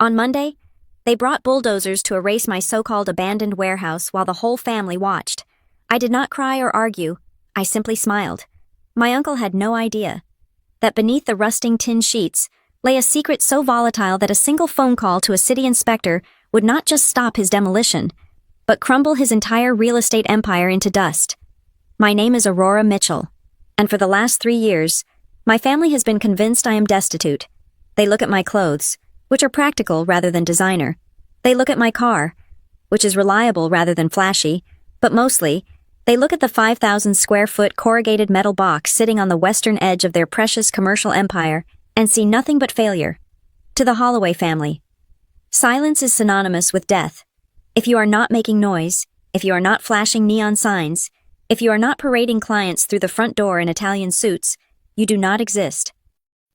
On Monday, they brought bulldozers to erase my so-called abandoned warehouse while the whole family watched. I did not cry or argue. I simply smiled. My uncle had no idea that beneath the rusting tin sheets lay a secret so volatile that a single phone call to a city inspector would not just stop his demolition, but crumble his entire real estate empire into dust. My name is Aurora Mitchell, and for the last 3 years, my family has been convinced I am destitute. They look at my clothes, which are practical rather than designer. They look at my car, which is reliable rather than flashy, but mostly, they look at the 5,000 square foot corrugated metal box sitting on the western edge of their precious commercial empire and see nothing but failure. To the Holloway family, silence is synonymous with death. If you are not making noise, if you are not flashing neon signs, if you are not parading clients through the front door in Italian suits, you do not exist.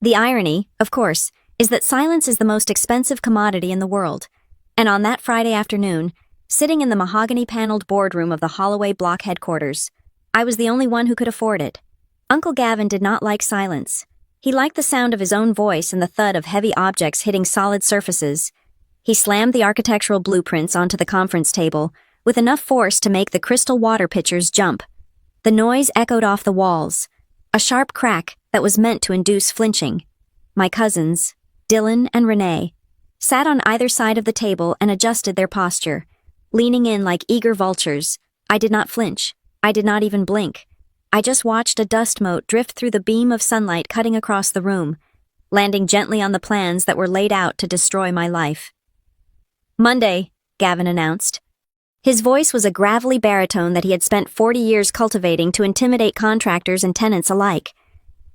The irony, of course, is that silence is the most expensive commodity in the world. And on that Friday afternoon, sitting in the mahogany-paneled boardroom of the Holloway block headquarters, I was the only one who could afford it. Uncle Gavin did not like silence. He liked the sound of his own voice and the thud of heavy objects hitting solid surfaces. He slammed the architectural blueprints onto the conference table with enough force to make the crystal water pitchers jump. The noise echoed off the walls, a sharp crack that was meant to induce flinching. My cousins, Dylan and Renee, sat on either side of the table and adjusted their posture, leaning in like eager vultures. I did not flinch. I did not even blink. I just watched a dust mote drift through the beam of sunlight cutting across the room, landing gently on the plans that were laid out to destroy my life. Monday, Gavin announced. His voice was a gravelly baritone that he had spent 40 years cultivating to intimidate contractors and tenants alike.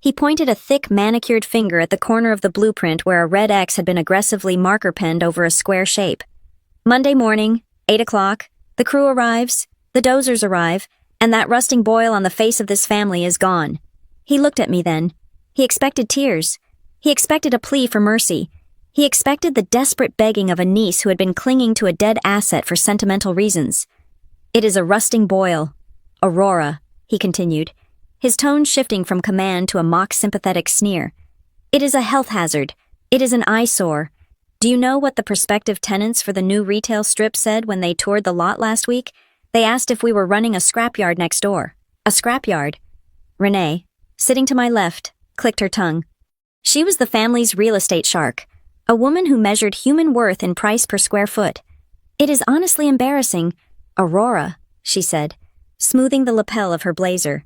He pointed a thick, manicured finger at the corner of the blueprint where a red X had been aggressively marker-penned over a square shape. Monday morning, 8 o'clock, the crew arrives, the dozers arrive, and that rusting boil on the face of this family is gone. He looked at me then. He expected tears. He expected a plea for mercy. He expected the desperate begging of a niece who had been clinging to a dead asset for sentimental reasons. It is a rusting boil. Aurora, he continued, his tone shifting from command to a mock-sympathetic sneer. It is a health hazard. It is an eyesore. Do you know what the prospective tenants for the new retail strip said when they toured the lot last week? They asked if we were running a scrapyard next door. A scrapyard. Renee, sitting to my left, clicked her tongue. She was the family's real estate shark, a woman who measured human worth in price per square foot. It is honestly embarrassing. Aurora, she said, smoothing the lapel of her blazer.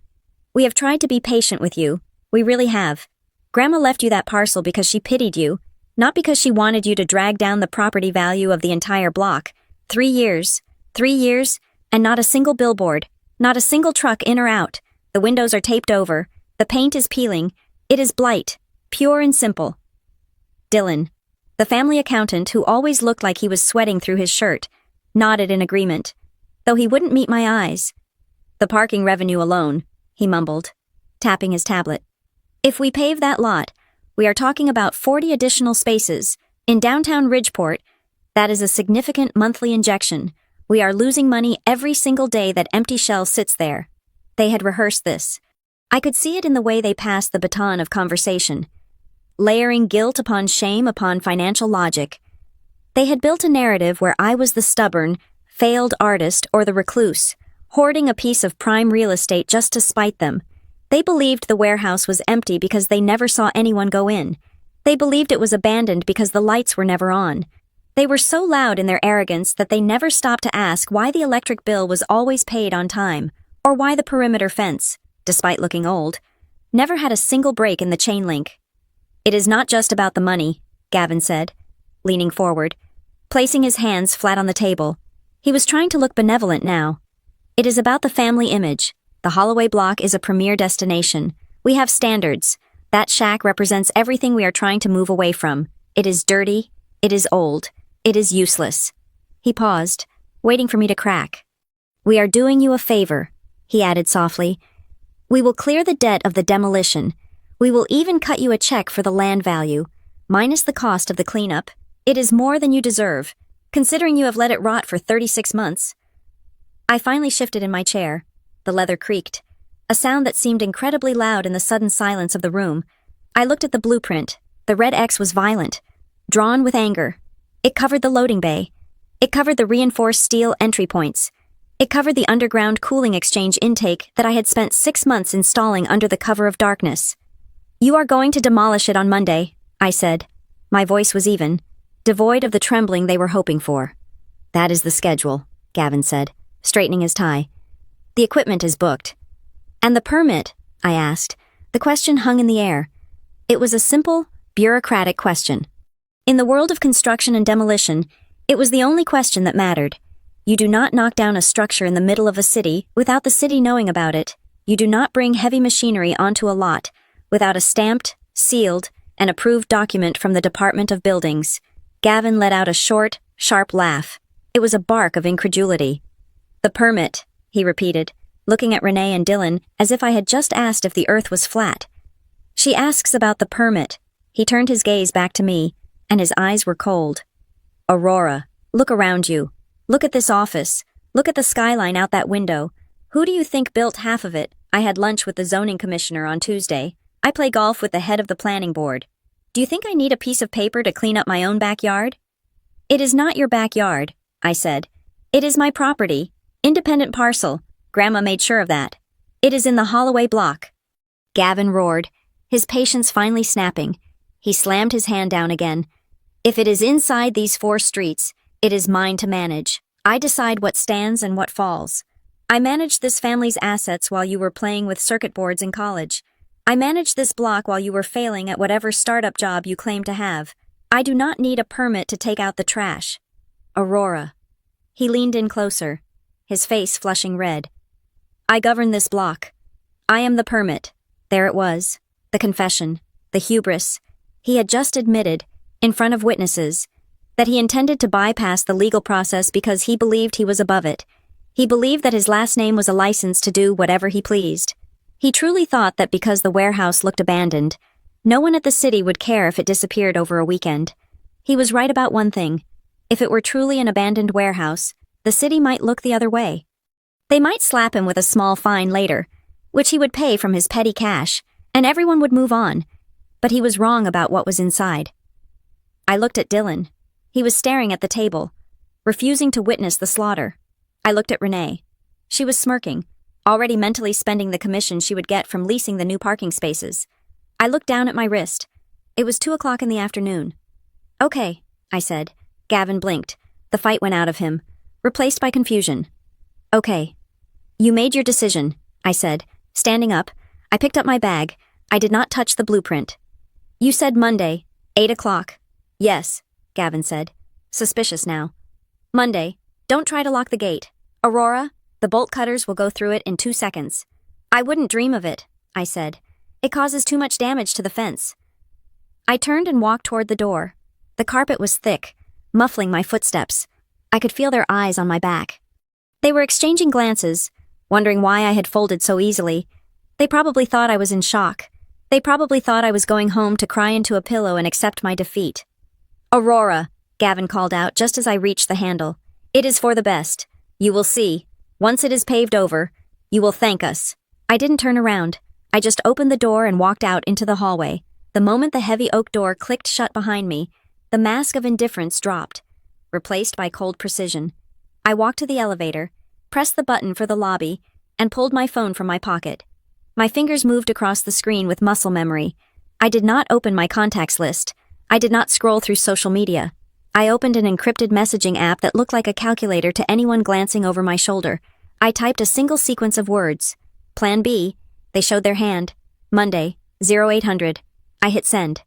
We have tried to be patient with you. We really have. Grandma left you that parcel because she pitied you, not because she wanted you to drag down the property value of the entire block. 3 years. 3 years, and not a single billboard, not a single truck in or out. The windows are taped over. The paint is peeling. It is blight, pure and simple. Dylan, the family accountant who always looked like he was sweating through his shirt, nodded in agreement, though he wouldn't meet my eyes. The parking revenue alone, he mumbled, tapping his tablet. If we pave that lot, we are talking about 40 additional spaces. In downtown Ridgeport, that is a significant monthly injection. We are losing money every single day that empty shell sits there. They had rehearsed this. I could see it in the way they passed the baton of conversation, layering guilt upon shame upon financial logic. They had built a narrative where I was the stubborn, failed artist or the recluse, hoarding a piece of prime real estate just to spite them. They believed the warehouse was empty because they never saw anyone go in. They believed it was abandoned because the lights were never on. They were so loud in their arrogance that they never stopped to ask why the electric bill was always paid on time, or why the perimeter fence, despite looking old, never had a single break in the chain link. It is not just about the money, Gavin said, leaning forward, placing his hands flat on the table. He was trying to look benevolent now. It is about the family image. The Holloway block is a premier destination. We have standards. That shack represents everything we are trying to move away from. It is dirty. It is old. It is useless. He paused, waiting for me to crack. We are doing you a favor, he added softly. We will clear the debt of the demolition. We will even cut you a check for the land value, minus the cost of the cleanup. It is more than you deserve, considering you have let it rot for 36 months. I finally shifted in my chair. The leather creaked, a sound that seemed incredibly loud in the sudden silence of the room. I looked at the blueprint. The red X was violent, drawn with anger. It covered the loading bay. It covered the reinforced steel entry points. It covered the underground cooling exchange intake that I had spent 6 months installing under the cover of darkness. "You are going to demolish it on Monday," I said. My voice was even, devoid of the trembling they were hoping for. "That is the schedule," Gavin said, straightening his tie. "The equipment is booked." "And the permit?" I asked. The question hung in the air. It was a simple, bureaucratic question. In the world of construction and demolition, it was the only question that mattered. You do not knock down a structure in the middle of a city without the city knowing about it. You do not bring heavy machinery onto a lot without a stamped, sealed, and approved document from the Department of Buildings. Gavin let out a short, sharp laugh. It was a bark of incredulity. "The permit," he repeated, looking at Renee and Dylan as if I had just asked if the earth was flat. "She asks about the permit." He turned his gaze back to me, and his eyes were cold. "Aurora, look around you. Look at this office. Look at the skyline out that window. Who do you think built half of it? I had lunch with the zoning commissioner on Tuesday. I play golf with the head of the planning board. Do you think I need a piece of paper to clean up my own backyard?" "It is not your backyard," I said. "It is my property. Independent parcel. Grandma made sure of that. It is in the Holloway block." Gavin roared, his patience finally snapping. He slammed his hand down again. "If it is inside these 4 streets, it is mine to manage. I decide what stands and what falls. I managed this family's assets while you were playing with circuit boards in college. I managed this block while you were failing at whatever startup job you claim to have. I do not need a permit to take out the trash. Aurora." He leaned in closer, his face flushing red. "I govern this block. I am the permit." There it was, the confession, the hubris. He had just admitted, in front of witnesses, that he intended to bypass the legal process because he believed he was above it. He believed that his last name was a license to do whatever he pleased. He truly thought that because the warehouse looked abandoned, no one at the city would care if it disappeared over a weekend. He was right about one thing. If it were truly an abandoned warehouse, the city might look the other way. They might slap him with a small fine later, which he would pay from his petty cash, and everyone would move on. But he was wrong about what was inside. I looked at Dylan. He was staring at the table, refusing to witness the slaughter. I looked at Renee. She was smirking, already mentally spending the commission she would get from leasing the new parking spaces. I looked down at my wrist. It was 2:00 in the afternoon. "Okay," I said. Gavin blinked. The fight went out of him, replaced by confusion. "Okay. You made your decision," I said. Standing up, I picked up my bag. I did not touch the blueprint. "You said Monday, 8:00. "Yes," Gavin said, suspicious now. "Monday. Don't try to lock the gate. Aurora, the bolt cutters will go through it in 2 seconds. "I wouldn't dream of it," I said. "It causes too much damage to the fence." I turned and walked toward the door. The carpet was thick, muffling my footsteps. I could feel their eyes on my back. They were exchanging glances, wondering why I had folded so easily. They probably thought I was in shock. They probably thought I was going home to cry into a pillow and accept my defeat. "Aurora," Gavin called out just as I reached the handle. "It is for the best. You will see. Once it is paved over, you will thank us." I didn't turn around. I just opened the door and walked out into the hallway. The moment the heavy oak door clicked shut behind me, the mask of indifference dropped, replaced by cold precision. I walked to the elevator, pressed the button for the lobby, and pulled my phone from my pocket. My fingers moved across the screen with muscle memory. I did not open my contacts list. I did not scroll through social media. I opened an encrypted messaging app that looked like a calculator to anyone glancing over my shoulder. I typed a single sequence of words. Plan B. They showed their hand. Monday, 0800. I hit send.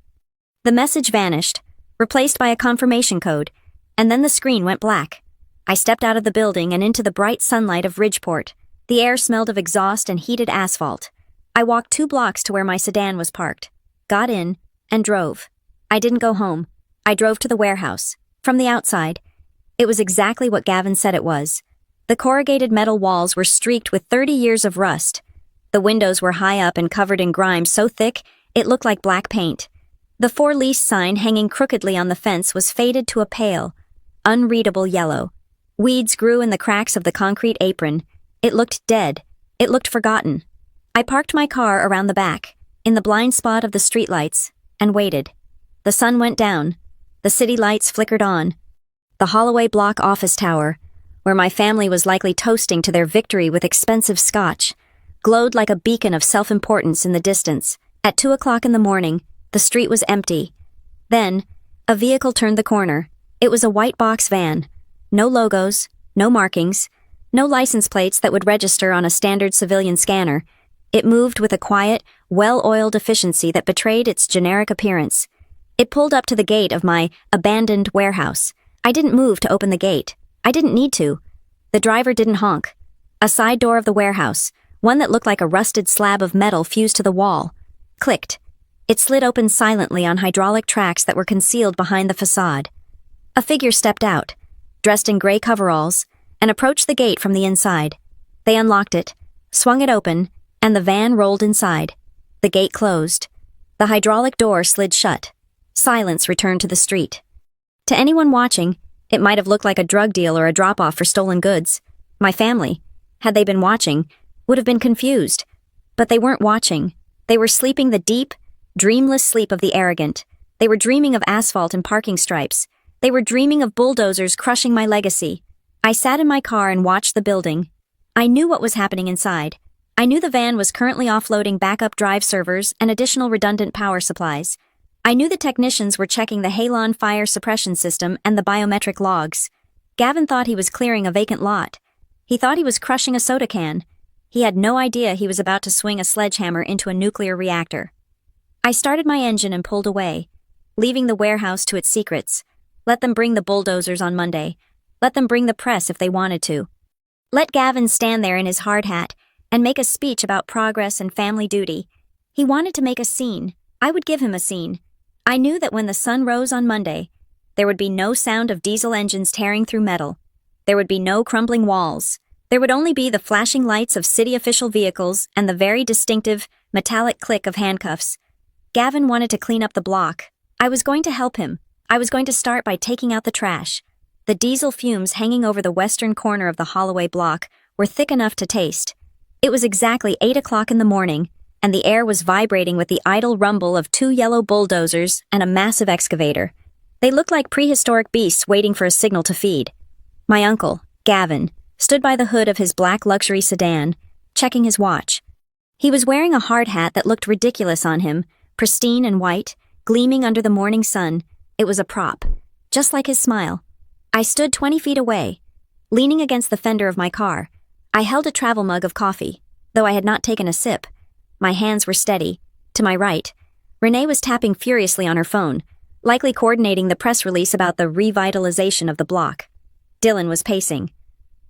The message vanished, replaced by a confirmation code, and then the screen went black. I stepped out of the building and into the bright sunlight of Ridgeport. The air smelled of exhaust and heated asphalt. I walked 2 blocks to where my sedan was parked, got in, and drove. I didn't go home. I drove to the warehouse. From the outside, it was exactly what Gavin said it was. The corrugated metal walls were streaked with 30 years of rust. The windows were high up and covered in grime so thick it looked like black paint. The for lease sign hanging crookedly on the fence was faded to a pale, unreadable yellow. Weeds grew in the cracks of the concrete apron. It looked dead. It looked forgotten. I parked my car around the back, in the blind spot of the streetlights, and waited. The sun went down. The city lights flickered on. the Holloway Block office tower, where my family was likely toasting to their victory with expensive scotch, glowed like a beacon of self-importance in the distance. At 2 o'clock in the morning, the street was empty. Then, a vehicle turned the corner. It was a white box van. No logos, no markings, no license plates that would register on a standard civilian scanner. It moved with a quiet, well-oiled efficiency that betrayed its generic appearance. It pulled up to the gate of my abandoned warehouse. I didn't move to open the gate. I didn't need to. The driver didn't honk. A side door of the warehouse, one that looked like a rusted slab of metal fused to the wall, clicked. It slid open silently on hydraulic tracks that were concealed behind the facade. A figure stepped out, dressed in gray coveralls, and approached the gate from the inside. They unlocked it, swung it open, and the van rolled inside. The gate closed. The hydraulic door slid shut. Silence returned to the street. To anyone watching, it might have looked like a drug deal or a drop-off for stolen goods. My family, had they been watching, would have been confused. But they weren't watching. They were sleeping the deep, dreamless sleep of the arrogant. They were dreaming of asphalt and parking stripes. They were dreaming of bulldozers crushing my legacy. I sat in my car and watched the building. I knew what was happening inside. I knew the van was currently offloading backup drive servers and additional redundant power supplies. I knew the technicians were checking the Halon fire suppression system and the biometric logs. Gavin thought he was clearing a vacant lot. He thought he was crushing a soda can. He had no idea he was about to swing a sledgehammer into a nuclear reactor. I started my engine and pulled away, leaving the warehouse to its secrets. Let them bring the bulldozers on Monday. Let them bring the press if they wanted to. Let Gavin stand there in his hard hat and make a speech about progress and family duty. He wanted to make a scene. I would give him a scene. I knew that when the sun rose on Monday, there would be no sound of diesel engines tearing through metal. There would be no crumbling walls. There would only be the flashing lights of city official vehicles and the very distinctive, metallic click of handcuffs. Gavin wanted to clean up the block. I was going to help him. I was going to start by taking out the trash. The diesel fumes hanging over the western corner of the Holloway Block were thick enough to taste. It was exactly 8 o'clock in the morning, and the air was vibrating with the idle rumble of 2 yellow bulldozers and a massive excavator. They looked like prehistoric beasts waiting for a signal to feed. My uncle, Gavin, stood by the hood of his black luxury sedan, checking his watch. He was wearing a hard hat that looked ridiculous on him, pristine and white, gleaming under the morning sun. It was a prop, just like his smile. I stood 20 feet away, leaning against the fender of my car. I held a travel mug of coffee, though I had not taken a sip. My hands were steady. To my right, Renee was tapping furiously on her phone, likely coordinating the press release about the revitalization of the block. Dylan was pacing,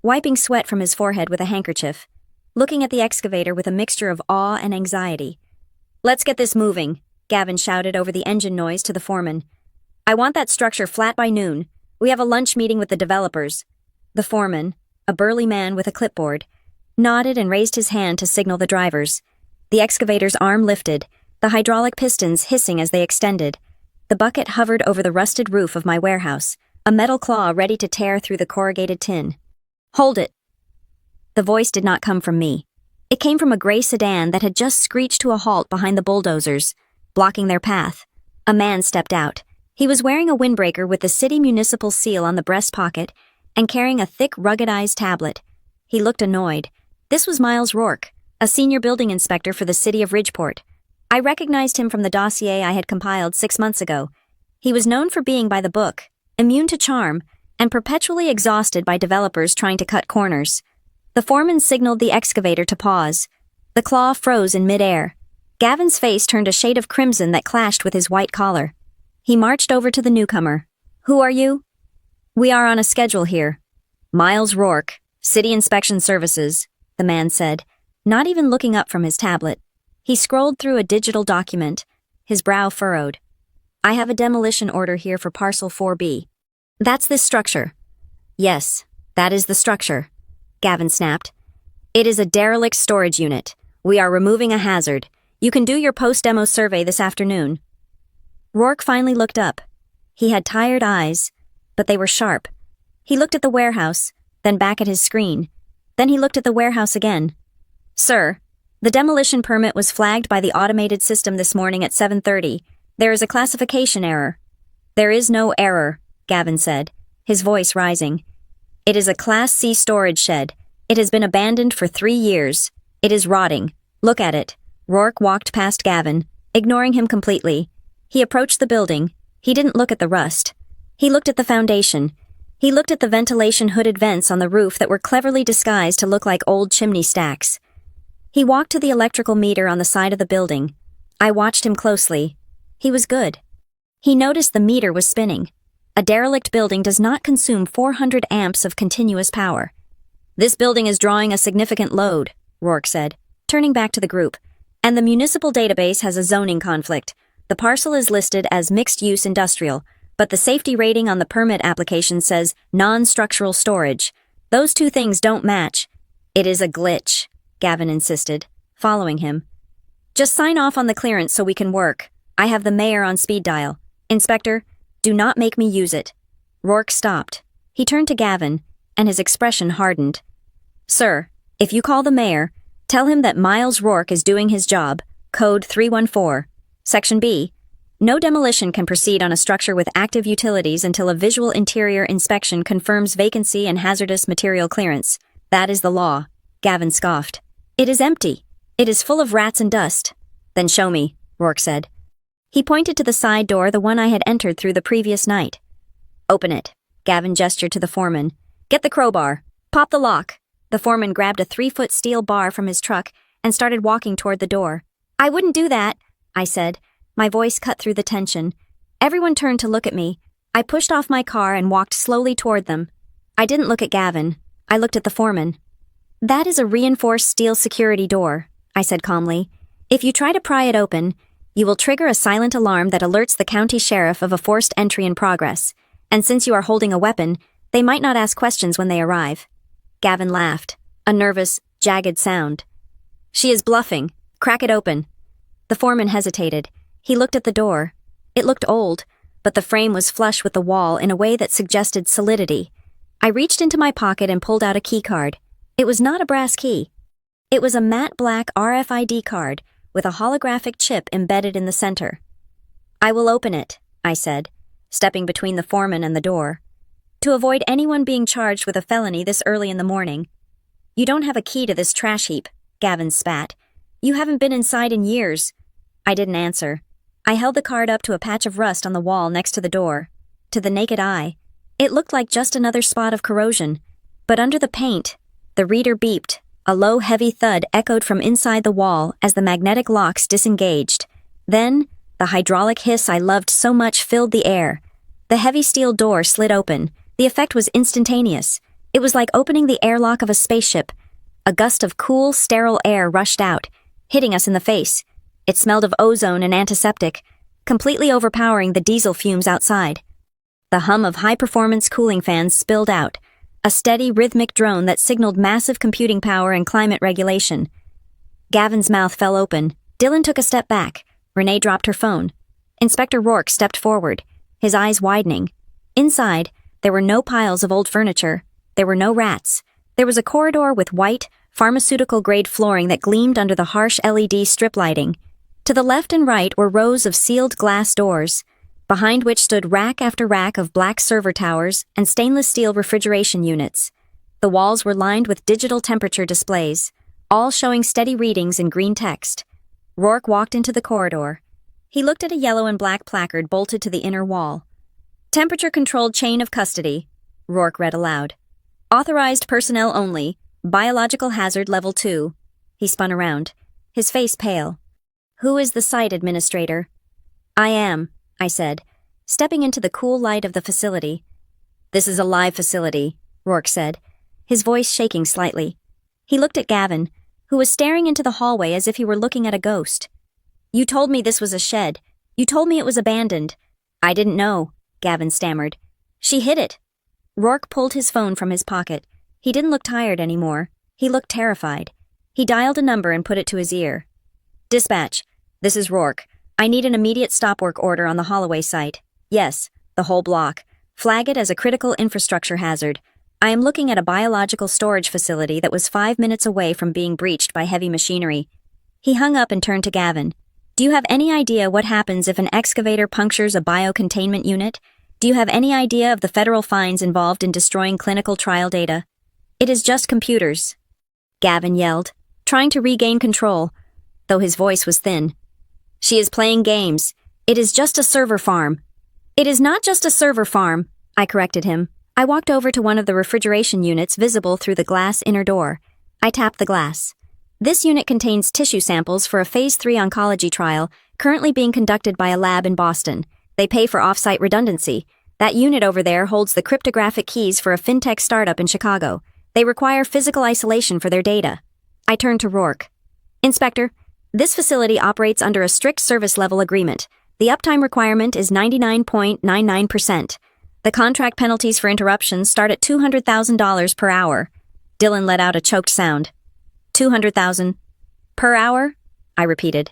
wiping sweat from his forehead with a handkerchief, looking at the excavator with a mixture of awe and anxiety. "Let's get this moving," Gavin shouted over the engine noise to the foreman. "I want that structure flat by noon. We have a lunch meeting with the developers." The foreman, a burly man with a clipboard, nodded and raised his hand to signal the drivers. The excavator's arm lifted, the hydraulic pistons hissing as they extended. The bucket hovered over the rusted roof of my warehouse, a metal claw ready to tear through the corrugated tin. "Hold it." The voice did not come from me. It came from a gray sedan that had just screeched to a halt behind the bulldozers, blocking their path. A man stepped out. He was wearing a windbreaker with the city municipal seal on the breast pocket and carrying a thick, ruggedized tablet. He looked annoyed. This was Miles Rourke, a senior building inspector for the city of Ridgeport. I recognized him from the dossier I had compiled 6 months ago. He was known for being by the book, immune to charm, and perpetually exhausted by developers trying to cut corners. The foreman signaled the excavator to pause. The claw froze in midair. Gavin's face turned a shade of crimson that clashed with his white collar. He marched over to the newcomer. "Who are you?" "We are on a schedule here." "Miles Rourke, City Inspection Services," the man said, not even looking up from his tablet. He scrolled through a digital document, his brow furrowed. "I have a demolition order here for Parcel 4B. That's this structure." "Yes, that is the structure," Gavin snapped. "It is a derelict storage unit. We are removing a hazard. You can do your post-demo survey this afternoon." Rourke finally looked up. He had tired eyes, but they were sharp. He looked at the warehouse, then back at his screen. Then he looked at the warehouse again. "Sir, the demolition permit was flagged by the automated system this morning at 7:30. There is a classification error." "There is no error," Gavin said, his voice rising. "It is a Class C storage shed. It has been abandoned for 3 years. It is rotting. Look at it." Rourke walked past Gavin, ignoring him completely. He approached the building. He didn't look at the rust. He looked at the foundation. He looked at the ventilation hooded vents on the roof that were cleverly disguised to look like old chimney stacks. He walked to the electrical meter on the side of the building. I watched him closely. He was good. He noticed the meter was spinning. A derelict building does not consume 400 amps of continuous power. "This building is drawing a significant load," Rourke said, turning back to the group. "And the municipal database has a zoning conflict. The parcel is listed as mixed-use industrial, but the safety rating on the permit application says non-structural storage. Those two things don't match." "It is a glitch," Gavin insisted, following him. "Just sign off on the clearance so we can work. I have the mayor on speed dial. Inspector, do not make me use it." Rourke stopped. He turned to Gavin, and his expression hardened. "Sir, if you call the mayor, tell him that Miles Rourke is doing his job, code 314. Section B. No demolition can proceed on a structure with active utilities until a visual interior inspection confirms vacancy and hazardous material clearance. That is the law." Gavin scoffed. "It is empty. It is full of rats and dust." "Then show me," Rourke said. He pointed to the side door, the one I had entered through the previous night. "Open it," Gavin gestured to the foreman. "Get the crowbar. Pop the lock." The foreman grabbed a 3-foot steel bar from his truck and started walking toward the door. "I wouldn't do that," I said. My voice cut through the tension. Everyone turned to look at me. I pushed off my car and walked slowly toward them. I didn't look at Gavin. I looked at the foreman. "That is a reinforced steel security door," I said calmly. "If you try to pry it open, you will trigger a silent alarm that alerts the county sheriff of a forced entry in progress. And since you are holding a weapon, they might not ask questions when they arrive." Gavin laughed, a nervous, jagged sound. "She is bluffing. Crack it open." The foreman hesitated. He looked at the door. It looked old, but the frame was flush with the wall in a way that suggested solidity. I reached into my pocket and pulled out a key card. It was not a brass key. It was a matte black RFID card with a holographic chip embedded in the center. "I will open it," I said, stepping between the foreman and the door. "To avoid anyone being charged with a felony this early in the morning." "You don't have a key to this trash heap," Gavin spat. "You haven't been inside in years." I didn't answer. I held the card up to a patch of rust on the wall next to the door. To the naked eye, it looked like just another spot of corrosion. But under the paint, the reader beeped. A low, heavy thud echoed from inside the wall as the magnetic locks disengaged. Then, the hydraulic hiss I loved so much filled the air. The heavy steel door slid open. The effect was instantaneous. It was like opening the airlock of a spaceship. A gust of cool, sterile air rushed out, hitting us in the face. It smelled of ozone and antiseptic, completely overpowering the diesel fumes outside. The hum of high-performance cooling fans spilled out, a steady, rhythmic drone that signaled massive computing power and climate regulation. Gavin's mouth fell open. Dylan took a step back. Renee dropped her phone. Inspector Rourke stepped forward, his eyes widening. Inside, there were no piles of old furniture. There were no rats. There was a corridor with white, pharmaceutical-grade flooring that gleamed under the harsh LED strip lighting. To the left and right were rows of sealed glass doors, behind which stood rack after rack of black server towers and stainless steel refrigeration units. The walls were lined with digital temperature displays, all showing steady readings in green text. Rourke walked into the corridor. He looked at a yellow and black placard bolted to the inner wall. "Temperature-controlled chain of custody," Rourke read aloud. "Authorized personnel only. Biological hazard level 2. He spun around, his face pale. "Who is the site administrator?" "I am," I said, stepping into the cool light of the facility. "This is a live facility," Rourke said, his voice shaking slightly. He looked at Gavin, who was staring into the hallway as if he were looking at a ghost. "You told me this was a shed. You told me it was abandoned." "I didn't know," Gavin stammered. "She hid it." Rourke pulled his phone from his pocket. He didn't look tired anymore. He looked terrified. He dialed a number and put it to his ear. "Dispatch, this is Rourke. I need an immediate stop work order on the Holloway site. Yes, the whole block. Flag it as a critical infrastructure hazard. I am looking at a biological storage facility that was 5 minutes away from being breached by heavy machinery." He hung up and turned to Gavin. "Do you have any idea what happens if an excavator punctures a biocontainment unit? Do you have any idea of the federal fines involved in destroying clinical trial data? It is just computers, Gavin yelled, trying to regain control, though his voice was thin. She is playing games. It is just a server farm. It is not just a server farm, I corrected him. I walked over to one of the refrigeration units visible through the glass inner door. I tapped the glass. This unit contains tissue samples for a Phase 3 oncology trial currently being conducted by a lab in Boston. They pay for off-site redundancy. That unit over there holds the cryptographic keys for a fintech startup in Chicago. They require physical isolation for their data. I turned to Rourke. Inspector, this facility operates under a strict service level agreement. The uptime requirement is 99.99%. The contract penalties for interruptions start at $200,000 per hour. Dylan let out a choked sound. 200,000 per hour? I repeated.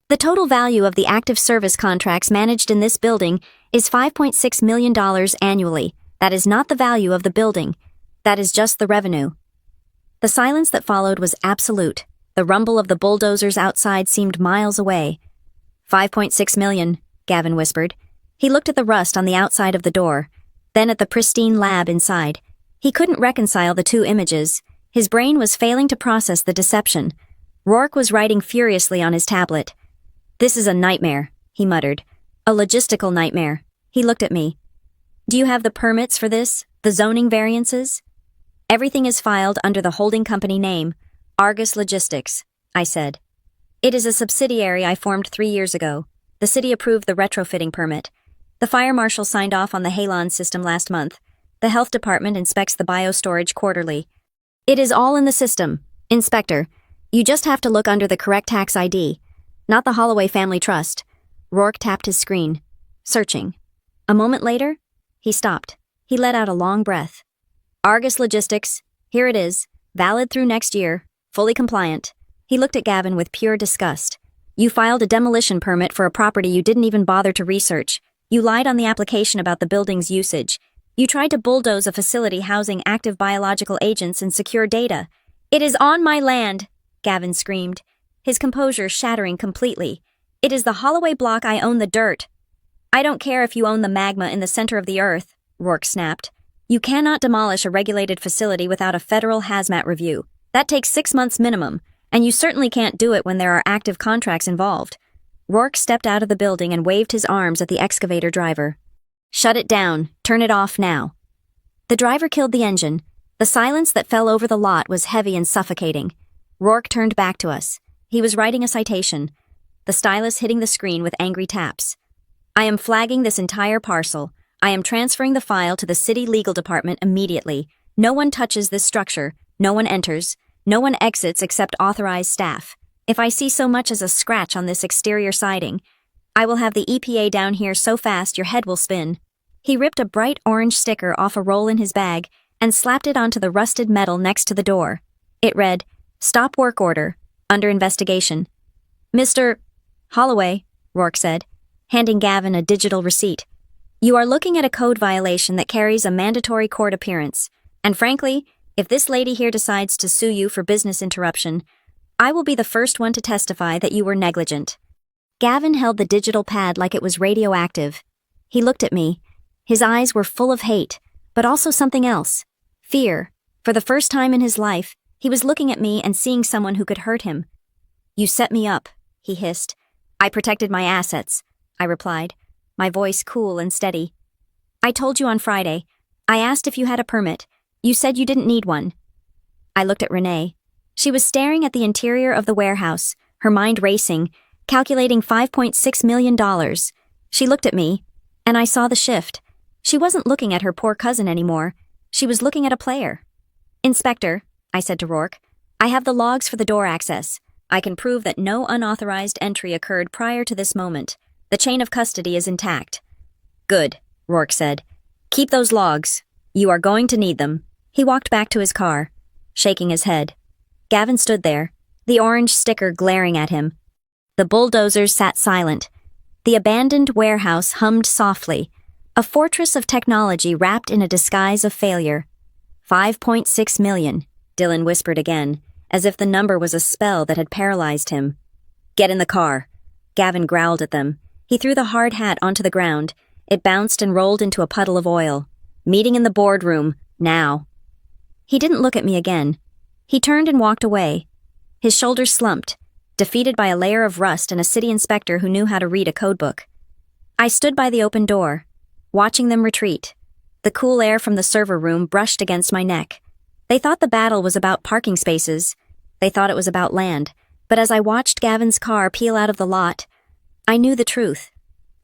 The total value of the active service contracts managed in this building is $5.6 million annually. That is not the value of the building. That is just the revenue. The silence that followed was absolute. The rumble of the bulldozers outside seemed miles away. 5.6 million, Gavin whispered. He looked at the rust on the outside of the door, then at the pristine lab inside. He couldn't reconcile the two images. His brain was failing to process the deception. Rourke was writing furiously on his tablet. This is a nightmare, he muttered. A logistical nightmare. He looked at me. Do you have the permits for this? The zoning variances? Everything is filed under the holding company name, Argus Logistics, I said. It is a subsidiary I formed 3 years ago. The city approved the retrofitting permit. The fire marshal signed off on the Halon system last month. The health department inspects the biostorage quarterly. It is all in the system. Inspector, you just have to look under the correct tax ID, not the Holloway Family Trust. Rourke tapped his screen, searching. A moment later, he stopped. He let out a long breath. Argus Logistics, here it is, valid through next year, fully compliant. He looked at Gavin with pure disgust. You filed a demolition permit for a property you didn't even bother to research. You lied on the application about the building's usage. You tried to bulldoze a facility housing active biological agents and secure data. It is on my land, Gavin screamed, his composure shattering completely. It is the Holloway block. I own the dirt. I don't care if you own the magma in the center of the earth, Rourke snapped. You cannot demolish a regulated facility without a federal hazmat review. That takes 6 months minimum, and you certainly can't do it when there are active contracts involved. Rourke stepped out of the building and waved his arms at the excavator driver. Shut it down. Turn it off now. The driver killed the engine. The silence that fell over the lot was heavy and suffocating. Rourke turned back to us. He was writing a citation, the stylus hitting the screen with angry taps. I am flagging this entire parcel. I am transferring the file to the city legal department immediately. No one touches this structure. No one enters. No one exits except authorized staff. If I see so much as a scratch on this exterior siding, I will have the EPA down here so fast your head will spin. He ripped a bright orange sticker off a roll in his bag and slapped it onto the rusted metal next to the door. It read, Stop work order. Under investigation. Mr. Holloway, Rourke said, handing Gavin a digital receipt. You are looking at a code violation that carries a mandatory court appearance. And frankly, if this lady here decides to sue you for business interruption, I will be the first one to testify that you were negligent. Gavin held the digital pad like it was radioactive. He looked at me. His eyes were full of hate, but also something else. Fear. For the first time in his life, he was looking at me and seeing someone who could hurt him. You set me up, he hissed. I protected my assets, I replied, my voice cool and steady. I told you on Friday. I asked if you had a permit. You said you didn't need one. I looked at Renee. She was staring at the interior of the warehouse, her mind racing, calculating $5.6 million. She looked at me, and I saw the shift. She wasn't looking at her poor cousin anymore. She was looking at a player. Inspector, I said to Rourke, I have the logs for the door access. I can prove that no unauthorized entry occurred prior to this moment. The chain of custody is intact. Good, Rourke said. Keep those logs. You are going to need them. He walked back to his car, shaking his head. Gavin stood there, the orange sticker glaring at him. The bulldozers sat silent. The abandoned warehouse hummed softly, a fortress of technology wrapped in a disguise of failure. 5.6 million, Dylan whispered again, as if the number was a spell that had paralyzed him. Get in the car. Gavin growled at them. He threw the hard hat onto the ground, It bounced and rolled into a puddle of oil. Meeting in the boardroom, now. He didn't look at me again. He turned and walked away. His shoulders slumped, defeated by a layer of rust and a city inspector who knew how to read a codebook. I stood by the open door, watching them retreat. The cool air from the server room brushed against my neck. They thought the battle was about parking spaces. They thought it was about land. But as I watched Gavin's car peel out of the lot, I knew the truth.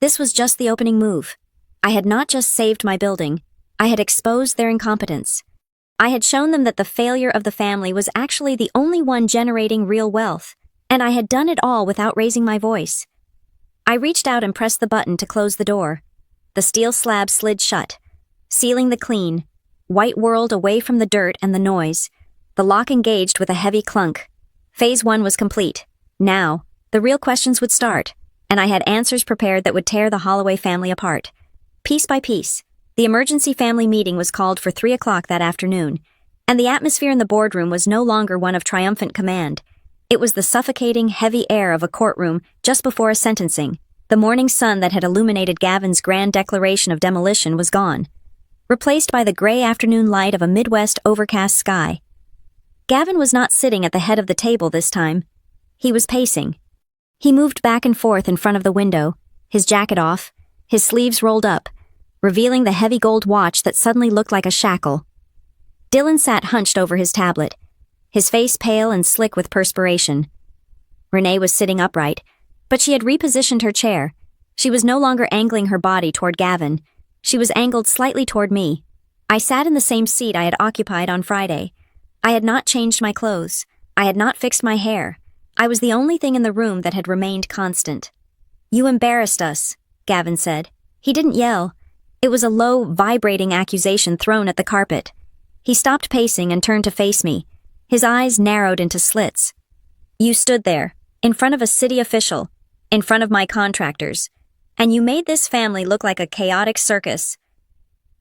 This was just the opening move. I had not just saved my building. I had exposed their incompetence. I had shown them that the failure of the family was actually the only one generating real wealth, and I had done it all without raising my voice. I reached out and pressed the button to close the door. The steel slab slid shut, sealing the clean, white world away from the dirt and the noise. The lock engaged with a heavy clunk. Phase 1 was complete. Now, the real questions would start, and I had answers prepared that would tear the Holloway family apart. Piece by piece, the emergency family meeting was called for 3 o'clock that afternoon, and the atmosphere in the boardroom was no longer one of triumphant command. It was the suffocating, heavy air of a courtroom just before a sentencing. The morning sun that had illuminated Gavin's grand declaration of demolition was gone, replaced by the gray afternoon light of a Midwest overcast sky. Gavin was not sitting at the head of the table this time. He was pacing. He moved back and forth in front of the window, his jacket off, his sleeves rolled up, revealing the heavy gold watch that suddenly looked like a shackle. Dylan sat hunched over his tablet, his face pale and slick with perspiration. Renee was sitting upright, but she had repositioned her chair. She was no longer angling her body toward Gavin. She was angled slightly toward me. I sat in the same seat I had occupied on Friday. I had not changed my clothes. I had not fixed my hair. I was the only thing in the room that had remained constant. "You embarrassed us," Gavin said. He didn't yell. It was a low, vibrating accusation thrown at the carpet. He stopped pacing and turned to face me. His eyes narrowed into slits. "You stood there, in front of a city official, in front of my contractors, and you made this family look like a chaotic circus."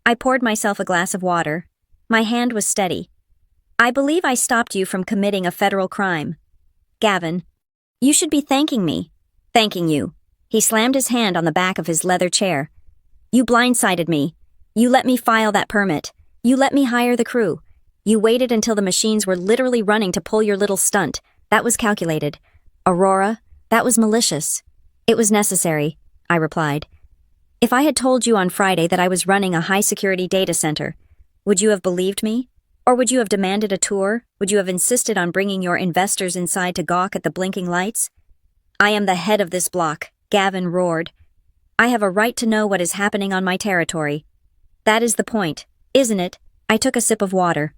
I poured myself a glass of water. My hand was steady. "I believe I stopped you from committing a federal crime. Gavin, you should be thanking me." "Thanking you." He slammed his hand on the back of his leather chair. "You blindsided me. You let me file that permit. You let me hire the crew. You waited until the machines were literally running to pull your little stunt. That was calculated. Aurora, that was malicious." "It was necessary," I replied. "If I had told you on Friday that I was running a high-security data center, would you have believed me? Or would you have demanded a tour? Would you have insisted on bringing your investors inside to gawk at the blinking lights?" "I am the head of this block," Gavin roared. "I have a right to know what is happening on my territory." "That is the point, isn't it?" I took a sip of water.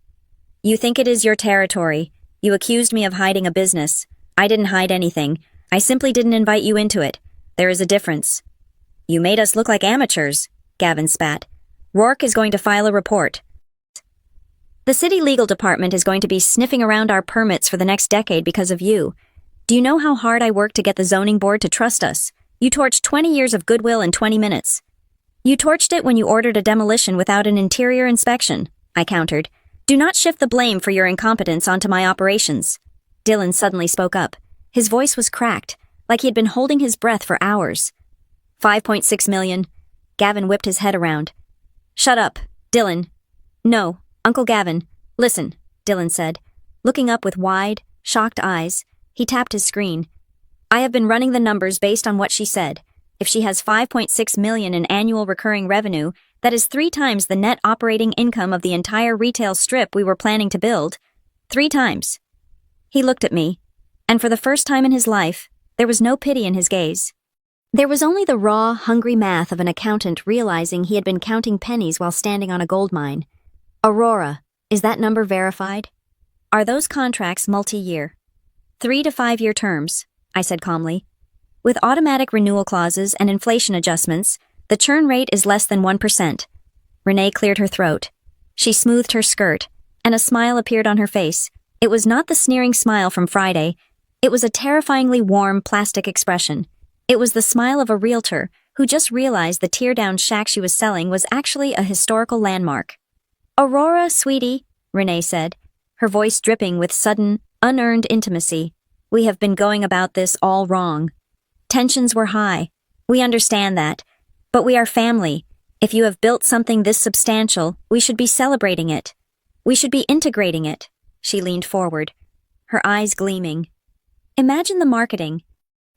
"You think it is your territory. You accused me of hiding a business. I didn't hide anything. I simply didn't invite you into it. There is a difference." "You made us look like amateurs," Gavin spat. "Rourke is going to file a report. The city legal department is going to be sniffing around our permits for the next decade because of you. Do you know how hard I worked to get the zoning board to trust us? You torched 20 years of goodwill in 20 minutes. You torched it when you ordered a demolition without an interior inspection," I countered. "Do not shift the blame for your incompetence onto my operations." Dylan suddenly spoke up. His voice was cracked, like he had been holding his breath for hours. 5.6 million. Gavin whipped his head around. "Shut up, Dylan." "No, Uncle Gavin. Listen," Dylan said. Looking up with wide, shocked eyes, he tapped his screen. "I have been running the numbers based on what she said. If she has 5.6 million in annual recurring revenue, that is 3 times the net operating income of the entire retail strip we were planning to build. 3 times. He looked at me, and for the first time in his life, there was no pity in his gaze. There was only the raw, hungry math of an accountant realizing he had been counting pennies while standing on a gold mine. "Aurora, is that number verified? Are those contracts multi-year?" 3 to 5 year terms, I said calmly. "With automatic renewal clauses and inflation adjustments, the churn rate is less than 1%. Renee cleared her throat. She smoothed her skirt, and a smile appeared on her face. It was not the sneering smile from Friday. It was a terrifyingly warm, plastic expression. It was the smile of a realtor who just realized the tear-down shack she was selling was actually a historical landmark. "Aurora, sweetie," Renee said, her voice dripping with sudden, unearned intimacy. "We have been going about this all wrong. Tensions were high. We understand that. But we are family. If you have built something this substantial, we should be celebrating it. We should be integrating it. She leaned forward, her eyes gleaming. Imagine the marketing.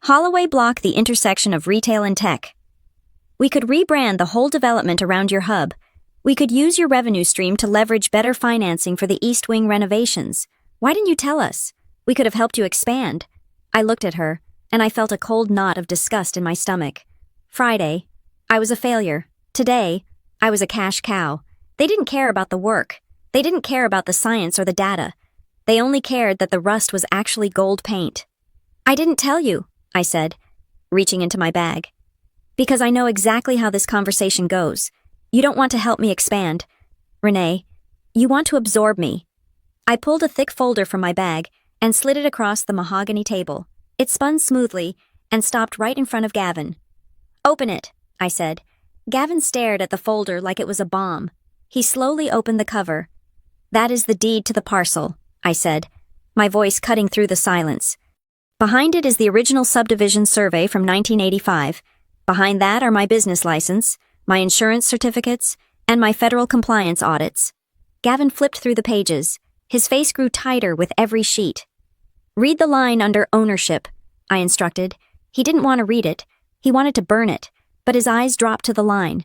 Holloway Block, the intersection of retail and tech. We could rebrand the whole development around your hub. We could use your revenue stream to leverage better financing for the East Wing renovations. Why didn't you tell us? We could have helped you expand. I looked at her, and I felt a cold knot of disgust in my stomach. Friday, I was a failure. Today, I was a cash cow. They didn't care about the work. They didn't care about the science or the data. They only cared that the rust was actually gold paint. I didn't tell you, I said, reaching into my bag. Because I know exactly how this conversation goes. You don't want to help me expand. Renee, you want to absorb me. I pulled a thick folder from my bag and slid it across the mahogany table. It spun smoothly and stopped right in front of Gavin. Open it, I said. Gavin stared at the folder like it was a bomb. He slowly opened the cover. That is the deed to the parcel, I said, my voice cutting through the silence. Behind it is the original subdivision survey from 1985. Behind that are my business license, my insurance certificates, and my federal compliance audits. Gavin flipped through the pages. His face grew tighter with every sheet. Read the line under ownership, I instructed. He didn't want to read it. He wanted to burn it, but his eyes dropped to the line.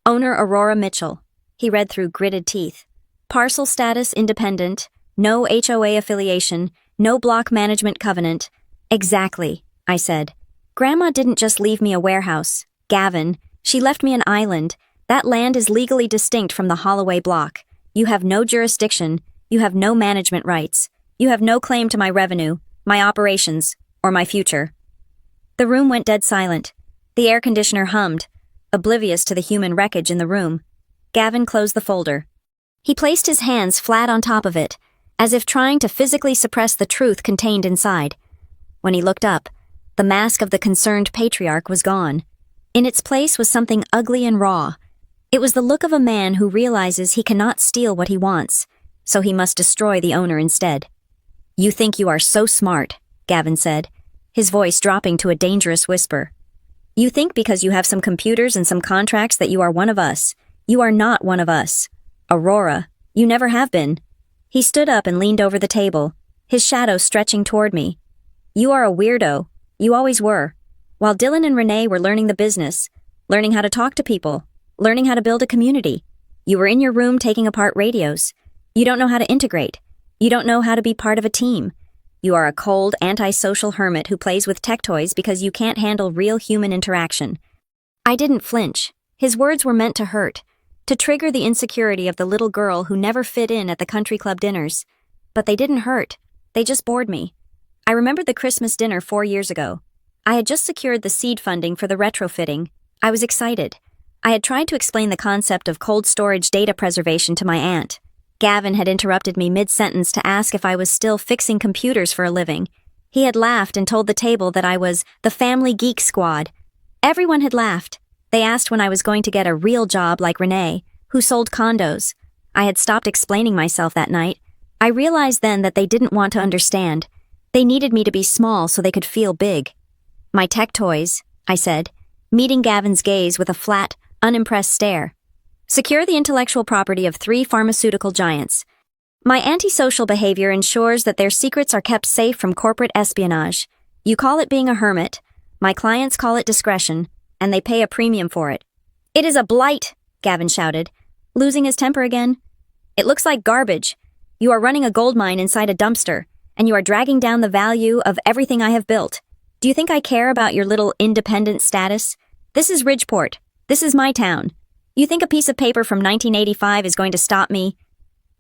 Owner Aurora Mitchell. He read through gritted teeth. Parcel status independent, no HOA affiliation, no block management covenant. Exactly, I said. Grandma didn't just leave me a warehouse. Gavin, she left me an island. That land is legally distinct from the Holloway Block. You have no jurisdiction. You have no management rights. You have no claim to my revenue, my operations, or my future. The room went dead silent. The air conditioner hummed, oblivious to the human wreckage in the room. Gavin closed the folder. He placed his hands flat on top of it, as if trying to physically suppress the truth contained inside. When he looked up, the mask of the concerned patriarch was gone. In its place was something ugly and raw. It was the look of a man who realizes he cannot steal what he wants, so he must destroy the owner instead. You think you are so smart, Gavin said, his voice dropping to a dangerous whisper. You think because you have some computers and some contracts that you are one of us. You are not one of us. Aurora, you never have been. He stood up and leaned over the table, his shadow stretching toward me. You are a weirdo. You always were. While Dylan and Renee were learning the business, learning how to talk to people, learning how to build a community, you were in your room taking apart radios. You don't know how to integrate. You don't know how to be part of a team. You are a cold, antisocial hermit who plays with tech toys because you can't handle real human interaction. I didn't flinch. His words were meant to hurt, to trigger the insecurity of the little girl who never fit in at the country club dinners. But they didn't hurt. They just bored me. I remembered the Christmas dinner 4 years ago. I had just secured the seed funding for the retrofitting. I was excited. I had tried to explain the concept of cold storage data preservation to my aunt. Gavin had interrupted me mid-sentence to ask if I was still fixing computers for a living. He had laughed and told the table that I was the family geek squad. Everyone had laughed. They asked when I was going to get a real job like Renee, who sold condos. I had stopped explaining myself that night. I realized then that they didn't want to understand. They needed me to be small so they could feel big. My tech toys, I said, meeting Gavin's gaze with a flat, unimpressed stare. Secure the intellectual property of 3 pharmaceutical giants. My antisocial behavior ensures that their secrets are kept safe from corporate espionage. You call it being a hermit. My clients call it discretion, and they pay a premium for it. It is a blight, Gavin shouted, losing his temper again. It looks like garbage. You are running a gold mine inside a dumpster, and you are dragging down the value of everything I have built. Do you think I care about your little independent status? This is Ridgeport. This is my town. You think a piece of paper from 1985 is going to stop me?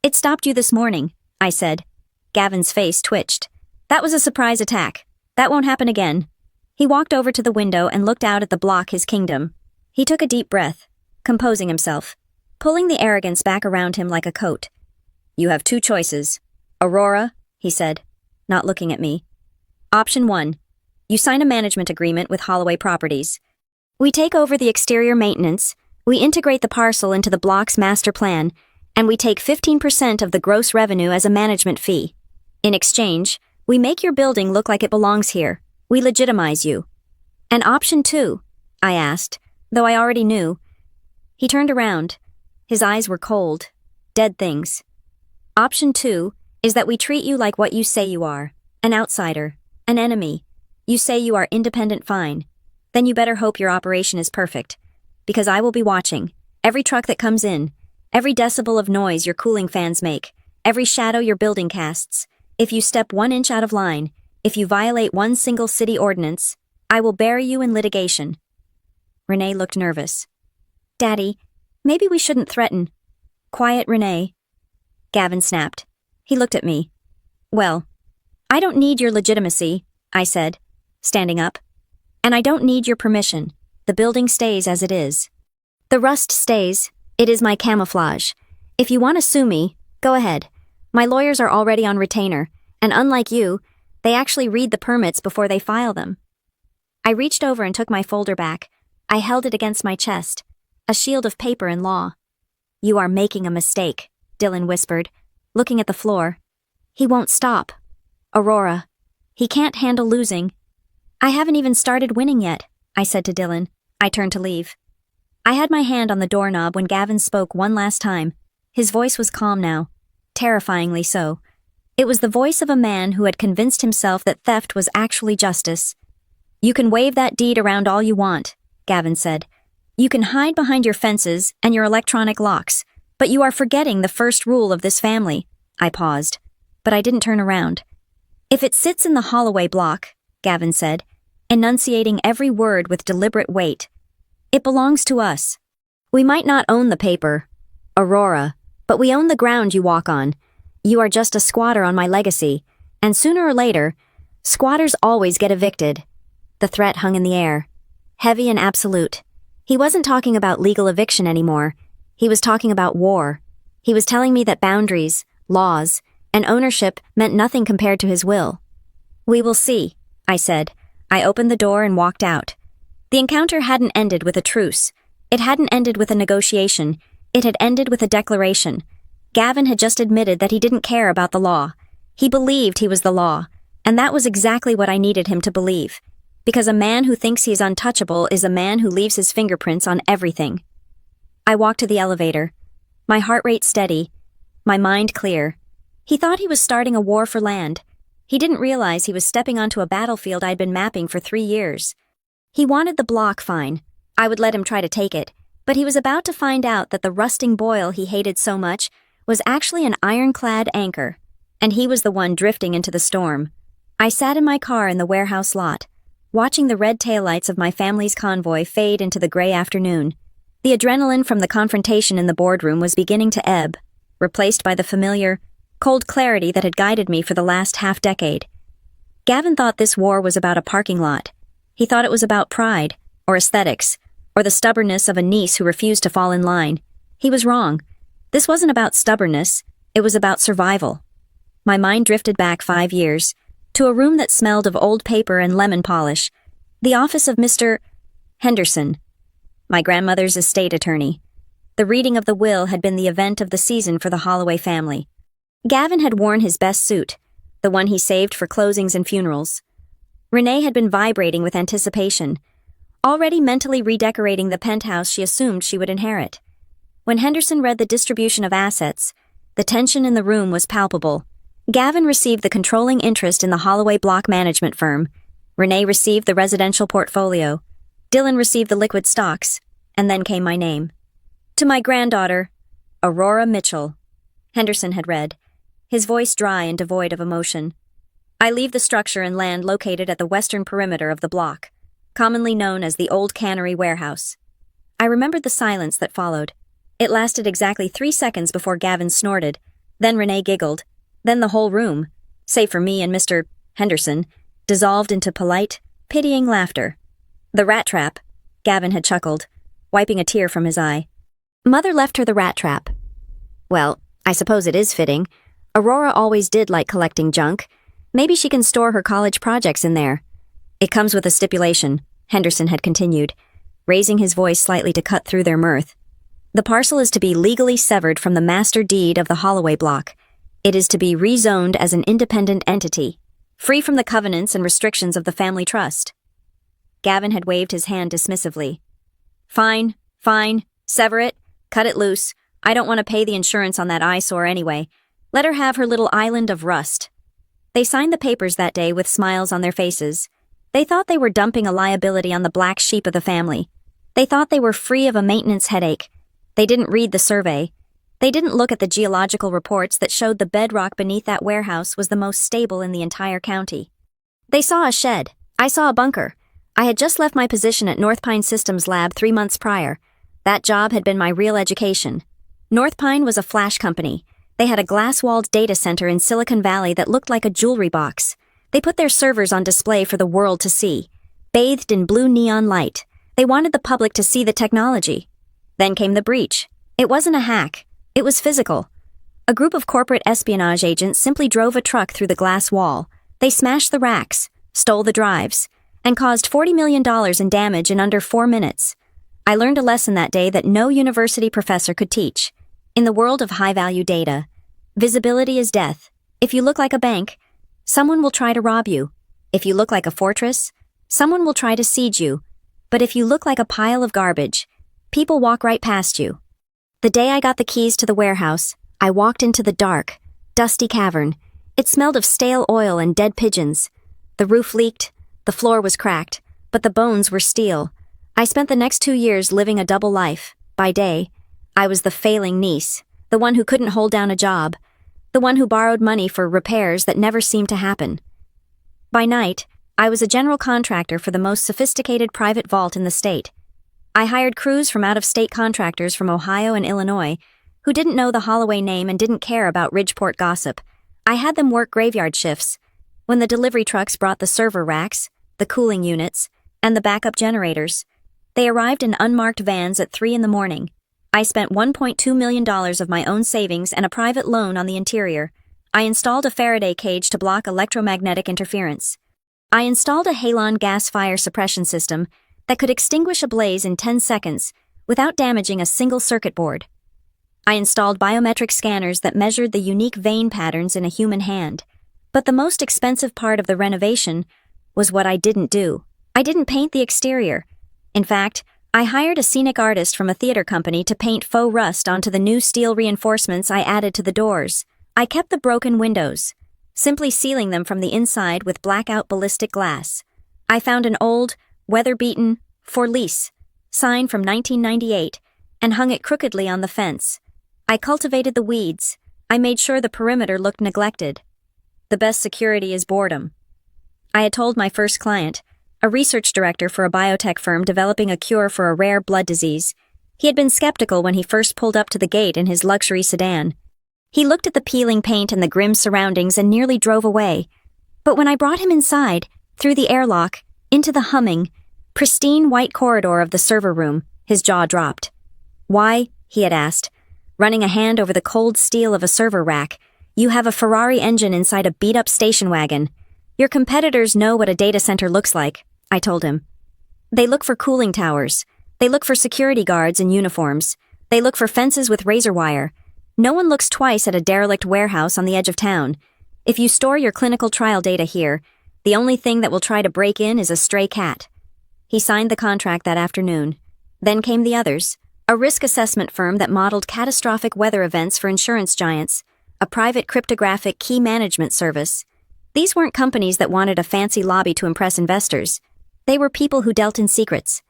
It stopped you this morning, I said. Gavin's face twitched. That was a surprise attack. That won't happen again. He walked over to the window and looked out at the block, his kingdom. He took a deep breath, composing himself, pulling the arrogance back around him like a coat. You have 2 choices. Aurora, he said, not looking at me. Option 1. You sign a management agreement with Holloway Properties. We take over the exterior maintenance, we integrate the parcel into the block's master plan, and we take 15% of the gross revenue as a management fee. In exchange, we make your building look like it belongs here. We legitimize you. And option 2, I asked, though I already knew. He turned around. His eyes were cold, dead things. Option 2 is that we treat you like what you say you are, an outsider, an enemy. You say you are independent, fine. Then you better hope your operation is perfect, because I will be watching. Every truck that comes in, every decibel of noise your cooling fans make, every shadow your building casts. If you step 1 inch out of line, if you violate one single city ordinance, I will bury you in litigation. Renee looked nervous. Daddy, maybe we shouldn't threaten. Quiet, Renee. Gavin snapped. He looked at me. Well, I don't need your legitimacy, I said, standing up. And I don't need your permission. The building stays as it is. The rust stays. It is my camouflage. If you want to sue me, go ahead. My lawyers are already on retainer, and unlike you, they actually read the permits before they file them. I reached over and took my folder back. I held it against my chest, a shield of paper and law. You are making a mistake, Dylan whispered, looking at the floor. He won't stop. Aurora. He can't handle losing. I haven't even started winning yet, I said to Dylan. I turned to leave. I had my hand on the doorknob when Gavin spoke one last time. His voice was calm now, terrifyingly so. It was the voice of a man who had convinced himself that theft was actually justice. You can wave that deed around all you want, Gavin said. You can hide behind your fences and your electronic locks, but you are forgetting the first rule of this family. I paused, but I didn't turn around. If it sits in the Holloway block, Gavin said, enunciating every word with deliberate weight, it belongs to us. We might not own the paper, Aurora, but we own the ground you walk on. You are just a squatter on my legacy, and sooner or later, squatters always get evicted. The threat hung in the air, heavy and absolute. He wasn't talking about legal eviction anymore. He was talking about war. He was telling me that boundaries, laws, and ownership meant nothing compared to his will. We will see, I said. I opened the door and walked out. The encounter hadn't ended with a truce. It hadn't ended with a negotiation. It had ended with a declaration. Gavin had just admitted that he didn't care about the law. He believed he was the law, and that was exactly what I needed him to believe. Because a man who thinks he is untouchable is a man who leaves his fingerprints on everything. I walked to the elevator, my heart rate steady, my mind clear. He thought he was starting a war for land. He didn't realize he was stepping onto a battlefield I'd been mapping for 3 years. He wanted the block, fine. I would let him try to take it, but he was about to find out that the rusting boil he hated so much was actually an ironclad anchor, and he was the one drifting into the storm. I sat in my car in the warehouse lot, watching the red taillights of my family's convoy fade into the gray afternoon. The adrenaline from the confrontation in the boardroom was beginning to ebb, replaced by the familiar, cold clarity that had guided me for the last half-decade. Gavin thought this war was about a parking lot. He thought it was about pride, or aesthetics, or the stubbornness of a niece who refused to fall in line. He was wrong. This wasn't about stubbornness, it was about survival. My mind drifted back 5 years, to a room that smelled of old paper and lemon polish, the office of Mr. Henderson, my grandmother's estate attorney. The reading of the will had been the event of the season for the Holloway family. Gavin had worn his best suit, the one he saved for closings and funerals. Renee had been vibrating with anticipation, already mentally redecorating the penthouse she assumed she would inherit. When Henderson read the distribution of assets, the tension in the room was palpable. Gavin received the controlling interest in the Holloway block management firm. Renee received the residential portfolio. Dylan received the liquid stocks, and then came my name. To my granddaughter, Aurora Mitchell, Henderson had read, his voice dry and devoid of emotion. I leave the structure and land located at the western perimeter of the block, commonly known as the Old Cannery Warehouse. I remembered the silence that followed. It lasted exactly 3 seconds before Gavin snorted, then Renee giggled, then the whole room, save for me and Mr. Henderson, dissolved into polite, pitying laughter. The rat trap, Gavin had chuckled, wiping a tear from his eye. Mother left her the rat trap. Well, I suppose it is fitting. Aurora always did like collecting junk. Maybe she can store her college projects in there. It comes with a stipulation, Henderson had continued, raising his voice slightly to cut through their mirth. The parcel is to be legally severed from the master deed of the Holloway block. It is to be rezoned as an independent entity, free from the covenants and restrictions of the family trust. Gavin had waved his hand dismissively. Fine, fine. Sever it. Cut it loose. I don't want to pay the insurance on that eyesore anyway. Let her have her little island of rust. They signed the papers that day with smiles on their faces. They thought they were dumping a liability on the black sheep of the family. They thought they were free of a maintenance headache. They didn't read the survey. They didn't look at the geological reports that showed the bedrock beneath that warehouse was the most stable in the entire county. They saw a shed. I saw a bunker. I had just left my position at North Pine Systems Lab 3 months prior. That job had been my real education. North Pine was a flash company. They had a glass-walled data center in Silicon Valley that looked like a jewelry box. They put their servers on display for the world to see, bathed in blue neon light. They wanted the public to see the technology. Then came the breach. It wasn't a hack. It was physical. A group of corporate espionage agents simply drove a truck through the glass wall. They smashed the racks, stole the drives, and caused $40 million in damage in under 4 minutes. I learned a lesson that day that no university professor could teach. In the world of high-value data, visibility is death. If you look like a bank, someone will try to rob you. If you look like a fortress, someone will try to siege you. But if you look like a pile of garbage, people walk right past you. The day I got the keys to the warehouse, I walked into the dark, dusty cavern. It smelled of stale oil and dead pigeons. The roof leaked, the floor was cracked, but the bones were steel. I spent the next 2 years living a double life. By day, I was the failing niece, the one who couldn't hold down a job, the one who borrowed money for repairs that never seemed to happen. By night, I was a general contractor for the most sophisticated private vault in the state. I hired crews from out-of-state contractors from Ohio and Illinois who didn't know the Holloway name and didn't care about Ridgeport gossip. I had them work graveyard shifts. When the delivery trucks brought the server racks, the cooling units, and the backup generators, they arrived in unmarked vans at 3 in the morning. I spent $1.2 million of my own savings and a private loan on the interior. I installed a Faraday cage to block electromagnetic interference. I installed a halon gas fire suppression system that could extinguish a blaze in 10 seconds without damaging a single circuit board. I installed biometric scanners that measured the unique vein patterns in a human hand. But the most expensive part of the renovation was what I didn't do. I didn't paint the exterior. In fact, I hired a scenic artist from a theater company to paint faux rust onto the new steel reinforcements I added to the doors. I kept the broken windows, simply sealing them from the inside with blackout ballistic glass. I found an old, weather-beaten, "For Lease" sign from 1998 and hung it crookedly on the fence. I cultivated the weeds. I made sure the perimeter looked neglected. The best security is boredom. I had told my first client, a research director for a biotech firm developing a cure for a rare blood disease. He had been skeptical when he first pulled up to the gate in his luxury sedan. He looked at the peeling paint and the grim surroundings and nearly drove away. But when I brought him inside, through the airlock, into the humming, pristine white corridor of the server room, his jaw dropped. "Why?" he had asked, running a hand over the cold steel of a server rack. "You have a Ferrari engine inside a beat-up station wagon. Your competitors know what a data center looks like," I told him. "They look for cooling towers. They look for security guards in uniforms. They look for fences with razor wire. No one looks twice at a derelict warehouse on the edge of town. If you store your clinical trial data here, the only thing that will try to break in is a stray cat." He signed the contract that afternoon. Then came the others, a risk assessment firm that modeled catastrophic weather events for insurance giants, a private cryptographic key management service. These weren't companies that wanted a fancy lobby to impress investors. They were people who dealt in secrets.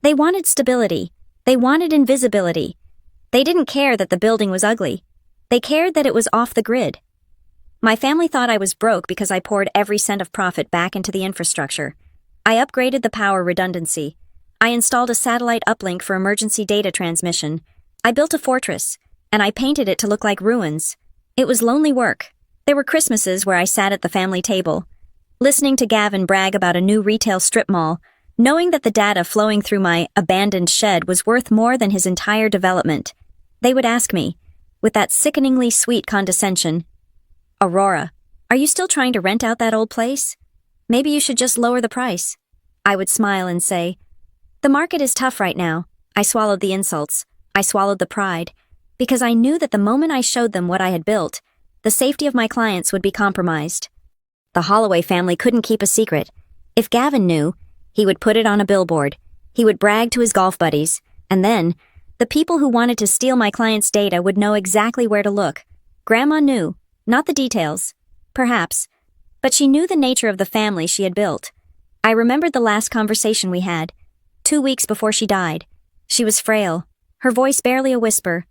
They wanted stability. They wanted invisibility. They didn't care that the building was ugly. They cared that it was off the grid. My family thought I was broke because I poured every cent of profit back into the infrastructure. I upgraded the power redundancy. I installed a satellite uplink for emergency data transmission. I built a fortress, and I painted it to look like ruins. It was lonely work. There were Christmases where I sat at the family table, listening to Gavin brag about a new retail strip mall, knowing that the data flowing through my abandoned shed was worth more than his entire development. They would ask me, with that sickeningly sweet condescension, "Aurora, are you still trying to rent out that old place? Maybe you should just lower the price." I would smile and say, "The market is tough right now." I swallowed the insults. I swallowed the pride, because I knew that the moment I showed them what I had built, the safety of my clients would be compromised. The Holloway family couldn't keep a secret. If Gavin knew, he would put it on a billboard. He would brag to his golf buddies, and then, the people who wanted to steal my client's data would know exactly where to look. Grandma knew, not the details, perhaps, but she knew the nature of the family she had built. I remembered the last conversation we had, 2 weeks before she died. She was frail, her voice barely a whisper,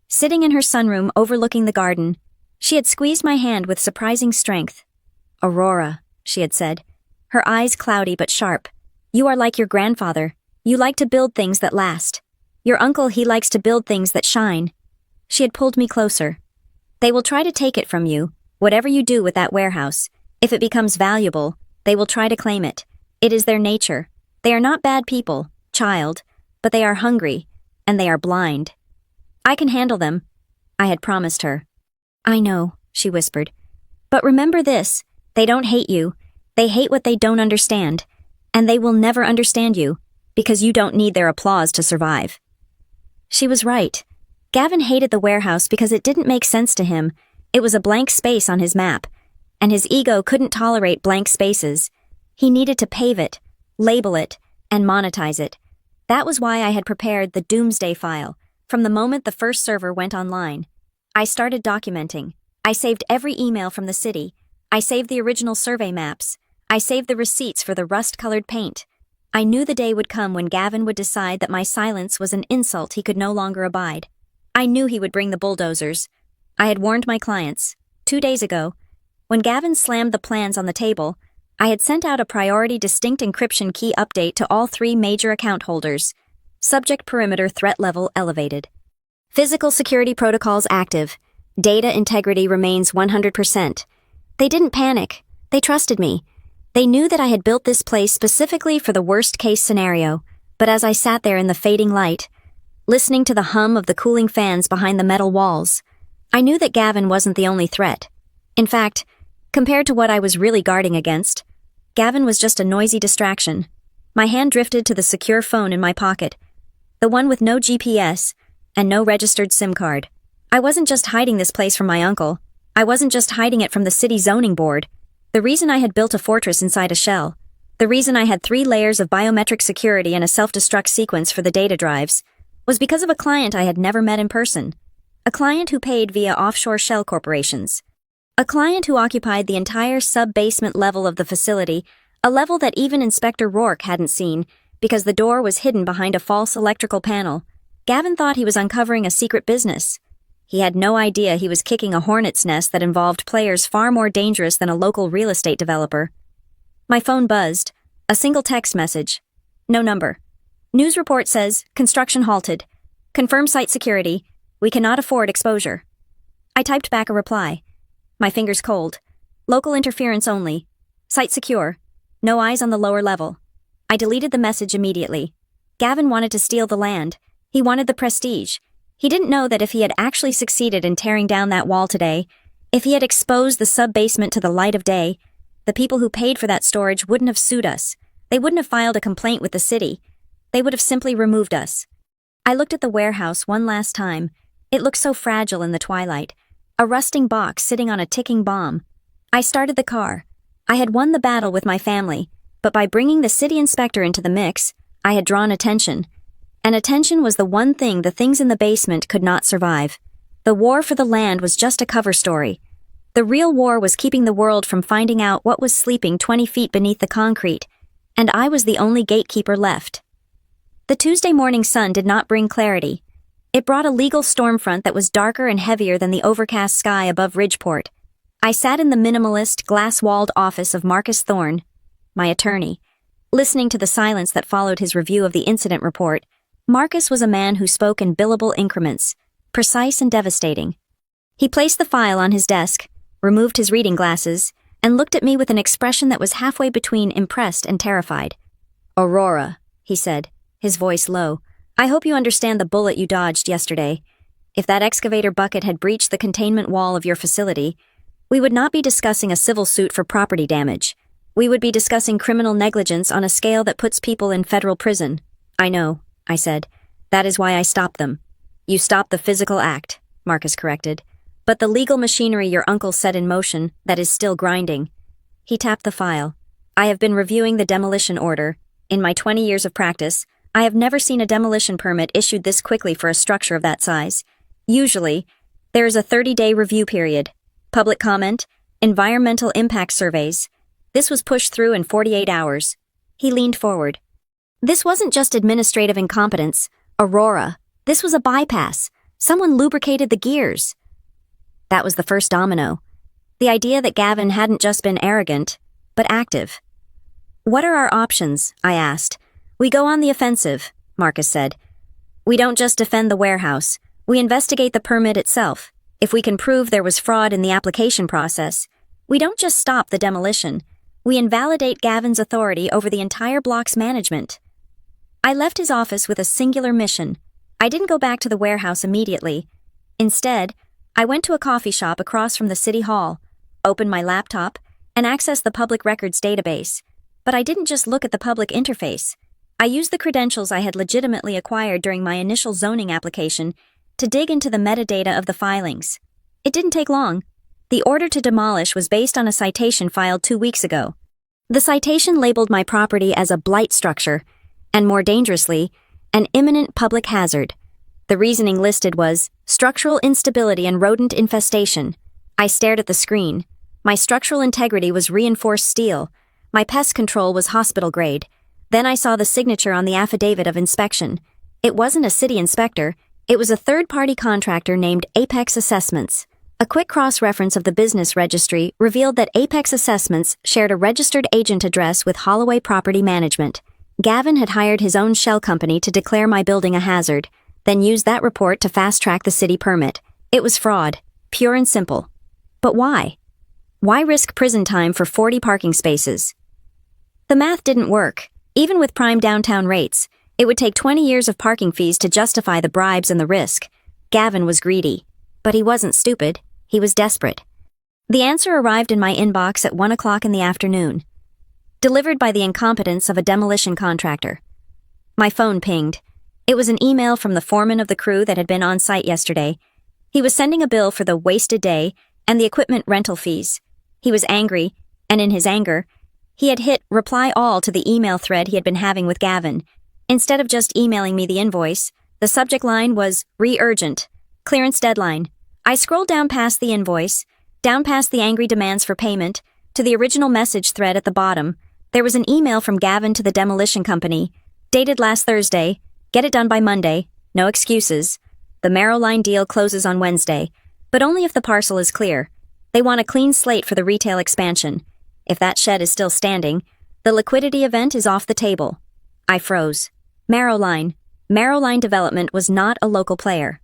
sitting in her sunroom overlooking the garden. She had squeezed my hand with surprising strength. "Aurora," she had said, her eyes cloudy but sharp. "You are like your grandfather. You like to build things that last. Your uncle, he likes to build things that shine." She had pulled me closer. "They will try to take it from you, whatever you do with that warehouse. If it becomes valuable, they will try to claim it. It is their nature. They are not bad people, child, but they are hungry, and they are blind. I can handle them," I had promised her. "I know," she whispered. "But remember this, they don't hate you. They hate what they don't understand. And they will never understand you, because you don't need their applause to survive." She was right. Gavin hated the warehouse because it didn't make sense to him. It was a blank space on his map, and his ego couldn't tolerate blank spaces. He needed to pave it, label it, and monetize it. That was why I had prepared the doomsday file from the moment the first server went online. I started documenting. I saved every email from the city. I saved the original survey maps. I saved the receipts for the rust-colored paint. I knew the day would come when Gavin would decide that my silence was an insult he could no longer abide. I knew he would bring the bulldozers. I had warned my clients. 2 days ago, when Gavin slammed the plans on the table, I had sent out a priority distinct encryption key update to all 3 major account holders. Subject perimeter threat level elevated. Physical security protocols active. Data integrity remains 100%. They didn't panic. They trusted me. They knew that I had built this place specifically for the worst-case scenario, but as I sat there in the fading light, listening to the hum of the cooling fans behind the metal walls, I knew that Gavin wasn't the only threat. In fact, compared to what I was really guarding against, Gavin was just a noisy distraction. My hand drifted to the secure phone in my pocket, the one with no GPS and no registered SIM card. I wasn't just hiding this place from my uncle. I wasn't just hiding it from the city zoning board. The reason I had built a fortress inside a shell, the reason I had 3 layers of biometric security and a self-destruct sequence for the data drives, was because of a client I had never met in person. A client who paid via offshore shell corporations. A client who occupied the entire sub-basement level of the facility, a level that even Inspector Rourke hadn't seen, because the door was hidden behind a false electrical panel. Gavin thought he was uncovering a secret business. He had no idea he was kicking a hornet's nest that involved players far more dangerous than a local real estate developer. My phone buzzed. A single text message. No number. News report says, construction halted. Confirm site security. We cannot afford exposure. I typed back a reply. My fingers cold. Local interference only. Site secure. No eyes on the lower level. I deleted the message immediately. Gavin wanted to steal the land. He wanted the prestige. He didn't know that if he had actually succeeded in tearing down that wall today, if he had exposed the sub-basement to the light of day, the people who paid for that storage wouldn't have sued us. They wouldn't have filed a complaint with the city. They would have simply removed us. I looked at the warehouse one last time. It looked so fragile in the twilight. A rusting box sitting on a ticking bomb. I started the car. I had won the battle with my family, but by bringing the city inspector into the mix, I had drawn attention. And attention was the one thing the things in the basement could not survive. The war for the land was just a cover story. The real war was keeping the world from finding out what was sleeping 20 feet beneath the concrete, and I was the only gatekeeper left. The Tuesday morning sun did not bring clarity. It brought a legal storm front that was darker and heavier than the overcast sky above Ridgeport. I sat in the minimalist, glass-walled office of Marcus Thorne, my attorney, listening to the silence that followed his review of the incident report. Marcus was a man who spoke in billable increments, precise and devastating. He placed the file on his desk, removed his reading glasses, and looked at me with an expression that was halfway between impressed and terrified. "Aurora," he said, his voice low, "I hope you understand the bullet you dodged yesterday. If that excavator bucket had breached the containment wall of your facility, we would not be discussing a civil suit for property damage. We would be discussing criminal negligence on a scale that puts people in federal prison." "I know," I said. "That is why I stopped them." "You stopped the physical act," Marcus corrected. "But the legal machinery your uncle set in motion, that is still grinding." He tapped the file. "I have been reviewing the demolition order. In my 20 years of practice, I have never seen a demolition permit issued this quickly for a structure of that size. Usually, there is a 30-day review period. Public comment, environmental impact surveys. This was pushed through in 48 hours. He leaned forward. This wasn't just administrative incompetence, Aurora. This was a bypass. Someone lubricated the gears. That was the first domino. The idea that Gavin hadn't just been arrogant, but active. What are our options? I asked. We go on the offensive, Marcus said. We don't just defend the warehouse. We investigate the permit itself. If we can prove there was fraud in the application process, we don't just stop the demolition. We invalidate Gavin's authority over the entire block's management. I left his office with a singular mission. I didn't go back to the warehouse immediately. Instead, I went to a coffee shop across from the city hall, opened my laptop, and accessed the public records database. But I didn't just look at the public interface. I used the credentials I had legitimately acquired during my initial zoning application to dig into the metadata of the filings. It didn't take long. The order to demolish was based on a citation filed 2 weeks ago. The citation labeled my property as a blight structure, and more dangerously, an imminent public hazard. The reasoning listed was structural instability and rodent infestation. I stared at the screen. My structural integrity was reinforced steel. My pest control was hospital grade. Then I saw the signature on the affidavit of inspection. It wasn't a city inspector. It was a third-party contractor named Apex Assessments. A quick cross-reference of the business registry revealed that Apex Assessments shared a registered agent address with Holloway Property Management. Gavin had hired his own shell company to declare my building a hazard, then used that report to fast-track the city permit. It was fraud, pure and simple. But why? Why risk prison time for 40 parking spaces? The math didn't work. Even with prime downtown rates, it would take 20 years of parking fees to justify the bribes and the risk. Gavin was greedy. But he wasn't stupid. He was desperate. The answer arrived in my inbox at 1 o'clock in the afternoon. Delivered by the incompetence of a demolition contractor. My phone pinged. It was an email from the foreman of the crew that had been on site yesterday. He was sending a bill for the wasted day and the equipment rental fees. He was angry, and in his anger, he had hit reply all to the email thread he had been having with Gavin. Instead of just emailing me the invoice, the subject line was re-urgent, clearance deadline. I scrolled down past the invoice, down past the angry demands for payment, to the original message thread at the bottom. There was an email from Gavin to the demolition company, dated last Thursday, get it done by Monday, no excuses. The Marrow Line deal closes on Wednesday, but only if the parcel is clear. They want a clean slate for the retail expansion. If that shed is still standing, the liquidity event is off the table. I froze. Marrow Line Development was not a local player.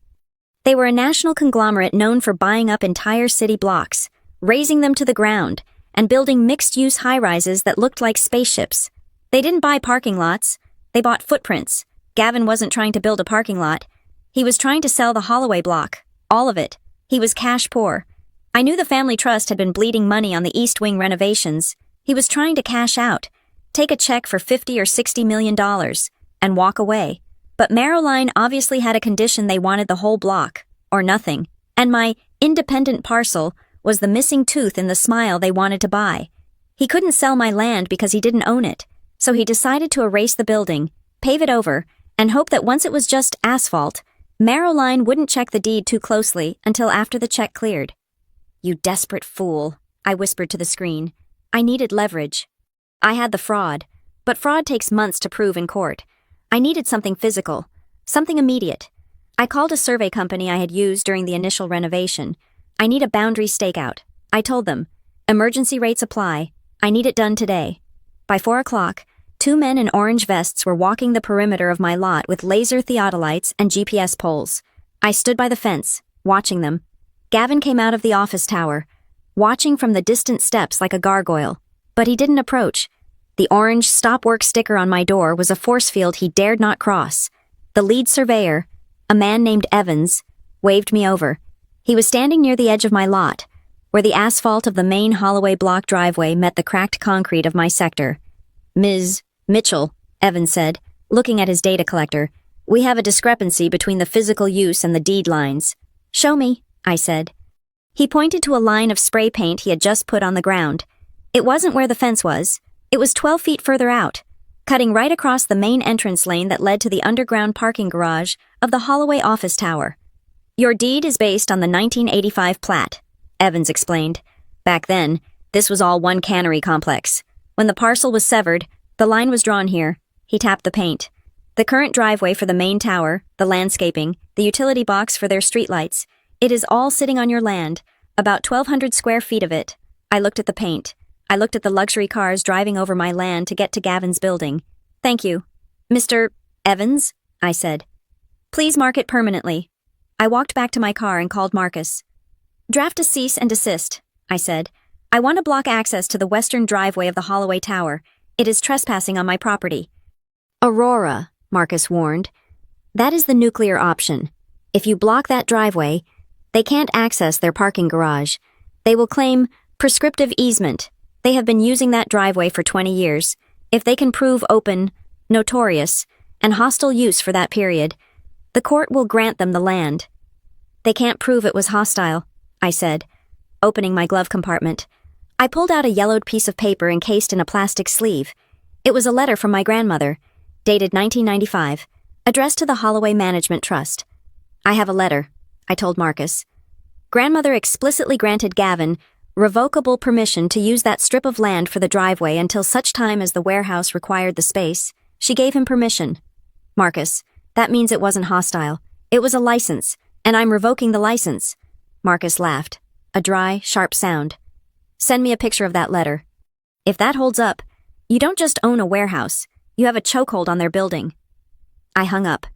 They were a national conglomerate known for buying up entire city blocks, razing them to the ground, and building mixed-use high-rises that looked like spaceships. They didn't buy parking lots. They bought footprints. Gavin wasn't trying to build a parking lot. He was trying to sell the Holloway block. All of it. He was cash poor. I knew the family trust had been bleeding money on the East Wing renovations. He was trying to cash out, take a check for $50 or $60 million, and walk away. But Marrowline obviously had a condition they wanted the whole block, or nothing, and my independent parcel was the missing tooth in the smile they wanted to buy. He couldn't sell my land because he didn't own it, so he decided to erase the building, pave it over, and hope that once it was just asphalt, Marrowline wouldn't check the deed too closely until after the check cleared. You desperate fool, I whispered to the screen. I needed leverage. I had the fraud, but fraud takes months to prove in court. I needed something physical, something immediate. I called a survey company I had used during the initial renovation. I need a boundary stakeout. I told them, emergency rates apply. I need it done today. By 4 o'clock, 2 men in orange vests were walking the perimeter of my lot with laser theodolites and GPS poles. I stood by the fence, watching them. Gavin came out of the office tower, watching from the distant steps like a gargoyle, but he didn't approach. The orange stop work sticker on my door was a force field he dared not cross. The lead surveyor, a man named Evans, waved me over. He was standing near the edge of my lot, where the asphalt of the main Holloway block driveway met the cracked concrete of my sector. Ms. Mitchell, Evans said, looking at his data collector, we have a discrepancy between the physical use and the deed lines. Show me, I said. He pointed to a line of spray paint he had just put on the ground. It wasn't where the fence was. It was 12 feet further out. cutting right across the main entrance lane that led to the underground parking garage of the Holloway office tower. Your deed is based on the 1985 plat, Evans explained. Back then, this was all one cannery complex. When the parcel was severed, the line was drawn here. He tapped the paint. The current driveway for the main tower, the landscaping, the utility box for their streetlights, it is all sitting on your land, about 1,200 square feet of it. I looked at the paint. I looked at the luxury cars driving over my land to get to Gavin's building. Thank you. Mr. Evans, I said. Please mark it permanently. I walked back to my car and called Marcus. Draft a cease and desist, I said. I want to block access to the western driveway of the Holloway Tower. It is trespassing on my property. Aurora, Marcus warned. That is the nuclear option. If you block that driveway, they can't access their parking garage. They will claim prescriptive easement. They have been using that driveway for 20 years. If they can prove open, notorious, and hostile use for that period, the court will grant them the land. They can't prove it was hostile, I said, opening my glove compartment. I pulled out a yellowed piece of paper encased in a plastic sleeve. It was a letter from my grandmother, dated 1995, addressed to the Holloway Management Trust. I have a letter, I told Marcus. Grandmother explicitly granted Gavin revocable permission to use that strip of land for the driveway until such time as the warehouse required the space. She gave him permission. Marcus, that means it wasn't hostile. It was a license, and I'm revoking the license. Marcus laughed, a dry, sharp sound. Send me a picture of that letter. If that holds up, you don't just own a warehouse, you have a chokehold on their building. I hung up.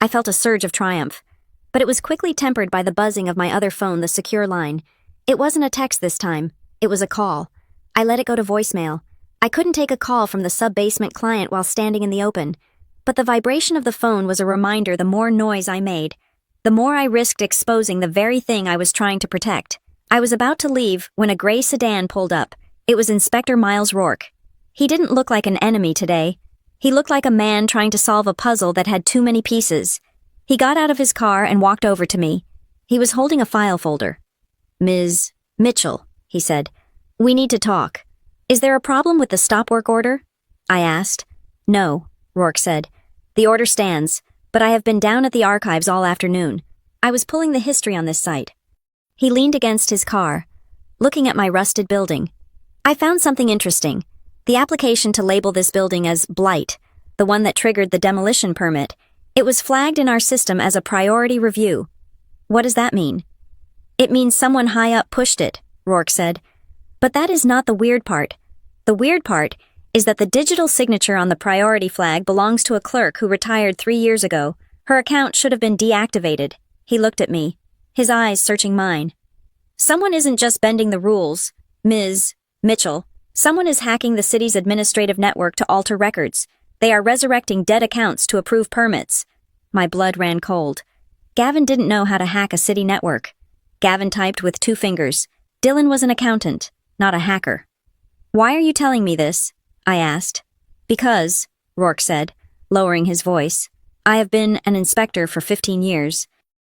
I felt a surge of triumph, but it was quickly tempered by the buzzing of my other phone, the secure line. It wasn't a text this time, it was a call. I let it go to voicemail. I couldn't take a call from the sub-basement client while standing in the open, but the vibration of the phone was a reminder the more noise I made, the more I risked exposing the very thing I was trying to protect. I was about to leave when a gray sedan pulled up. It was Inspector Miles Rourke. He didn't look like an enemy today. He looked like a man trying to solve a puzzle that had too many pieces. He got out of his car and walked over to me. He was holding a file folder. Ms. Mitchell, he said, we need to talk. Is there a problem with the stop work order? I asked. No, Rourke said. The order stands, but I have been down at the archives all afternoon. I was pulling the history on this site. He leaned against his car, looking at my rusted building. I found something interesting. The application to label this building as blight, the one that triggered the demolition permit, it was flagged in our system as a priority review. What does that mean? It means someone high up pushed it, Rourke said. But that is not the weird part. The weird part is that the digital signature on the priority flag belongs to a clerk who retired 3 years ago. Her account should have been deactivated. He looked at me, his eyes searching mine. Someone isn't just bending the rules, Ms. Mitchell. Someone is hacking the city's administrative network to alter records. They are resurrecting dead accounts to approve permits. My blood ran cold. Gavin didn't know how to hack a city network. Gavin typed with 2 fingers. Dylan was an accountant, not a hacker. Why are you telling me this? I asked. Because, Rourke said, lowering his voice, I have been an inspector for 15 years.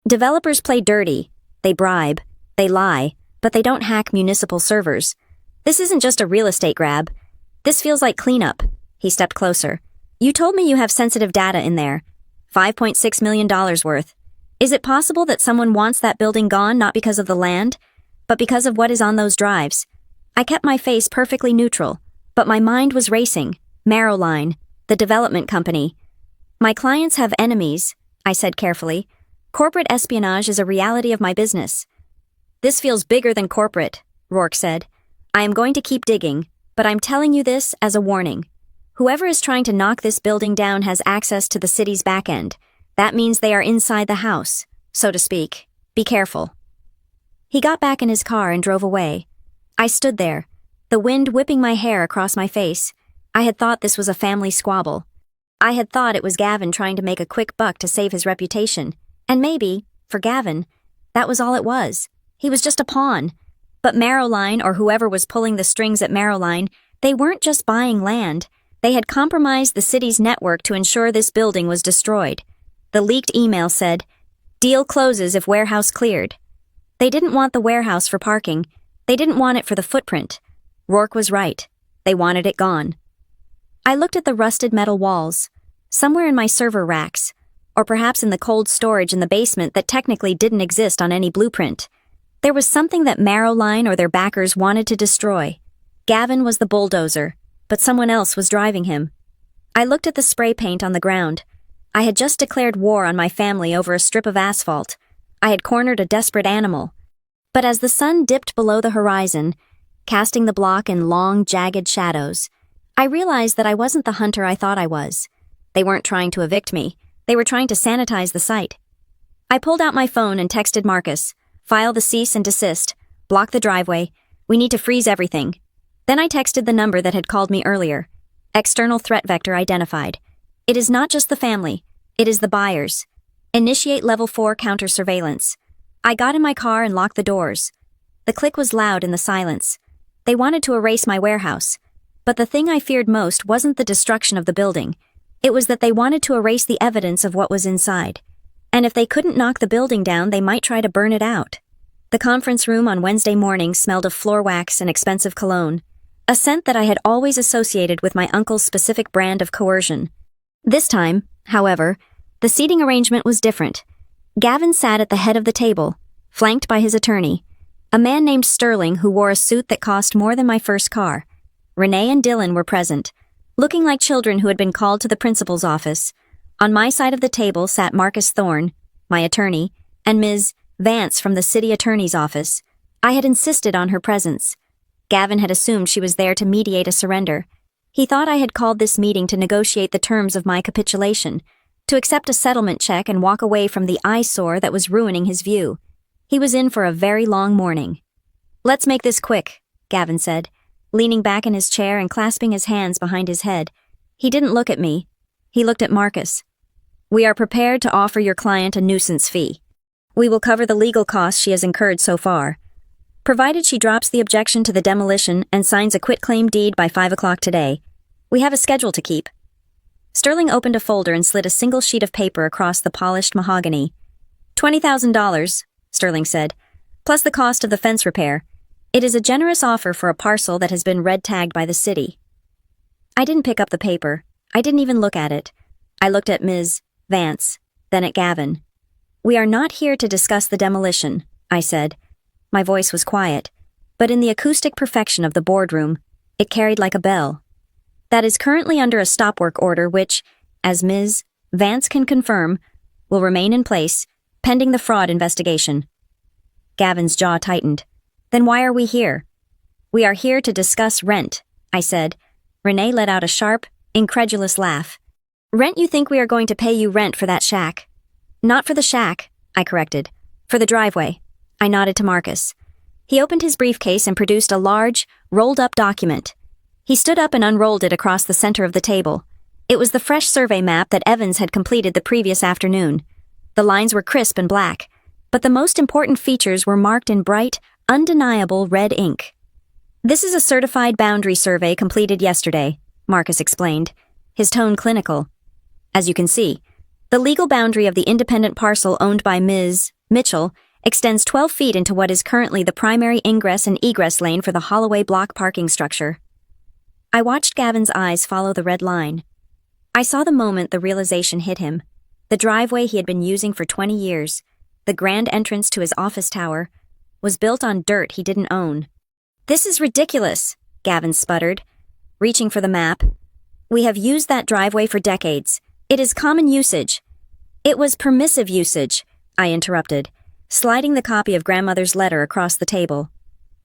Developers play dirty. They bribe. They lie. But they don't hack municipal servers. This isn't just a real estate grab. This feels like cleanup. He stepped closer. You told me you have sensitive data in there. $5.6 million worth. Is it possible that someone wants that building gone not because of the land, but because of what is on those drives? I kept my face perfectly neutral, but my mind was racing. Marrowline, the development company. My clients have enemies, I said carefully. Corporate espionage is a reality of my business. This feels bigger than corporate, Rourke said. I am going to keep digging, but I'm telling you this as a warning. Whoever is trying to knock this building down has access to the city's back end. That means they are inside the house, so to speak. Be careful. He got back in his car and drove away. I stood there, the wind whipping my hair across my face. I had thought this was a family squabble. I had thought it was Gavin trying to make a quick buck to save his reputation. And maybe, for Gavin, that was all it was. He was just a pawn. But Marrowline, or whoever was pulling the strings at Marrowline, they weren't just buying land. They had compromised the city's network to ensure this building was destroyed. The leaked email said, "Deal closes if warehouse cleared." They didn't want the warehouse for parking. They didn't want it for the footprint. Rourke was right. They wanted it gone. I looked at the rusted metal walls, somewhere in my server racks, or perhaps in the cold storage in the basement that technically didn't exist on any blueprint. There was something that Marrowline or their backers wanted to destroy. Gavin was the bulldozer, but someone else was driving him. I looked at the spray paint on the ground. I had just declared war on my family over a strip of asphalt. I had cornered a desperate animal. But as the sun dipped below the horizon, casting the block in long, jagged shadows, I realized that I wasn't the hunter I thought I was. They weren't trying to evict me. They were trying to sanitize the site. I pulled out my phone and texted Marcus. File the cease and desist. Block the driveway. We need to freeze everything. Then I texted the number that had called me earlier. External threat vector identified. It is not just the family. It is the buyers. Initiate level 4 counter surveillance. I got in my car and locked the doors. The click was loud in the silence. They wanted to erase my warehouse. But the thing I feared most wasn't the destruction of the building. It was that they wanted to erase the evidence of what was inside. And if they couldn't knock the building down, they might try to burn it out. The conference room on Wednesday morning smelled of floor wax and expensive cologne, a scent that I had always associated with my uncle's specific brand of coercion. This time, however, the seating arrangement was different. Gavin sat at the head of the table, flanked by his attorney, a man named Sterling who wore a suit that cost more than my first car. Renee and Dylan were present, looking like children who had been called to the principal's office. On my side of the table sat Marcus Thorne, my attorney, and Ms. Vance from the city attorney's office. I had insisted on her presence. Gavin had assumed she was there to mediate a surrender. He thought I had called this meeting to negotiate the terms of my capitulation, to accept a settlement check and walk away from the eyesore that was ruining his view. He was in for a very long morning. "Let's make this quick," Gavin said, leaning back in his chair and clasping his hands behind his head. He didn't look at me. He looked at Marcus. "We are prepared to offer your client a nuisance fee. We will cover the legal costs she has incurred so far, provided she drops the objection to the demolition and signs a quitclaim deed by 5 o'clock today. We have a schedule to keep." Sterling opened a folder and slid a single sheet of paper across the polished mahogany. $20,000, Sterling said, plus the cost of the fence repair. It is a generous offer for a parcel that has been red-tagged by the city. I didn't pick up the paper. I didn't even look at it. I looked at Ms. Vance, then at Gavin. "We are not here to discuss the demolition," I said. My voice was quiet, but in the acoustic perfection of the boardroom, it carried like a bell. "That is currently under a stop-work order which, as Ms. Vance can confirm, will remain in place, pending the fraud investigation." Gavin's jaw tightened. "Then why are we here?" "We are here to discuss rent," I said. Renee let out a sharp, incredulous laugh. "Rent? You think we are going to pay you rent for that shack?" "Not for the shack," I corrected. "For the driveway." I nodded to Marcus. He opened his briefcase and produced a large, rolled-up document. He stood up and unrolled it across the center of the table. It was the fresh survey map that Evans had completed the previous afternoon. The lines were crisp and black, but the most important features were marked in bright, undeniable red ink. "This is a certified boundary survey completed yesterday," Marcus explained, his tone clinical. "As you can see, the legal boundary of the independent parcel owned by Ms. Mitchell extends 12 feet into what is currently the primary ingress and egress lane for the Holloway block parking structure." I watched Gavin's eyes follow the red line. I saw the moment the realization hit him. The driveway he had been using for 20 years, the grand entrance to his office tower, was built on dirt he didn't own. "This is ridiculous," Gavin sputtered, reaching for the map. "We have used that driveway for decades. It is common usage." "It was permissive usage," I interrupted, sliding the copy of Grandmother's letter across the table.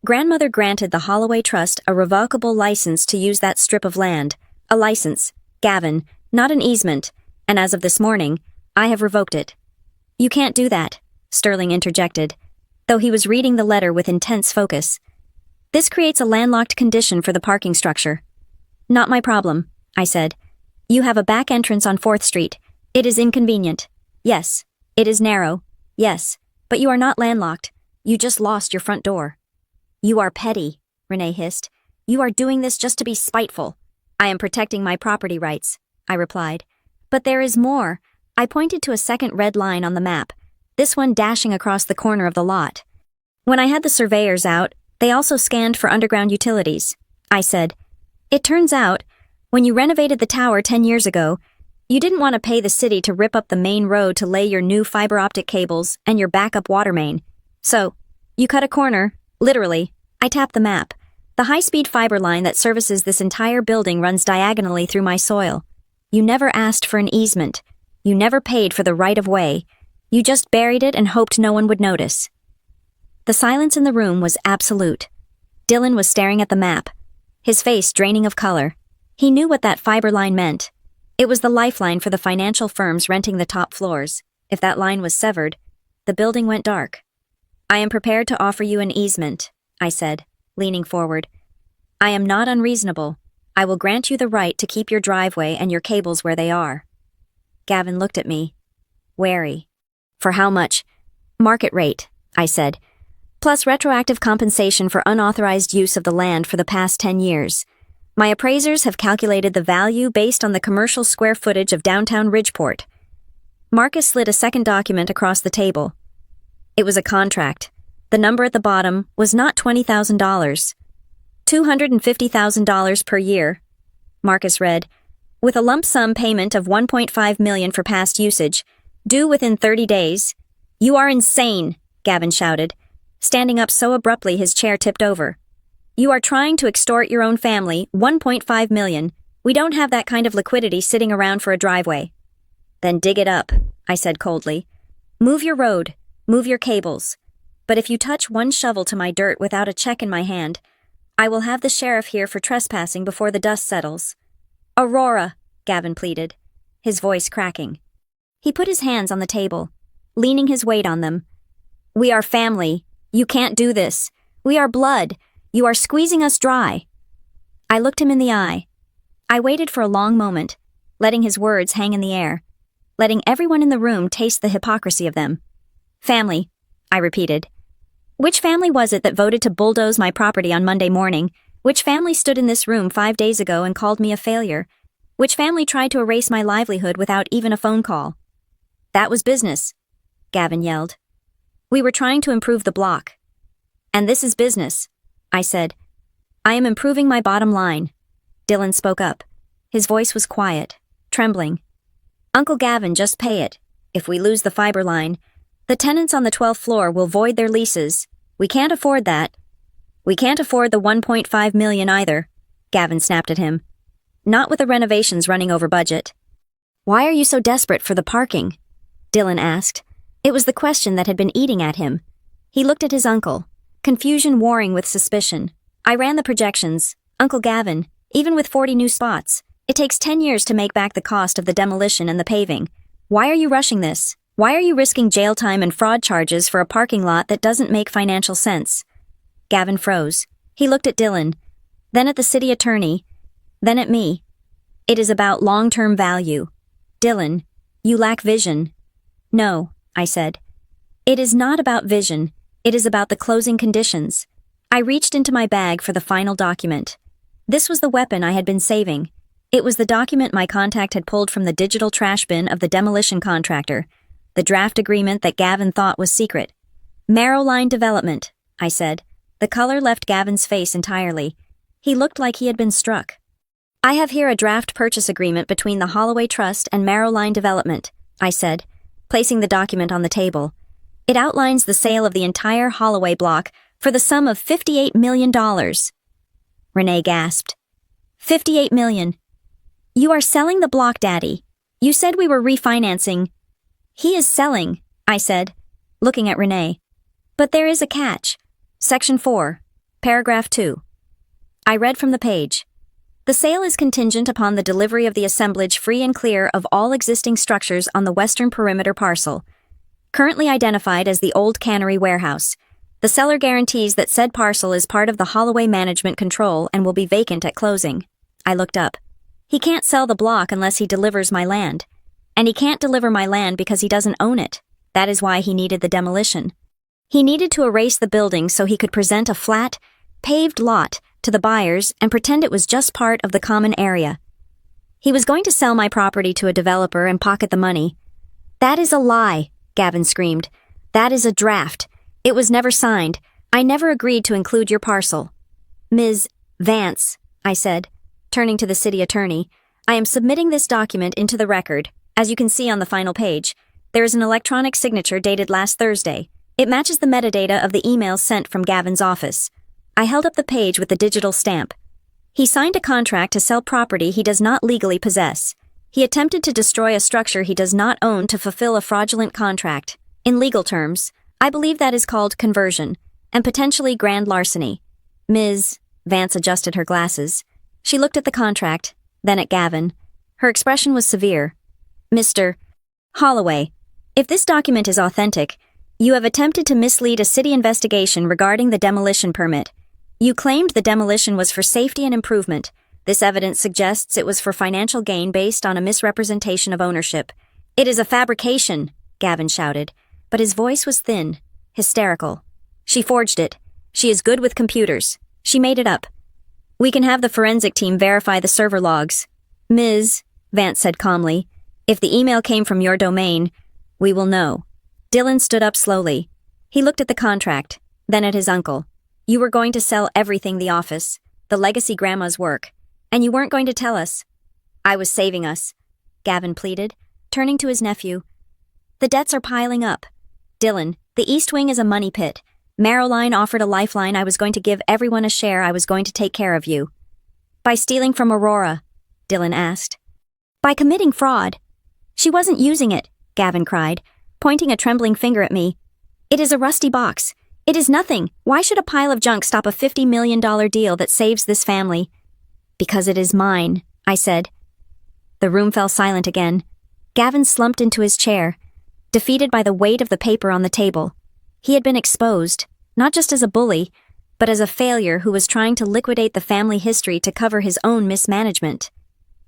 Grandmother granted the Holloway Trust a revocable license to use that strip of land. A license, Gavin, not an easement, and as of this morning, I have revoked it. "You can't do that," Sterling interjected, though he was reading the letter with intense focus. "This creates a landlocked condition for the parking structure." "Not my problem," I said. "You have a back entrance on 4th Street. It is inconvenient. Yes. It is narrow. Yes. But you are not landlocked. You just lost your front door." "You are petty," Renee hissed. "You are doing this just to be spiteful." "I am protecting my property rights," I replied. "But there is more." I pointed to a second red line on the map, this one dashing across the corner of the lot. "When I had the surveyors out, they also scanned for underground utilities," I said. "It turns out, When you renovated the tower 10 years ago, you didn't want to pay the city to rip up the main road to lay your new fiber optic cables and your backup water main. So, you cut a corner, literally. I tapped the map. The high-speed fiber line that services this entire building runs diagonally through my soil. You never asked for an easement. You never paid for the right-of-way. You just buried it and hoped no one would notice. The silence in the room was absolute. Dylan was staring at the map, his face draining of color. He knew what that fiber line meant. It was the lifeline for the financial firms renting the top floors. If that line was severed, the building went dark. I am prepared to offer you an easement, I said, leaning forward. I am not unreasonable. I will grant you the right to keep your driveway and your cables where they are. Gavin looked at me, wary. For how much? Market rate, I said, plus retroactive compensation for unauthorized use of the land for the past 10 years. My appraisers have calculated the value based on the commercial square footage of downtown Ridgeport. Marcus slid a second document across the table. It was a contract. The number at the bottom was not $20,000. $250,000 per year, Marcus read, with a lump sum payment of $1.5 million for past usage, due within 30 days. You are insane, Gavin shouted, standing up so abruptly his chair tipped over. You are trying to extort your own family, $1.5 million. We don't have that kind of liquidity sitting around for a driveway. Then dig it up, I said coldly. Move your road, move your cables. But if you touch one shovel to my dirt without a check in my hand, I will have the sheriff here for trespassing before the dust settles. Aurora, Gavin pleaded, his voice cracking. He put his hands on the table, leaning his weight on them. We are family. You can't do this. We are blood. You are squeezing us dry. I looked him in the eye. I waited for a long moment, letting his words hang in the air, letting everyone in the room taste the hypocrisy of them. Family, I repeated. Which family was it that voted to bulldoze my property on Monday morning? Which family stood in this room 5 days ago and called me a failure? Which family tried to erase my livelihood without even a phone call? That was business, Gavin yelled. We were trying to improve the block. And this is business, I said. I am improving my bottom line. Dylan spoke up. His voice was quiet, trembling. Uncle Gavin, just pay it. If we lose the fiber line, the tenants on the 12th floor will void their leases. We can't afford that. We can't afford the $1.5 million either, Gavin snapped at him. Not with the renovations running over budget. Why are you so desperate for the parking? Dylan asked. It was the question that had been eating at him. He looked at his uncle, confusion warring with suspicion. I ran the projections. Uncle Gavin, even with 40 new spots, it takes 10 years to make back the cost of the demolition and the paving. Why are you rushing this? Why are you risking jail time and fraud charges for a parking lot that doesn't make financial sense? Gavin froze. He looked at Dylan, then at the city attorney, then at me. It is about long-term value. Dylan, you lack vision. No, I said. It is not about vision. It is about the closing conditions. I reached into my bag for the final document. This was the weapon I had been saving. It was the document my contact had pulled from the digital trash bin of the demolition contractor. The draft agreement that Gavin thought was secret. Marrow line development, I said. The color left Gavin's face entirely. He looked like he had been struck. I have here a draft purchase agreement between the Holloway Trust and Marrow Line Development, I said, placing the document on the table. It outlines the sale of the entire Holloway block for the sum of $58 million. Renee gasped. $58 million. You are selling the block, Daddy. You said we were refinancing. He is selling, I said, looking at Renee. But there is a catch. Section 4, paragraph 2. I read from the page. The sale is contingent upon the delivery of the assemblage free and clear of all existing structures on the western perimeter parcel, currently identified as the Old Cannery Warehouse. The seller guarantees that said parcel is part of the Holloway management control and will be vacant at closing. I looked up. He can't sell the block unless he delivers my land. And he can't deliver my land because he doesn't own it. That is why he needed the demolition. He needed to erase the building so he could present a flat, paved lot to the buyers and pretend it was just part of the common area. He was going to sell my property to a developer and pocket the money. That is a lie, Gavin screamed. That is a draft. It was never signed. I never agreed to include your parcel. Ms. Vance, I said, Turning to the city attorney, I am submitting this document into the record. As you can see on the final page, there is an electronic signature dated last Thursday. It matches the metadata of the emails sent from Gavin's office. I held up the page with the digital stamp. He signed a contract to sell property he does not legally possess. He attempted to destroy a structure he does not own to fulfill a fraudulent contract. In legal terms, I believe that is called conversion, and potentially grand larceny. Ms. Vance adjusted her glasses. She looked at the contract, then at Gavin. Her expression was severe. Mr. Holloway, if this document is authentic, you have attempted to mislead a city investigation regarding the demolition permit. You claimed the demolition was for safety and improvement. This evidence suggests it was for financial gain based on a misrepresentation of ownership. It is a fabrication, Gavin shouted, but his voice was thin, hysterical. She forged it. She is good with computers. She made it up. We can have the forensic team verify the server logs. Ms. Vance said calmly, if the email came from your domain, we will know. Dylan stood up slowly. He looked at the contract, then at his uncle. You were going to sell everything, the office, the legacy grandma's work, and you weren't going to tell us. I was saving us, Gavin pleaded, turning to his nephew. The debts are piling up. Dylan, the East Wing is a money pit. Maroline offered a lifeline. I was going to give everyone a share. I was going to take care of you. By stealing from Aurora, Dylan asked. By committing fraud. She wasn't using it, Gavin cried, pointing a trembling finger at me. It is a rusty box. It is nothing. Why should a pile of junk stop a $50 million deal that saves this family? Because it is mine, I said. The room fell silent again. Gavin slumped into his chair, defeated by the weight of the paper on the table. He had been exposed, not just as a bully, but as a failure who was trying to liquidate the family history to cover his own mismanagement.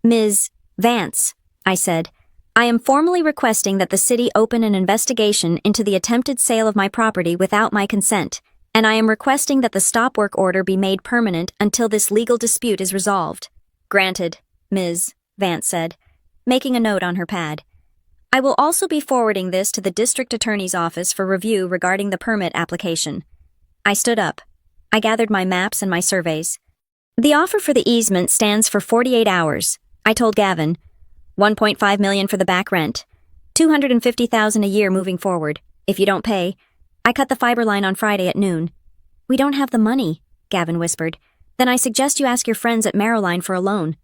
Ms. Vance, I said, I am formally requesting that the city open an investigation into the attempted sale of my property without my consent, and I am requesting that the stop work order be made permanent until this legal dispute is resolved. Granted, Ms. Vance said, making a note on her pad. I will also be forwarding this to the district attorney's office for review regarding the permit application. I stood up. I gathered my maps and my surveys. The offer for the easement stands for 48 hours, I told Gavin. 1.5 million for the back rent, 250,000 a year moving forward. If you don't pay, I cut the fiber line on Friday at noon. We don't have the money, Gavin whispered. Then I suggest you ask your friends at Maroline for a loan,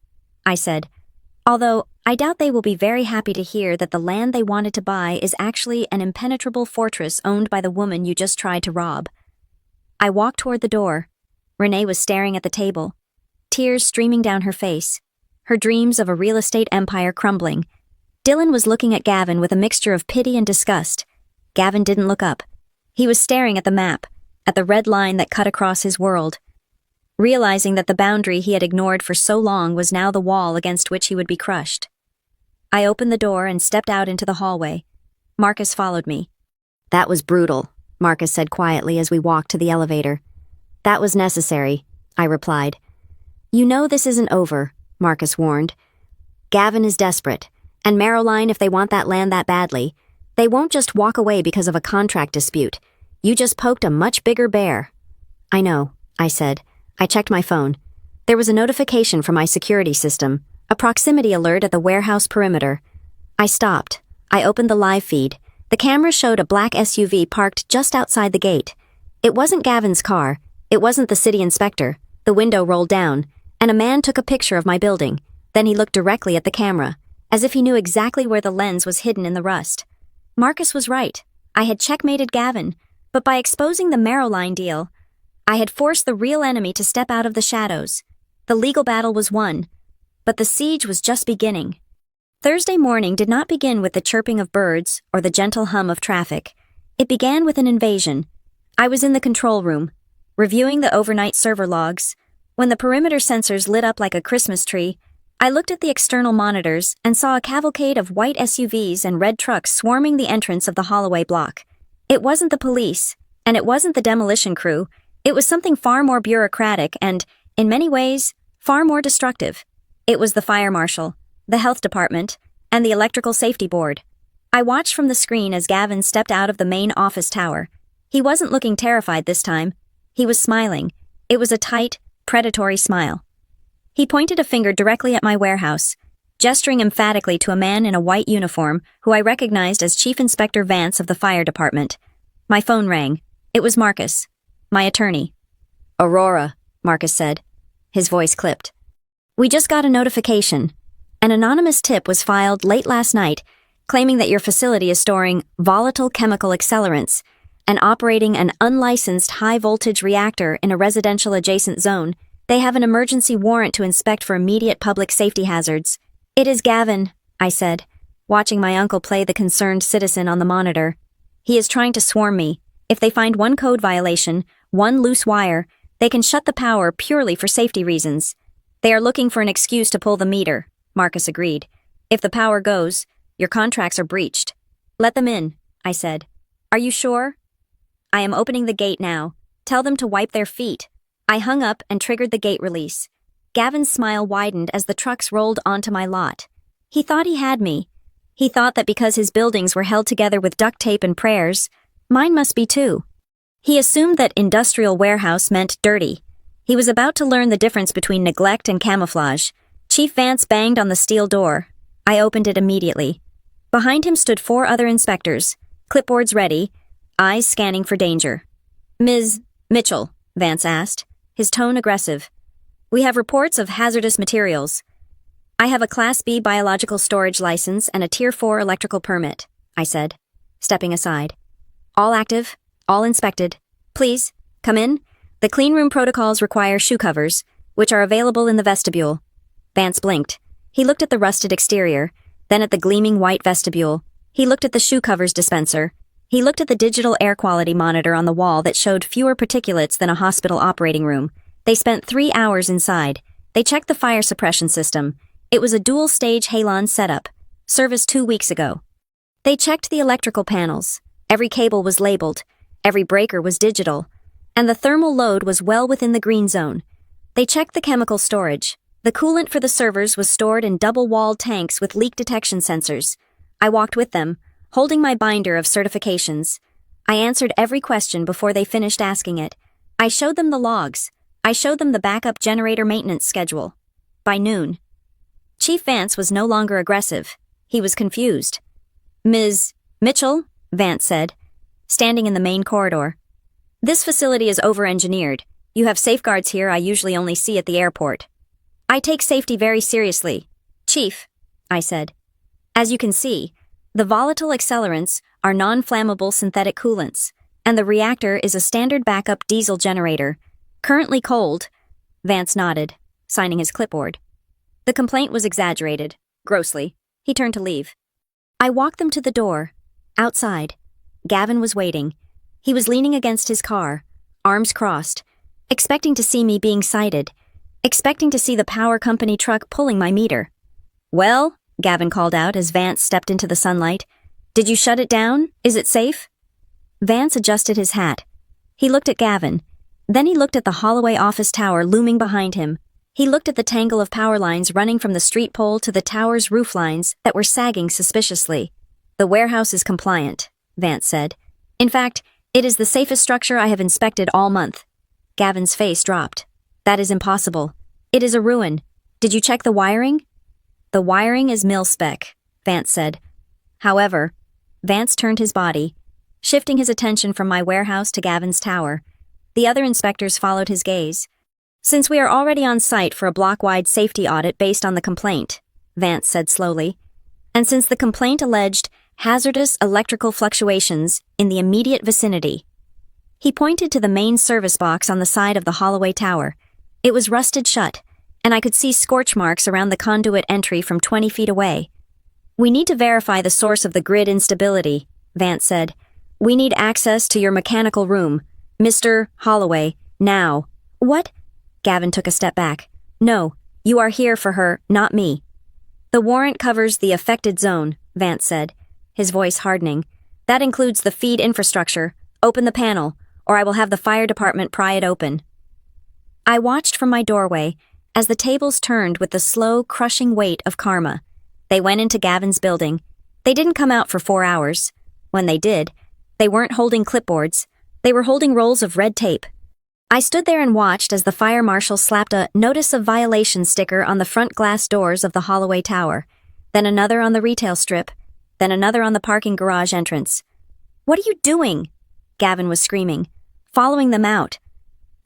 I said. Although, I doubt they will be very happy to hear that the land they wanted to buy is actually an impenetrable fortress owned by the woman you just tried to rob. I walked toward the door. Renee was staring at the table, tears streaming down her face. Her dreams of a real estate empire crumbling. Dylan was looking at Gavin with a mixture of pity and disgust. Gavin didn't look up. He was staring at the map, at the red line that cut across his world. Realizing that the boundary he had ignored for so long was now the wall against which he would be crushed. I opened the door and stepped out into the hallway. Marcus followed me. That was brutal, Marcus said quietly as we walked to the elevator. That was necessary, I replied. You know this isn't over, Marcus warned. Gavin is desperate, and Maroline, if they want that land that badly, they won't just walk away because of a contract dispute. You just poked a much bigger bear. I know, I said. I checked my phone. There was a notification from my security system, a proximity alert at the warehouse perimeter. I stopped. I opened the live feed. The camera showed a black SUV parked just outside the gate. It wasn't Gavin's car. It wasn't the city inspector. The window rolled down, and a man took a picture of my building. Then he looked directly at the camera, as if he knew exactly where the lens was hidden in the rust. Marcus was right. I had checkmated Gavin, but by exposing the Maroline deal, I had forced the real enemy to step out of the shadows. The legal battle was won, but the siege was just beginning. Thursday morning did not begin with the chirping of birds or the gentle hum of traffic. It began with an invasion. I was in the control room, reviewing the overnight server logs. When the perimeter sensors lit up like a Christmas tree, I looked at the external monitors and saw a cavalcade of white SUVs and red trucks swarming the entrance of the Holloway block. It wasn't the police, and it wasn't the demolition crew. It was something far more bureaucratic and, in many ways, far more destructive. It was the fire marshal, the health department, and the electrical safety board. I watched from the screen as Gavin stepped out of the main office tower. He wasn't looking terrified this time. He was smiling. It was a tight, predatory smile. He pointed a finger directly at my warehouse, gesturing emphatically to a man in a white uniform who I recognized as Chief Inspector Vance of the fire department. My phone rang. It was Marcus, my attorney. "Aurora," Marcus said. His voice clipped. "We just got a notification. An anonymous tip was filed late last night claiming that your facility is storing volatile chemical accelerants and operating an unlicensed high-voltage reactor in a residential adjacent zone. They have an emergency warrant to inspect for immediate public safety hazards." "It is Gavin," I said, watching my uncle play the concerned citizen on the monitor. "He is trying to swarm me. If they find one code violation, one loose wire, they can shut the power purely for safety reasons. They are looking for an excuse to pull the meter," Marcus agreed. "If the power goes, your contracts are breached." "Let them in," I said. "Are you sure?" "I am opening the gate now. Tell them to wipe their feet." I hung up and triggered the gate release. Gavin's smile widened as the trucks rolled onto my lot. He thought he had me. He thought that because his buildings were held together with duct tape and prayers, mine must be too. He assumed that industrial warehouse meant dirty. He was about to learn the difference between neglect and camouflage. Chief Vance banged on the steel door. I opened it immediately. Behind him stood 4 other inspectors, clipboards ready, eyes scanning for danger. "Ms. Mitchell," Vance asked, his tone aggressive. "We have reports of hazardous materials." "I have a Class B biological storage license and a Tier 4 electrical permit," I said, stepping aside. "All active, all inspected. Please, come in. The cleanroom protocols require shoe covers, which are available in the vestibule." Vance blinked. He looked at the rusted exterior, then at the gleaming white vestibule. He looked at the shoe covers dispenser. He looked at the digital air quality monitor on the wall that showed fewer particulates than a hospital operating room. They spent 3 hours inside. They checked the fire suppression system. It was a dual-stage halon setup, serviced 2 weeks ago. They checked the electrical panels. Every cable was labeled. Every breaker was digital. And the thermal load was well within the green zone. They checked the chemical storage. The coolant for the servers was stored in double-walled tanks with leak detection sensors. I walked with them, holding my binder of certifications. I answered every question before they finished asking it. I showed them the logs. I showed them the backup generator maintenance schedule. By noon, Chief Vance was no longer aggressive. He was confused. "Ms. Mitchell," Vance said, standing in the main corridor. "This facility is over-engineered. You have safeguards here I usually only see at the airport." "I take safety very seriously, Chief," I said. "As you can see, the volatile accelerants are non-flammable synthetic coolants, and the reactor is a standard backup diesel generator. Currently cold." Vance nodded, signing his clipboard. The complaint was exaggerated, grossly. He turned to leave. I walked them to the door. Outside, Gavin was waiting. He was leaning against his car, arms crossed, expecting to see me being sighted, expecting to see the power company truck pulling my meter. "Well," Gavin called out as Vance stepped into the sunlight, "did you shut it down? Is it safe?" Vance adjusted his hat. He looked at Gavin. Then he looked at the Holloway office tower looming behind him. He looked at the tangle of power lines running from the street pole to the tower's roof lines that were sagging suspiciously. "The warehouse is compliant," Vance said. "In fact, it is the safest structure I have inspected all month." Gavin's face dropped. "That is impossible. It is a ruin. Did you check the wiring?" "The wiring is mil-spec," Vance said. However, Vance turned his body, shifting his attention from my warehouse to Gavin's tower. The other inspectors followed his gaze. "Since we are already on site for a block-wide safety audit based on the complaint," Vance said slowly, "and since the complaint alleged hazardous electrical fluctuations in the immediate vicinity." He pointed to the main service box on the side of the Holloway tower. It was rusted shut, and I could see scorch marks around the conduit entry from 20 feet away. "We need to verify the source of the grid instability," Vance said. "We need access to your mechanical room. Mr. Holloway, now." "What?" Gavin took a step back. "No, you are here for her, not me." "The warrant covers the affected zone," Vance said, his voice hardening. "That includes the feed infrastructure. Open the panel, or I will have the fire department pry it open." I watched from my doorway as the tables turned with the slow, crushing weight of karma. They went into Gavin's building. They didn't come out for 4 hours. When they did, they weren't holding clipboards. They were holding rolls of red tape. I stood there and watched as the fire marshal slapped a "Notice of Violation" sticker on the front glass doors of the Holloway Tower, then another on the retail strip, then another on the parking garage entrance. "What are you doing?" Gavin was screaming. "Following them out."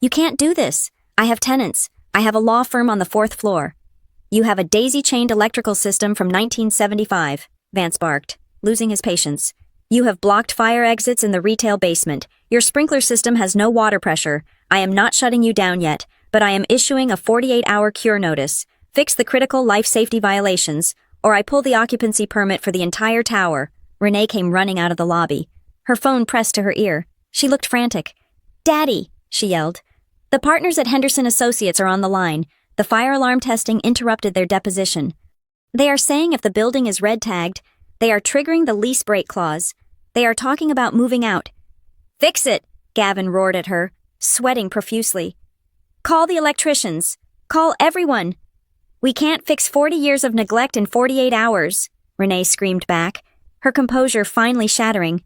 "You can't do this. I have tenants. I have a law firm on the 4th floor." "You have a daisy-chained electrical system from 1975, Vance barked, losing his patience. "You have blocked fire exits in the retail basement. Your sprinkler system has no water pressure. I am not shutting you down yet, but I am issuing a 48-hour cure notice. Fix the critical life safety violations, or I pull the occupancy permit for the entire tower." Renee came running out of the lobby. Her phone pressed to her ear. She looked frantic. "Daddy," she yelled. "The partners at Henderson Associates are on the line. The fire alarm testing interrupted their deposition. They are saying if the building is red tagged, they are triggering the lease break clause. They are talking about moving out." "Fix it," Gavin roared at her, sweating profusely. "Call the electricians. Call everyone." "We can't fix 40 years of neglect in 48 hours, Renee screamed back, her composure finally shattering.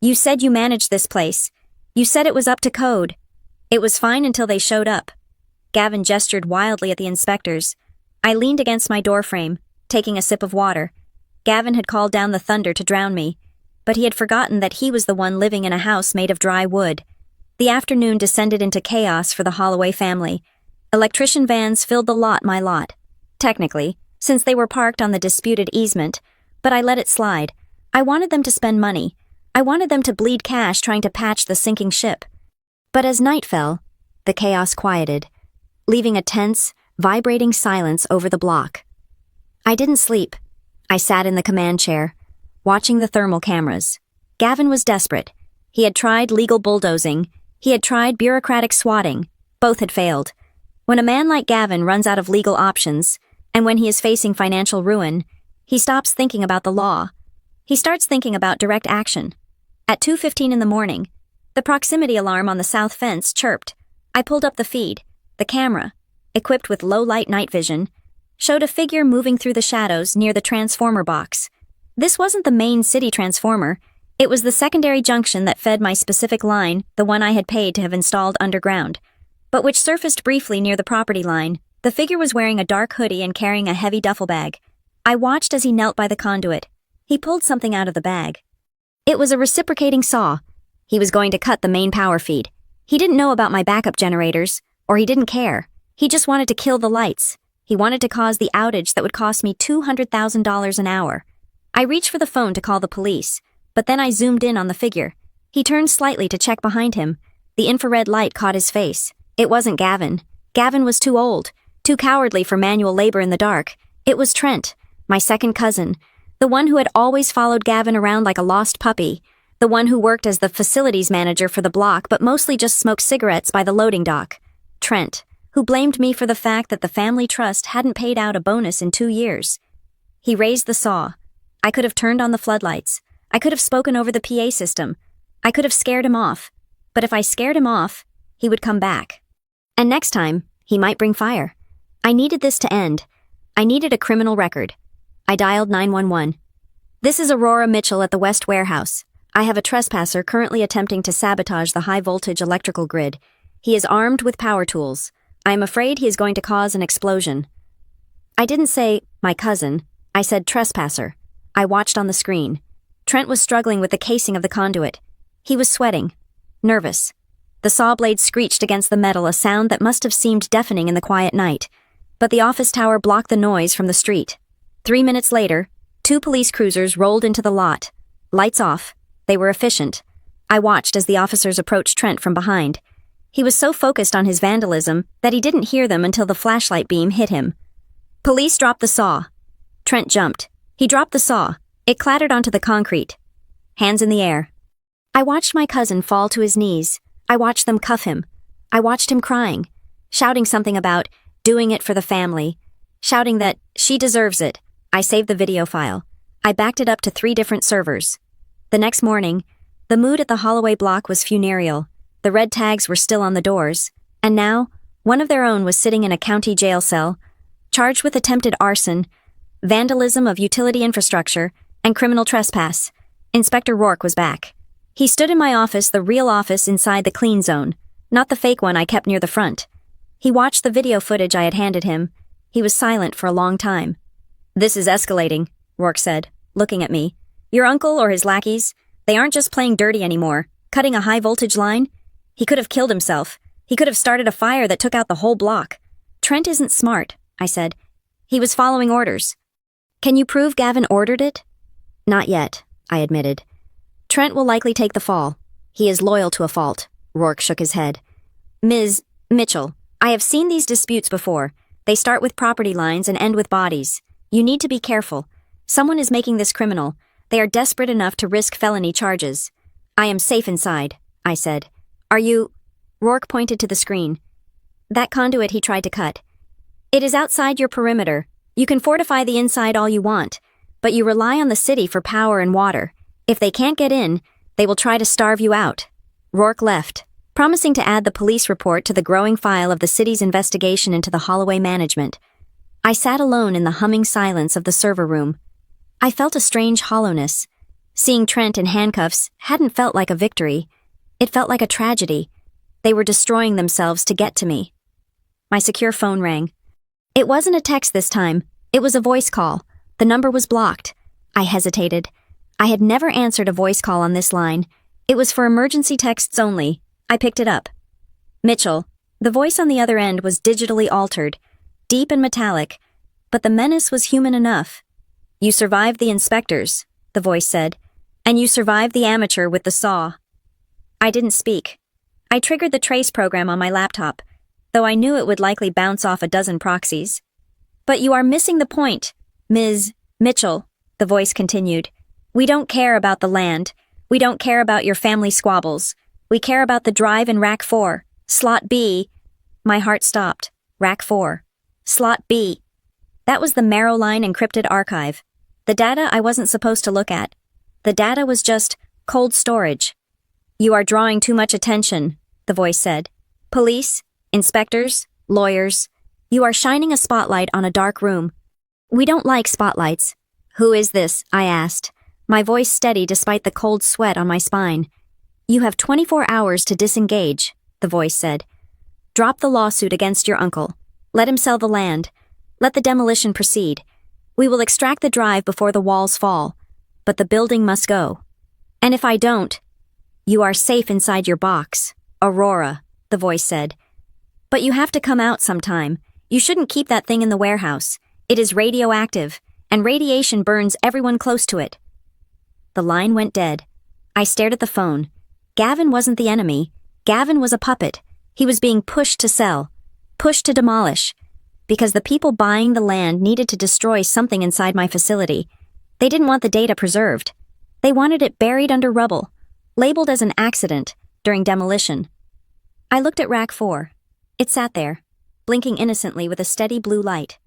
"You said you managed this place. You said it was up to code. It was fine until they showed up." Gavin gestured wildly at the inspectors. I leaned against my doorframe, taking a sip of water. Gavin had called down the thunder to drown me, but he had forgotten that he was the one living in a house made of dry wood. The afternoon descended into chaos for the Holloway family. Electrician vans filled the lot, my lot. Technically, since they were parked on the disputed easement, but I let it slide. I wanted them to spend money. I wanted them to bleed cash trying to patch the sinking ship. But as night fell, the chaos quieted, leaving a tense, vibrating silence over the block. I didn't sleep. I sat in the command chair, watching the thermal cameras. Gavin was desperate. He had tried legal bulldozing. He had tried bureaucratic swatting. Both had failed. When a man like Gavin runs out of legal options, and when he is facing financial ruin, he stops thinking about the law. He starts thinking about direct action. At 2:15 in the morning, the proximity alarm on the south fence chirped. I pulled up the feed. The camera, equipped with low-light night vision, showed a figure moving through the shadows near the transformer box. This wasn't the main city transformer. It was the secondary junction that fed my specific line, the one I had paid to have installed underground, but which surfaced briefly near the property line. The figure was wearing a dark hoodie and carrying a heavy duffel bag. I watched as he knelt by the conduit. He pulled something out of the bag. It was a reciprocating saw. He was going to cut the main power feed. He didn't know about my backup generators, or he didn't care. He just wanted to kill the lights. He wanted to cause the outage that would cost me $200,000 an hour. I reached for the phone to call the police, but then I zoomed in on the figure. He turned slightly to check behind him. The infrared light caught his face. It wasn't Gavin. Gavin was too old, too cowardly for manual labor in the dark. It was Trent, my second cousin, the one who had always followed Gavin around like a lost puppy, the one who worked as the facilities manager for the block but mostly just smoked cigarettes by the loading dock. Trent, who blamed me for the fact that the family trust hadn't paid out a bonus in 2 years. He raised the saw. I could have turned on the floodlights. I could have spoken over the PA system. I could have scared him off. But if I scared him off, he would come back. And next time, he might bring fire. I needed this to end. I needed a criminal record. I dialed 911. "This is Aurora Mitchell at the West Warehouse. I have a trespasser currently attempting to sabotage the high-voltage electrical grid. He is armed with power tools. I am afraid he is going to cause an explosion." I didn't say, "my cousin." I said, "trespasser." I watched on the screen. Trent was struggling with the casing of the conduit. He was sweating. Nervous. The saw blade screeched against the metal, a sound that must have seemed deafening in the quiet night. But the office tower blocked the noise from the street. 3 minutes later, 2 police cruisers rolled into the lot. Lights off. They were efficient. I watched as the officers approached Trent from behind. He was so focused on his vandalism that he didn't hear them until the flashlight beam hit him. Police dropped the saw. Trent jumped. He dropped the saw. It clattered onto the concrete. Hands in the air. I watched my cousin fall to his knees. I watched them cuff him. I watched him crying, shouting something about doing it for the family, shouting that she deserves it. I saved the video file. I backed it up to 3 different servers. The next morning, the mood at the Holloway block was funereal. The red tags were still on the doors, and now, one of their own was sitting in a county jail cell, charged with attempted arson, vandalism of utility infrastructure, and criminal trespass. Inspector Rourke was back. He stood in my office, the real office inside the clean zone. not the fake one I kept near the front. He watched the video footage I had handed him. He was silent for a long time. "This is escalating," Rourke said, looking at me. "Your uncle or his lackeys, they aren't just playing dirty anymore, cutting a high-voltage line. He could have killed himself. He could have started a fire that took out the whole block." "Trent isn't smart," I said. "He was following orders." "Can you prove Gavin ordered it?" "Not yet," I admitted. "Trent will likely take the fall. He is loyal to a fault." Rourke shook his head. "Ms. Mitchell, I have seen these disputes before. They start with property lines and end with bodies. You need to be careful. Someone is making this criminal. They are desperate enough to risk felony charges." "I am safe inside," I said. "Are you—" Rourke pointed to the screen. "That conduit he tried to cut. It is outside your perimeter. You can fortify the inside all you want, but you rely on the city for power and water. If they can't get in, they will try to starve you out." Rourke left, promising to add the police report to the growing file of the city's investigation into the Holloway management. I sat alone in the humming silence of the server room. I felt a strange hollowness. Seeing Trent in handcuffs hadn't felt like a victory. It felt like a tragedy. They were destroying themselves to get to me. My secure phone rang. It wasn't a text this time. It was a voice call. The number was blocked. I hesitated. I had never answered a voice call on this line. It was for emergency texts only. I picked it up. "Mitchell." The voice on the other end was digitally altered, deep and metallic, but the menace was human enough. "You survived the inspectors," the voice said, "and you survived the amateur with the saw." I didn't speak. I triggered the trace program on my laptop, though I knew it would likely bounce off a dozen proxies. "But you are missing the point, Ms. Mitchell," the voice continued. "We don't care about the land. We don't care about your family squabbles. We care about the drive in Rack 4, Slot B." My heart stopped. Rack 4. Slot B. That was the Marrowline encrypted archive. The data I wasn't supposed to look at. The data was just cold storage. "You are drawing too much attention," the voice said. "Police, inspectors, lawyers. You are shining a spotlight on a dark room. We don't like spotlights." "Who is this?" I asked, my voice steady despite the cold sweat on my spine. "You have 24 hours to disengage," the voice said. "Drop the lawsuit against your uncle. Let him sell the land. Let the demolition proceed. We will extract the drive before the walls fall, but the building must go. And if I don't—" "You are safe inside your box, Aurora," the voice said. "But you have to come out sometime. You shouldn't keep that thing in the warehouse. It is radioactive, and radiation burns everyone close to it." The line went dead. I stared at the phone. Gavin wasn't the enemy. Gavin was a puppet. He was being pushed to sell, pushed to demolish, because the people buying the land needed to destroy something inside my facility. They didn't want the data preserved. They wanted it buried under rubble, labeled as an accident during demolition. I looked at Rack 4. It sat there, blinking innocently with a steady blue light.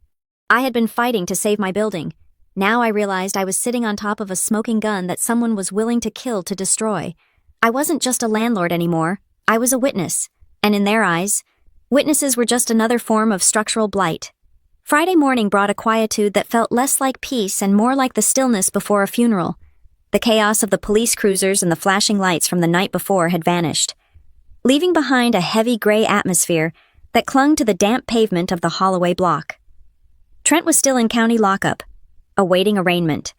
I had been fighting to save my building. Now I realized I was sitting on top of a smoking gun that someone was willing to kill to destroy. I wasn't just a landlord anymore. I was a witness. And in their eyes, witnesses were just another form of structural blight. Friday morning brought a quietude that felt less like peace and more like the stillness before a funeral. The chaos of the police cruisers and the flashing lights from the night before had vanished, leaving behind a heavy gray atmosphere that clung to the damp pavement of the Holloway block. Trent was still in county lockup, awaiting arraignment.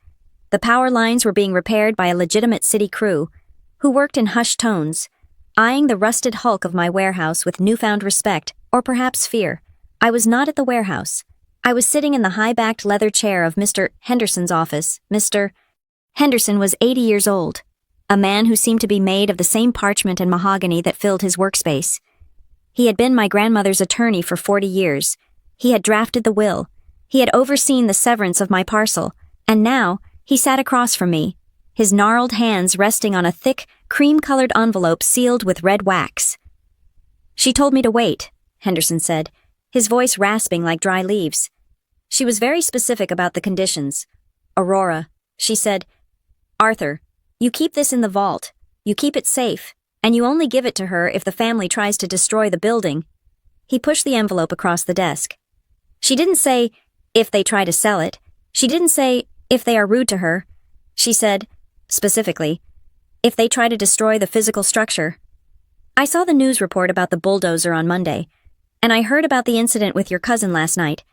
The power lines were being repaired by a legitimate city crew, who worked in hushed tones, eyeing the rusted hulk of my warehouse with newfound respect, or perhaps fear. I was not at the warehouse. I was sitting in the high-backed leather chair of Mr. Henderson's office. Mr. Henderson was 80 years old, a man who seemed to be made of the same parchment and mahogany that filled his workspace. He had been my grandmother's attorney for 40 years. He had drafted the will. He had overseen the severance of my parcel, and now he sat across from me, his gnarled hands resting on a thick, cream-colored envelope sealed with red wax. "She told me to wait," Henderson said, his voice rasping like dry leaves. "She was very specific about the conditions. Aurora," she said, "Arthur, you keep this in the vault, you keep it safe, and you only give it to her if the family tries to destroy the building." He pushed the envelope across the desk. "She didn't say, if they try to sell it. She didn't say, if they are rude to her. She said, specifically, if they try to destroy the physical structure." I saw the news report about the bulldozer on Monday, and I heard about the incident with your cousin last night.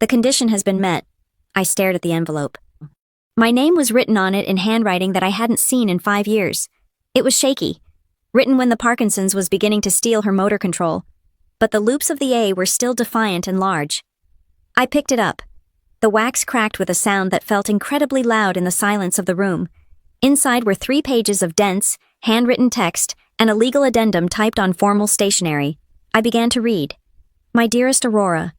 The condition has been met. I stared at the envelope. My name was written on it in handwriting that I hadn't seen in 5 years. It was shaky, written when the Parkinson's was beginning to steal her motor control, but the loops of the A were still defiant and large. I picked it up. The wax cracked with a sound that felt incredibly loud in the silence of the room. Inside were 3 pages of dense, handwritten text and a legal addendum typed on formal stationery. I began to read. My dearest Aurora,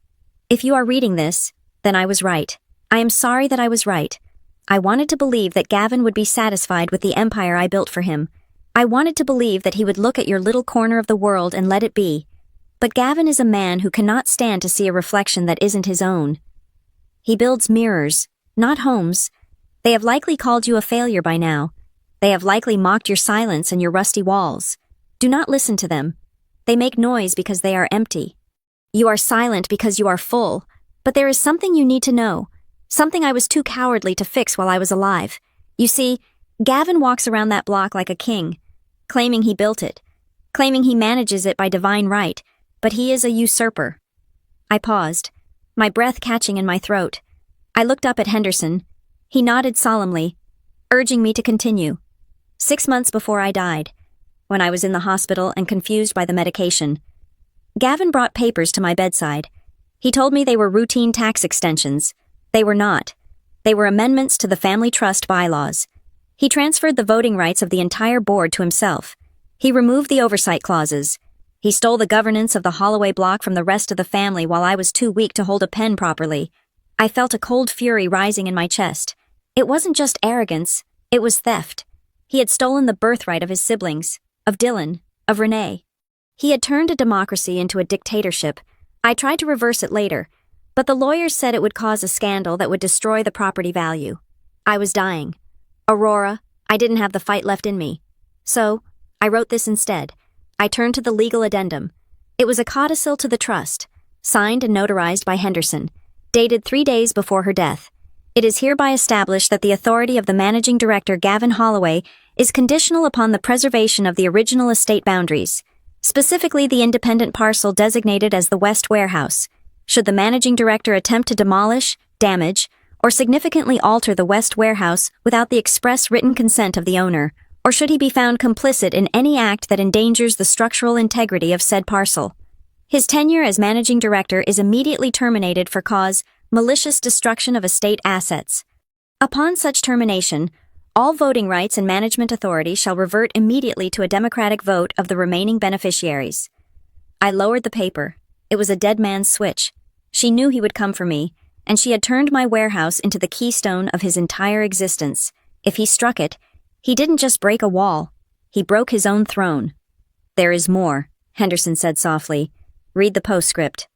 if you are reading this, then I was right. I am sorry that I was right. I wanted to believe that Gavin would be satisfied with the empire I built for him. I wanted to believe that he would look at your little corner of the world and let it be. But Gavin is a man who cannot stand to see a reflection that isn't his own. He builds mirrors, not homes. They have likely called you a failure by now. They have likely mocked your silence and your rusty walls. Do not listen to them. They make noise because they are empty. You are silent because you are full, but there is something you need to know. Something I was too cowardly to fix while I was alive. You see, Gavin walks around that block like a king, claiming he built it, claiming he manages it by divine right, but he is a usurper. I paused, my breath catching in my throat. I looked up at Henderson. He nodded solemnly, urging me to continue. 6 months before I died, when I was in the hospital and confused by the medication, Gavin brought papers to my bedside. He told me they were routine tax extensions. They were not. They were amendments to the family trust bylaws. He transferred the voting rights of the entire board to himself. He removed the oversight clauses. He stole the governance of the Holloway block from the rest of the family while I was too weak to hold a pen properly. I felt a cold fury rising in my chest. It wasn't just arrogance, it was theft. He had stolen the birthright of his siblings, of Dylan, of Renee. He had turned a democracy into a dictatorship. I tried to reverse it later, but the lawyers said it would cause a scandal that would destroy the property value. I was dying. Aurora, I didn't have the fight left in me. So, I wrote this instead. I turned to the legal addendum. It was a codicil to the trust, signed and notarized by Henderson, dated 3 days before her death. It is hereby established that the authority of the managing director Gavin Holloway is conditional upon the preservation of the original estate boundaries, specifically the independent parcel designated as the West Warehouse. Should the managing director attempt to demolish, damage, or significantly alter the West Warehouse without the express written consent of the owner, or should he be found complicit in any act that endangers the structural integrity of said parcel, his tenure as managing director is immediately terminated for cause malicious destruction of estate assets. Upon such termination, all voting rights and management authority shall revert immediately to a democratic vote of the remaining beneficiaries. I lowered the paper. It was a dead man's switch. She knew he would come for me, and she had turned my warehouse into the keystone of his entire existence. If he struck it, he didn't just break a wall. He broke his own throne. There is more, Henderson said softly. Read the postscript.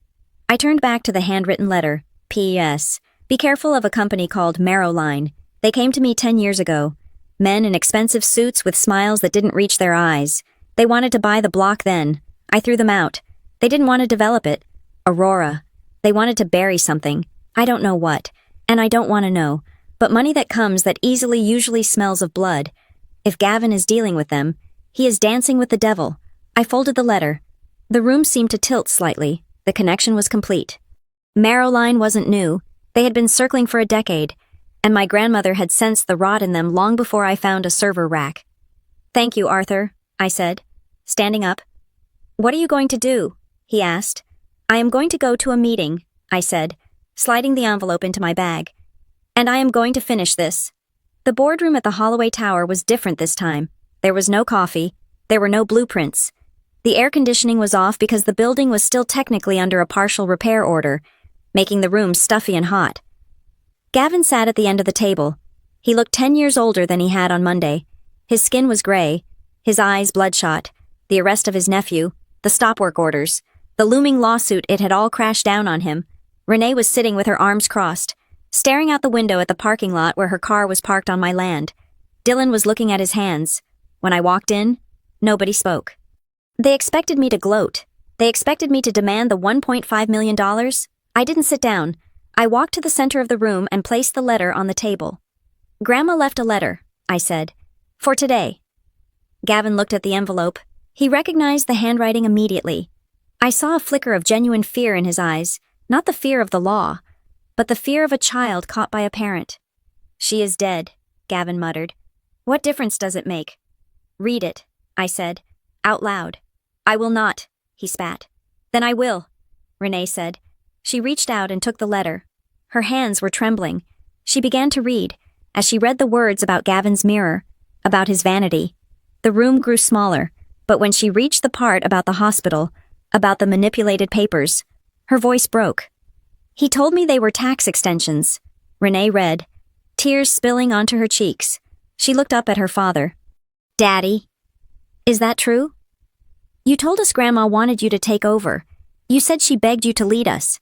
I turned back to the handwritten letter. P.S. Be careful of a company called Marrowline. They came to me 10 years ago. Men in expensive suits with smiles that didn't reach their eyes. They wanted to buy the block then. I threw them out. They didn't want to develop it. Aurora. They wanted to bury something. I don't know what, and I don't want to know. But money that comes that easily usually smells of blood. If Gavin is dealing with them, he is dancing with the devil. I folded the letter. The room seemed to tilt slightly. The connection was complete. Marrowline wasn't new. They had been circling for a decade, and my grandmother had sensed the rot in them long before I found a server rack. Thank you, Arthur, I said, standing up. What are you going to do? He asked. I am going to go to a meeting, I said, sliding the envelope into my bag. And I am going to finish this. The boardroom at the Holloway Tower was different this time. There was no coffee. There were no blueprints. The air conditioning was off because the building was still technically under a partial repair order, making the room stuffy and hot. Gavin sat at the end of the table. He looked 10 years older than he had on Monday. His skin was gray, his eyes bloodshot, the arrest of his nephew, the stop work orders, the looming lawsuit. It had all crashed down on him. Renee was sitting with her arms crossed, staring out the window at the parking lot where her car was parked on my land. Dylan was looking at his hands. When I walked in, nobody spoke. They expected me to gloat. They expected me to demand the $1.5 million. I didn't sit down. I walked to the center of the room and placed the letter on the table. Grandma left a letter, I said. For today. Gavin looked at the envelope. He recognized the handwriting immediately. I saw a flicker of genuine fear in his eyes, not the fear of the law, but the fear of a child caught by a parent. "She is dead," Gavin muttered. "What difference does it make?" "Read it," I said, out loud. "I will not," he spat. "Then I will," Renee said. She reached out and took the letter. Her hands were trembling. She began to read, as she read the words about Gavin's mirror, about his vanity. The room grew smaller, but when she reached the part about the hospital, about the manipulated papers, her voice broke. "He told me they were tax extensions," Renee read, tears spilling onto her cheeks. She looked up at her father. "Daddy, is that true? You told us Grandma wanted you to take over. You said she begged you to lead us."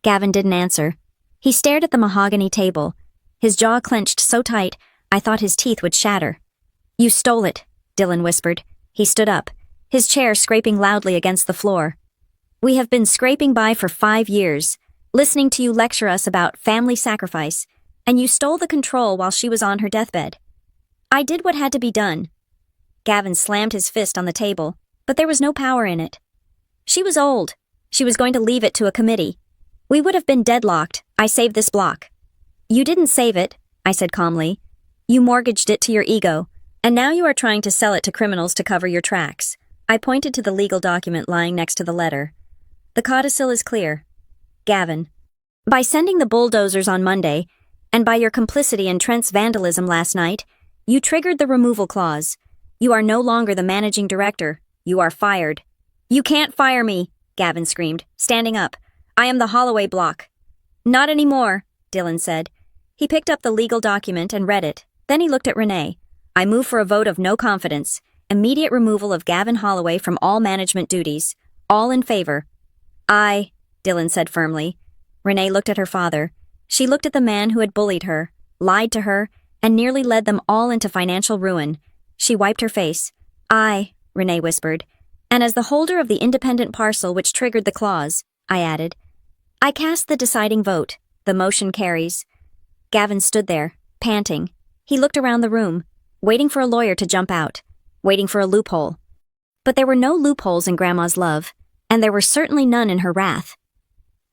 Gavin didn't answer. He stared at the mahogany table. His jaw clenched so tight, I thought his teeth would shatter. "You stole it," Dylan whispered. He stood up, his chair scraping loudly against the floor. "We have been scraping by for 5 years, listening to you lecture us about family sacrifice, and you stole the control while she was on her deathbed." "I did what had to be done." Gavin slammed his fist on the table, but there was no power in it. "She was old. She was going to leave it to a committee. We would have been deadlocked. I saved this block." "You didn't save it," I said calmly. "You mortgaged it to your ego, and now you are trying to sell it to criminals to cover your tracks." I pointed to the legal document lying next to the letter. "The codicil is clear. Gavin, by sending the bulldozers on Monday, and by your complicity in Trent's vandalism last night, you triggered the removal clause. You are no longer the managing director. You are fired." "You can't fire me," Gavin screamed, standing up. "I am the Holloway block." "Not anymore," Dylan said. He picked up the legal document and read it. Then he looked at Renee. "I move for a vote of no confidence. Immediate removal of Gavin Holloway from all management duties. All in favor." "Aye," Dylan said firmly. Renee looked at her father. She looked at the man who had bullied her, lied to her, and nearly led them all into financial ruin. She wiped her face. "Aye," Renee whispered. "And as the holder of the independent parcel which triggered the clause," I added. I cast the deciding vote. The motion carries. Gavin stood there, panting. He looked around the room, waiting for a lawyer to jump out, waiting for a loophole. But there were no loopholes in Grandma's love, and there were certainly none in her wrath.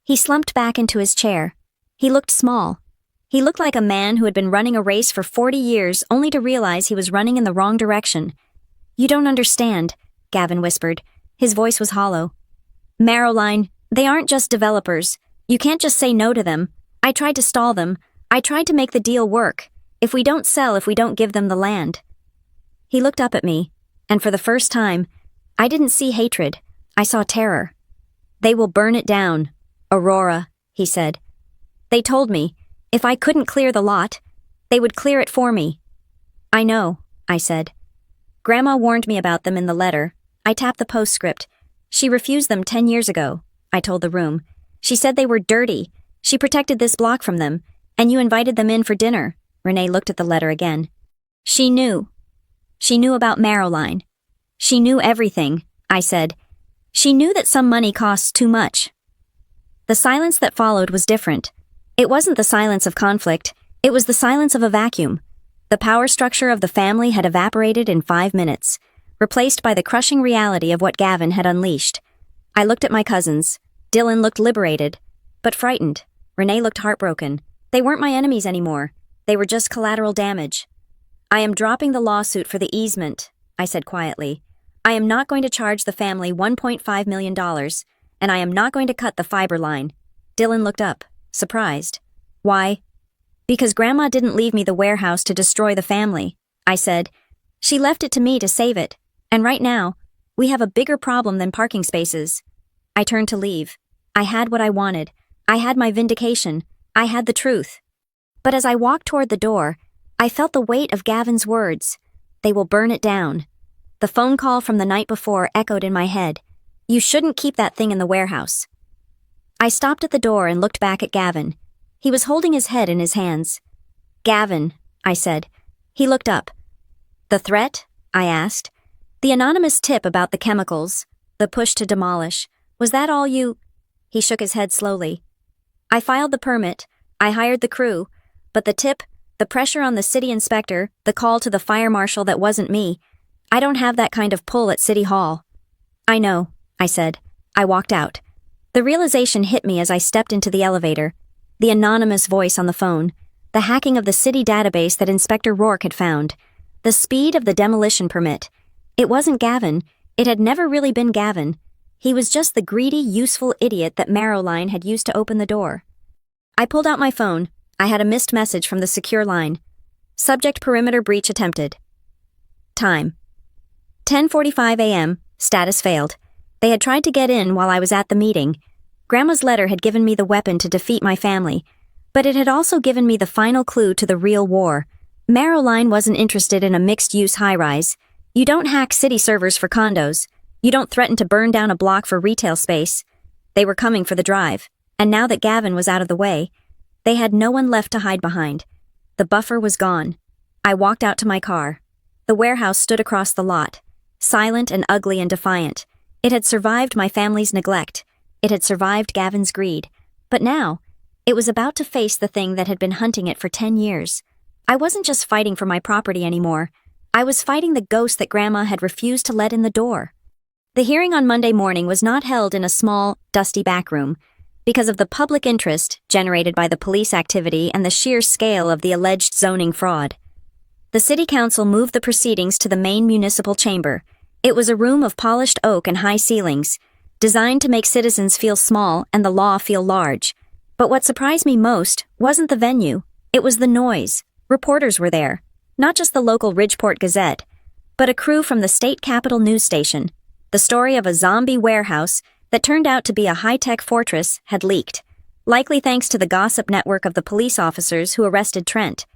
He slumped back into his chair. He looked small. He looked like a man who had been running a race for 40 years only to realize he was running in the wrong direction. "You don't understand," Gavin whispered. His voice was hollow. "Marrowline, they aren't just developers. You can't just say no to them. I tried to stall them. I tried to make the deal work. If we don't sell, if we don't give them the land." He looked up at me, and for the first time, I didn't see hatred. I saw terror. "They will burn it down, Aurora," he said. "They told me, if I couldn't clear the lot, they would clear it for me." "I know," I said. "Grandma warned me about them in the letter." I tapped the postscript. "She refused them 10 years ago," I told the room. "She said they were dirty. She protected this block from them, and you invited them in for dinner." Renee looked at the letter again. "She knew. She knew about Marrowline. She knew everything," I said. "She knew that some money costs too much." The silence that followed was different. It wasn't the silence of conflict. It was the silence of a vacuum. The power structure of the family had evaporated in 5 minutes, replaced by the crushing reality of what Gavin had unleashed. I looked at my cousins. Dylan looked liberated, but frightened. Renee looked heartbroken. They weren't my enemies anymore. They were just collateral damage. "I am dropping the lawsuit for the easement," I said quietly. "I am not going to charge the family $1.5 million, and I am not going to cut the fiber line." Dylan looked up, surprised. "Why?" "Because Grandma didn't leave me the warehouse to destroy the family," I said. "She left it to me to save it, and right now, we have a bigger problem than parking spaces." I turned to leave. I had what I wanted. I had my vindication. I had the truth. But as I walked toward the door, I felt the weight of Gavin's words. "They will burn it down." The phone call from the night before echoed in my head. "You shouldn't keep that thing in the warehouse." I stopped at the door and looked back at Gavin. He was holding his head in his hands. "Gavin," I said. He looked up. "The threat?" I asked. "The anonymous tip about the chemicals, the push to demolish, was that all you—" He shook his head slowly. "I filed the permit, I hired the crew, but the tip, the pressure on the city inspector, the call to the fire marshal that wasn't me, I don't have that kind of pull at City Hall. I know, I said. I walked out. The realization hit me as I stepped into the elevator. The anonymous voice on the phone. The hacking of the city database that Inspector Rourke had found. The speed of the demolition permit. It wasn't Gavin. It had never really been Gavin. He was just the greedy, useful idiot that Marrowline had used to open the door. I pulled out my phone. I had a missed message from the secure line. Subject perimeter breach attempted. Time. 10:45 a.m. Status failed. They had tried to get in while I was at the meeting. Grandma's letter had given me the weapon to defeat my family, but it had also given me the final clue to the real war. Marrowline wasn't interested in a mixed-use high-rise. You don't hack city servers for condos. You don't threaten to burn down a block for retail space. They were coming for the drive, and now that Gavin was out of the way, they had no one left to hide behind. The buffer was gone. I walked out to my car. The warehouse stood across the lot, silent and ugly and defiant. It had survived my family's neglect. It had survived Gavin's greed. But now, it was about to face the thing that had been hunting it for 10 years. I wasn't just fighting for my property anymore. I was fighting the ghost that Grandma had refused to let in the door. The hearing on Monday morning was not held in a small, dusty back room because of the public interest generated by the police activity and the sheer scale of the alleged zoning fraud. The city council moved the proceedings to the main municipal chamber. It was a room of polished oak and high ceilings, designed to make citizens feel small and the law feel large. But what surprised me most wasn't the venue, it was the noise. Reporters were there, not just the local Ridgeport Gazette, but a crew from the state capitol news station. The story of a zombie warehouse that turned out to be a high-tech fortress had leaked, likely thanks to the gossip network of the police officers who arrested Trent.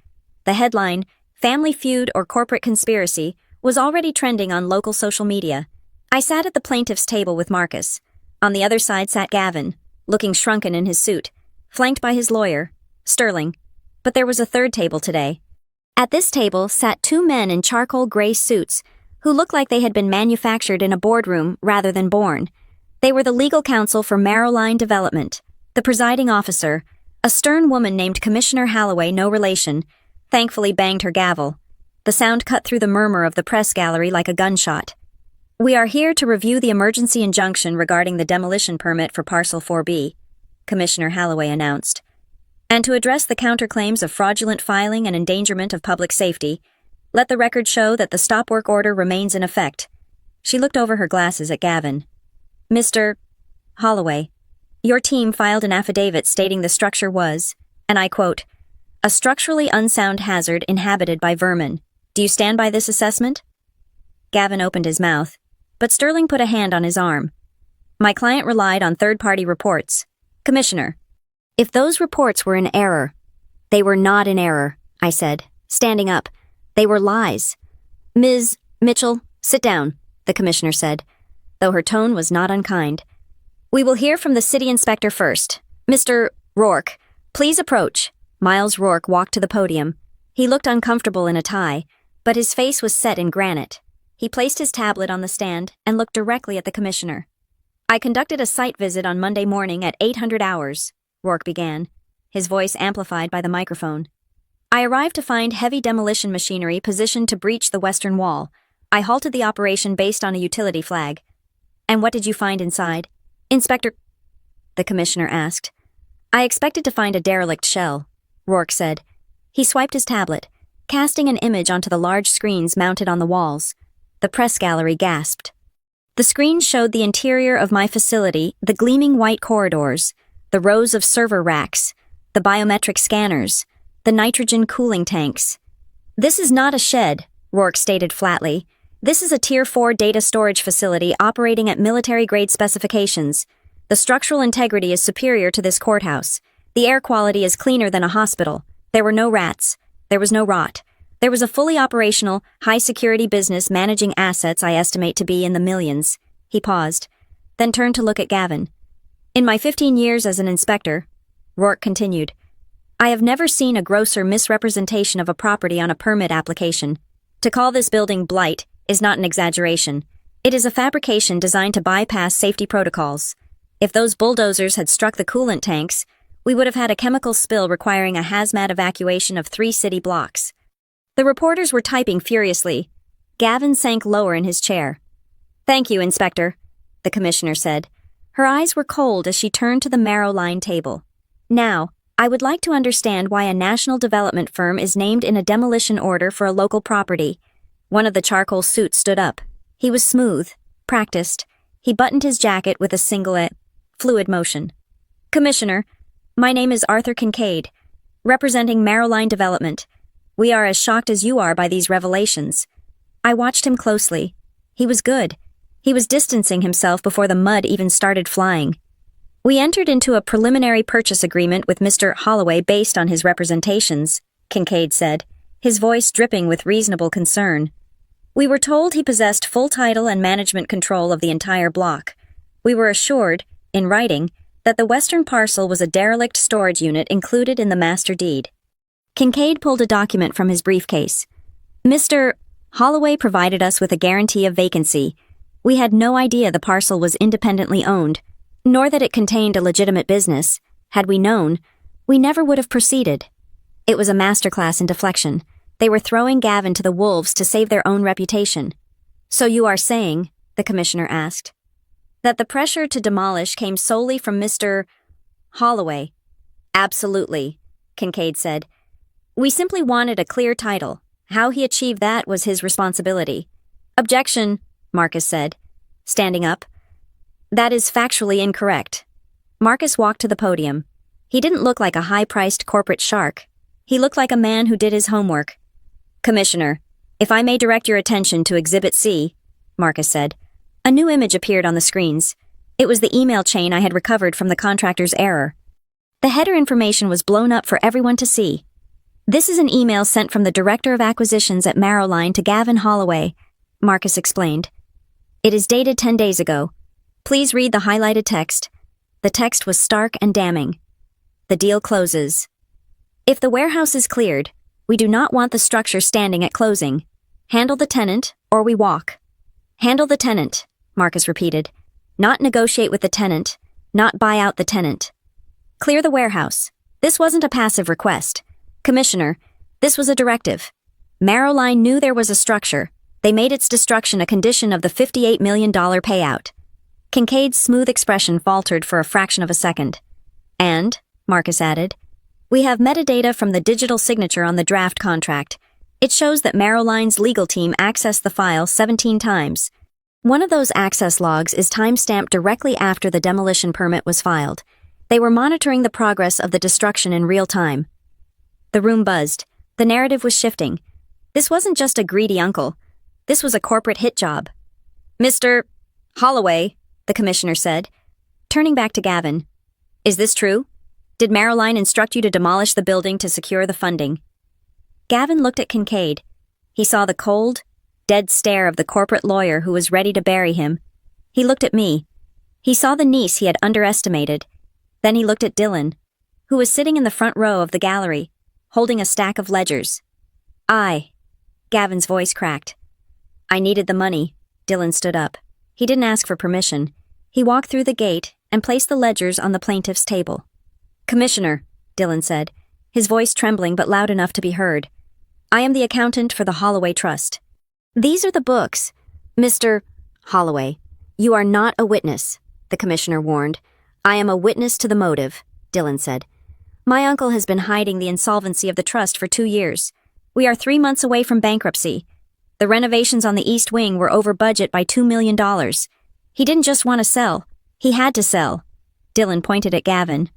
The headline, Family Feud or Corporate Conspiracy, was already trending on local social media. I sat at the plaintiff's table with Marcus. On the other side sat Gavin, looking shrunken in his suit, flanked by his lawyer, Sterling. But there was a third table today. At this table sat two men in charcoal gray suits who looked like they had been manufactured in a boardroom rather than born. They were the legal counsel for Marrowline Development. The presiding officer, a stern woman named Commissioner Holloway, no relation, thankfully banged her gavel. The sound cut through the murmur of the press gallery like a gunshot. We are here to review the emergency injunction regarding the demolition permit for Parcel 4B, Commissioner Holloway announced, and to address the counterclaims of fraudulent filing and endangerment of public safety. Let the record show that the stop work order remains in effect. She looked over her glasses at Gavin. Mr. Holloway, your team filed an affidavit stating the structure was, and I quote, a structurally unsound hazard inhabited by vermin. Do you stand by this assessment? Gavin opened his mouth, but Sterling put a hand on his arm. My client relied on third-party reports. Commissioner, if those reports were in error, they were not in error, I said, standing up. They were lies. Ms. Mitchell, sit down, the commissioner said, though her tone was not unkind. We will hear from the city inspector first. Mr. Rourke, please approach. Miles Rourke walked to the podium. He looked uncomfortable in a tie, but his face was set in granite. He placed his tablet on the stand and looked directly at the commissioner. I conducted a site visit on Monday morning at 800 hours, Rourke began, his voice amplified by the microphone. I arrived to find heavy demolition machinery positioned to breach the western wall. I halted the operation based on a utility flag. And what did you find inside? Inspector, the commissioner asked. I expected to find a derelict shell, Rourke said. He swiped his tablet, casting an image onto the large screens mounted on the walls. The press gallery gasped. The screens showed the interior of my facility, the gleaming white corridors, the rows of server racks, the biometric scanners, the nitrogen cooling tanks. This is not a shed, Rourke stated flatly. This is a Tier 4 data storage facility operating at military-grade specifications. The structural integrity is superior to this courthouse. The air quality is cleaner than a hospital. There were no rats. There was no rot. There was a fully operational, high-security business managing assets I estimate to be in the millions. He paused, then turned to look at Gavin. In my 15 years as an inspector, Rourke continued, I have never seen a grosser misrepresentation of a property on a permit application. To call this building blight is not an exaggeration. It is a fabrication designed to bypass safety protocols. If those bulldozers had struck the coolant tanks, we would have had a chemical spill requiring a hazmat evacuation of 3 city blocks. The reporters were typing furiously. Gavin sank lower in his chair. "Thank you, Inspector," the commissioner said. Her eyes were cold as she turned to the marrow line table. "Now, I would like to understand why a national development firm is named in a demolition order for a local property." One of the charcoal suits stood up. He was smooth, practiced. He buttoned his jacket with a single, fluid motion. "Commissioner, my name is Arthur Kincaid, representing Marrowline Development. We are as shocked as you are by these revelations." I watched him closely. He was good. He was distancing himself before the mud even started flying. "We entered into a preliminary purchase agreement with Mr. Holloway based on his representations," Kincaid said, his voice dripping with reasonable concern. "We were told he possessed full title and management control of the entire block. We were assured, in writing, that the western parcel was a derelict storage unit included in the master deed." Kincaid pulled a document from his briefcase. "Mr. Holloway provided us with a guarantee of vacancy. We had no idea the parcel was independently owned, nor that it contained a legitimate business. Had we known, we never would have proceeded." It was a masterclass in deflection. They were throwing Gavin to the wolves to save their own reputation. "So you are saying," the commissioner asked, "that the pressure to demolish came solely from Mr. Holloway?" "Absolutely," Kincaid said. "We simply wanted a clear title. How he achieved that was his responsibility." "Objection," Marcus said, standing up. "That is factually incorrect." Marcus walked to the podium. He didn't look like a high-priced corporate shark. He looked like a man who did his homework. "Commissioner, if I may direct your attention to Exhibit C," Marcus said. A new image appeared on the screens. It was the email chain I had recovered from the contractor's error. The header information was blown up for everyone to see. "This is an email sent from the Director of Acquisitions at Marrowline to Gavin Holloway," Marcus explained. "It is dated 10 days ago. Please read the highlighted text." The text was stark and damning. "The deal closes. If the warehouse is cleared, we do not want the structure standing at closing. Handle the tenant, or we walk." "Handle the tenant," Marcus repeated. "Not negotiate with the tenant, not buy out the tenant. Clear the warehouse. This wasn't a passive request. Commissioner, this was a directive. Marrowline knew there was a structure. They made its destruction a condition of the $58 million payout." Kincaid's smooth expression faltered for a fraction of a second. "And," Marcus added, "we have metadata from the digital signature on the draft contract. It shows that Marrowline's legal team accessed the file 17 times. One of those access logs is timestamped directly after the demolition permit was filed. They were monitoring the progress of the destruction in real time." The room buzzed. The narrative was shifting. This wasn't just a greedy uncle. This was a corporate hit job. "Mr. Holloway," the commissioner said, turning back to Gavin. "Is this true? Did Marrowline instruct you to demolish the building to secure the funding?" Gavin looked at Kincaid. He saw the cold, dead stare of the corporate lawyer who was ready to bury him. He looked at me. He saw the niece he had underestimated. Then he looked at Dylan, who was sitting in the front row of the gallery, holding a stack of ledgers. Gavin's voice cracked. "I needed the money." Dylan stood up. He didn't ask for permission. He walked through the gate and placed the ledgers on the plaintiff's table. "Commissioner," Dylan said, his voice trembling but loud enough to be heard, "I am the accountant for the Holloway Trust. These are the books." "Mr. Holloway, you are not a witness," the commissioner warned. "I am a witness to the motive," Dylan said. "My uncle has been hiding the insolvency of the trust for 2 years. We are 3 months away from bankruptcy. The renovations on the East Wing were over budget by $2 million. He didn't just want to sell. He had to sell." Dylan pointed at Gavin.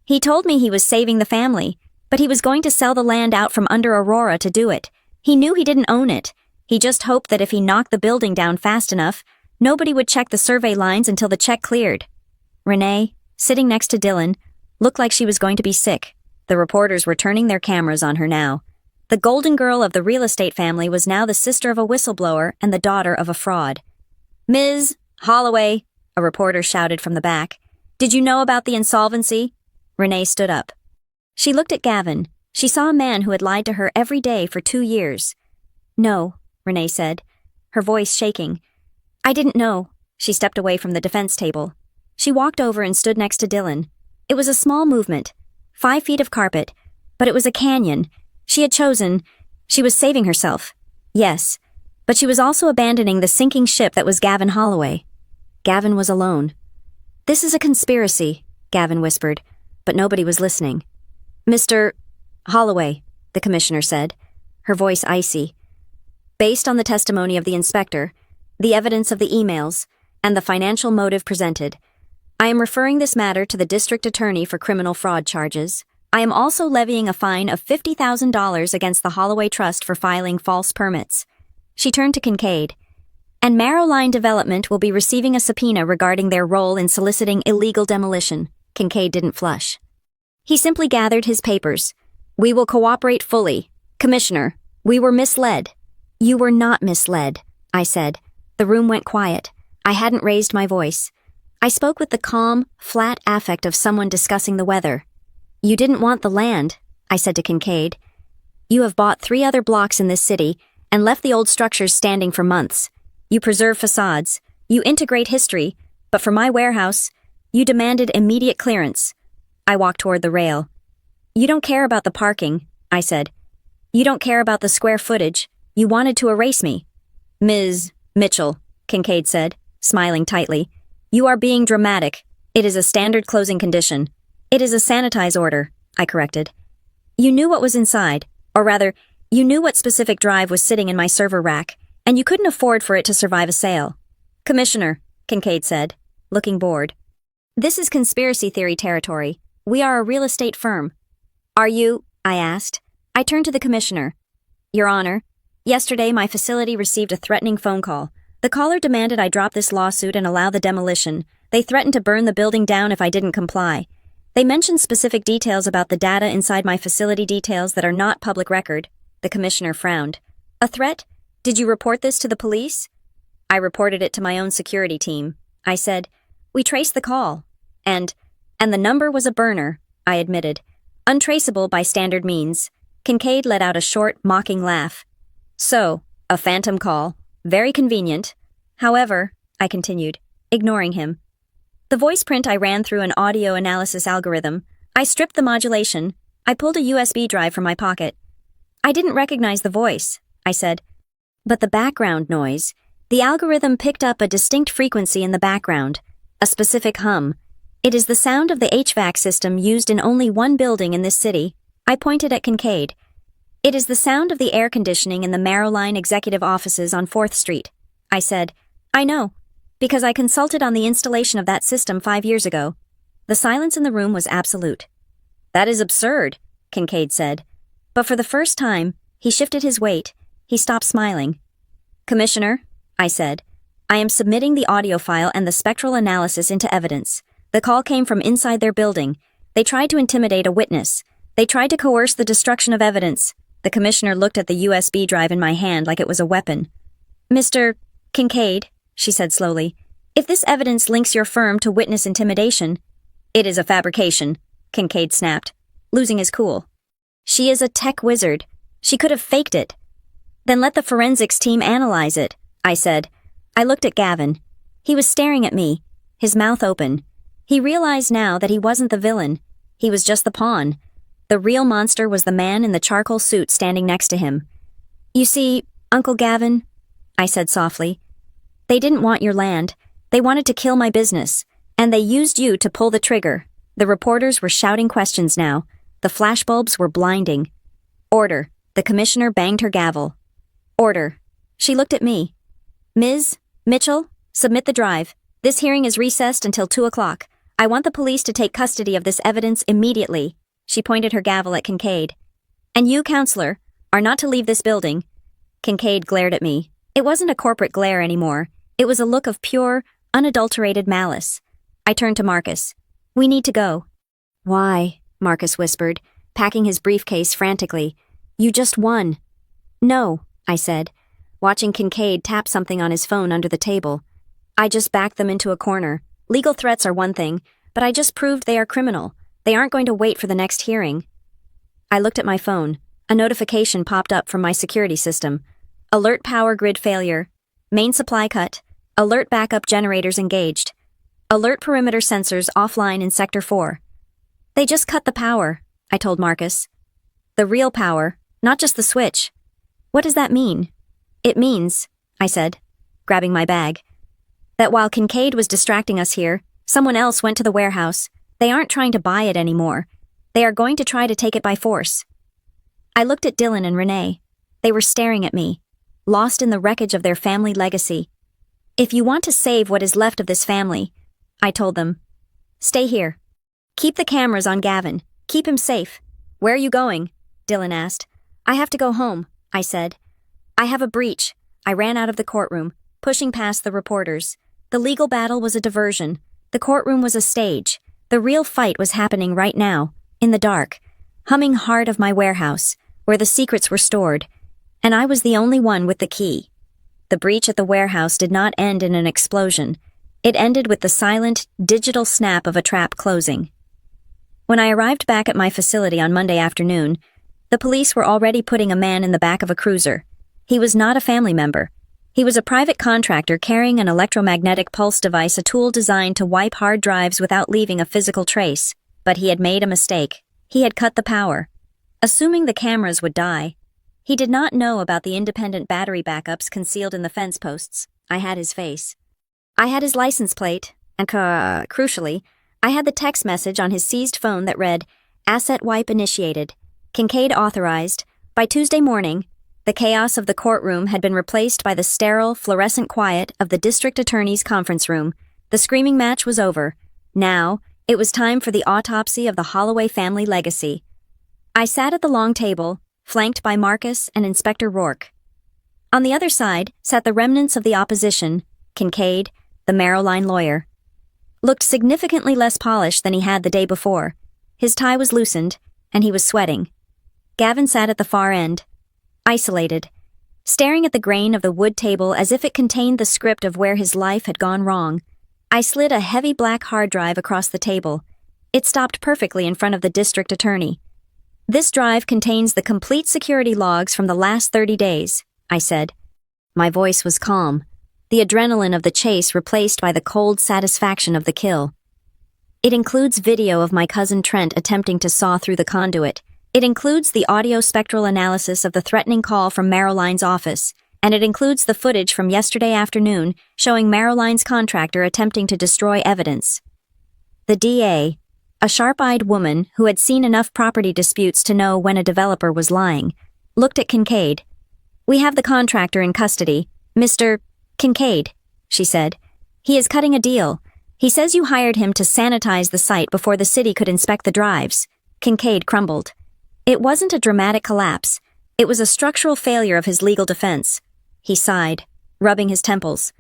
"He told me he was saving the family, but he was going to sell the land out from under Aurora to do it. He knew he didn't own it. He just hoped that if he knocked the building down fast enough, nobody would check the survey lines until the check cleared." Renee, sitting next to Dylan, looked like she was going to be sick. The reporters were turning their cameras on her now. The golden girl of the real estate family was now the sister of a whistleblower and the daughter of a fraud. "Ms. Holloway," a reporter shouted from the back, "did you know about the insolvency?" Renee stood up. She looked at Gavin. She saw a man who had lied to her every day for 2 years. "No," Renee said, her voice shaking. "I didn't know." She stepped away from the defense table. She walked over and stood next to Dylan. It was a small movement, 5 feet of carpet, but it was a canyon. She had chosen. She was saving herself. Yes, But she was also abandoning the sinking ship that was Gavin Holloway. Gavin was alone. "This is a conspiracy," Gavin whispered, but nobody was listening. "Mr. Holloway," the commissioner said, her voice icy. "Based on the testimony of the inspector, the evidence of the emails, and the financial motive presented, I am referring this matter to the district attorney for criminal fraud charges. I am also levying a fine of $50,000 against the Holloway Trust for filing false permits." She turned to Kincaid. "And Marrowline Development will be receiving a subpoena regarding their role in soliciting illegal demolition." Kincaid didn't flush. He simply gathered his papers. "We will cooperate fully. Commissioner, we were misled." "You were not misled," I said. The room went quiet. I hadn't raised my voice. I spoke with the calm, flat affect of someone discussing the weather. "You didn't want the land," I said to Kincaid. "You have bought 3 other blocks in this city and left the old structures standing for months. You preserve facades. You integrate history. But for my warehouse, you demanded immediate clearance." I walked toward the rail. "You don't care about the parking," I said. "You don't care about the square footage. You wanted to erase me." "Ms. Mitchell," Kincaid said, smiling tightly, "you are being dramatic. It is a standard closing condition." "It is a sanitize order," I corrected. "You knew what was inside, or rather, you knew what specific drive was sitting in my server rack, and you couldn't afford for it to survive a sale." "Commissioner," Kincaid said, looking bored, "this is conspiracy theory territory. We are a real estate firm." "Are you?" I asked. I turned to the commissioner. "Your Honor, yesterday my facility received a threatening phone call. The caller demanded I drop this lawsuit and allow the demolition. They threatened to burn the building down if I didn't comply. They mentioned specific details about the data inside my facility details that are not public record." The commissioner frowned. "A threat? Did you report this to the police?" "I reported it to my own security team," I said. "We traced the call. And the number was a burner," I admitted. "Untraceable by standard means." Kincaid let out a short, mocking laugh. "So, a phantom call. Very convenient. However," I continued, ignoring him, "the voice print I ran through an audio analysis algorithm. I stripped the modulation. I pulled a USB drive from my pocket. I didn't recognize the voice," I said. "But the background noise. The algorithm picked up a distinct frequency in the background, a specific hum. It is the sound of the HVAC system used in only one building in this city." I pointed at Kincaid. "It is the sound of the air conditioning in the Marrowline executive offices on 4th Street. I said. "I know, because I consulted on the installation of that system 5 years ago." The silence in the room was absolute. "That is absurd," Kincaid said. But for the first time, he shifted his weight. He stopped smiling. "Commissioner," I said, "I am submitting the audio file and the spectral analysis into evidence. The call came from inside their building. They tried to intimidate a witness. They tried to coerce the destruction of evidence." The commissioner looked at the USB drive in my hand like it was a weapon. "Mr. Kincaid," she said slowly, "if this evidence links your firm to witness intimidation—" "It is a fabrication," Kincaid snapped, losing his cool. "She is a tech wizard. She could have faked it." "Then let the forensics team analyze it," I said. I looked at Gavin. He was staring at me, his mouth open. He realized now that he wasn't the villain. He was just the pawn. The real monster was the man in the charcoal suit standing next to him. "You see, Uncle Gavin," I said softly, "they didn't want your land. They wanted to kill my business. And they used you to pull the trigger." The reporters were shouting questions now. The flashbulbs were blinding. "Order." The commissioner banged her gavel. "Order." She looked at me. "Ms. Mitchell, submit the drive. This hearing is recessed until 2 o'clock. I want the police to take custody of this evidence immediately." She pointed her gavel at Kincaid. "And you, counselor, are not to leave this building." Kincaid glared at me. It wasn't a corporate glare anymore. It was a look of pure, unadulterated malice. I turned to Marcus. "We need to go." "Why?" Marcus whispered, packing his briefcase frantically. "You just won." "No," I said, watching Kincaid tap something on his phone under the table. "I just backed them into a corner. Legal threats are one thing, but I just proved they are criminal. They aren't going to wait for the next hearing." I looked at my phone. A notification popped up from my security system. Alert power grid failure. Main supply cut. Alert backup generators engaged. Alert perimeter sensors offline in Sector 4. "They just cut the power," I told Marcus. "The real power, not just the switch." "What does that mean?" "It means," I said, grabbing my bag. That while Kincaid was distracting us here, someone else went to the warehouse. They aren't trying to buy it anymore. They are going to try to take it by force. I looked at Dylan and Renee. They were staring at me, lost in the wreckage of their family legacy. If you want to save what is left of this family, I told them, stay here. Keep the cameras on Gavin. Keep him safe. Where are you going? Dylan asked. I have to go home, I said. I have a breach. I ran out of the courtroom, pushing past the reporters. The legal battle was a diversion. The courtroom was a stage. The real fight was happening right now, in the dark, humming heart of my warehouse, where the secrets were stored, and I was the only one with the key. The breach at the warehouse did not end in an explosion. It ended with the silent, digital snap of a trap closing. When I arrived back at my facility on Monday afternoon, the police were already putting a man in the back of a cruiser. He was not a family member. He was a private contractor carrying an electromagnetic pulse device, a tool designed to wipe hard drives without leaving a physical trace. But he had made a mistake. He had cut the power, assuming the cameras would die. He did not know about the independent battery backups concealed in the fence posts. I had his face. I had his license plate, and crucially, I had the text message on his seized phone that read, "Asset wipe initiated. Kincaid authorized. By Tuesday morning." The chaos of the courtroom had been replaced by the sterile, fluorescent quiet of the district attorney's conference room. The screaming match was over. Now, it was time for the autopsy of the Holloway family legacy. I sat at the long table, flanked by Marcus and Inspector Rourke. On the other side sat the remnants of the opposition. Kincaid, the Merrowline lawyer, looked significantly less polished than he had the day before. His tie was loosened, and he was sweating. Gavin sat at the far end, isolated, staring at the grain of the wood table as if it contained the script of where his life had gone wrong. I slid a heavy black hard drive across the table. It stopped perfectly in front of the district attorney. This drive contains the complete security logs from the last 30 days, I said. My voice was calm, the adrenaline of the chase replaced by the cold satisfaction of the kill. It includes video of my cousin Trent attempting to saw through the conduit. It includes the audio spectral analysis of the threatening call from Merrowline's office, and it includes the footage from yesterday afternoon showing Merrowline's contractor attempting to destroy evidence. The DA, a sharp-eyed woman who had seen enough property disputes to know when a developer was lying, looked at Kincaid. We have the contractor in custody, Mr. Kincaid, she said. He is cutting a deal. He says you hired him to sanitize the site before the city could inspect the drives. Kincaid crumbled. It wasn't a dramatic collapse. It was a structural failure of his legal defense. He sighed, rubbing his temples.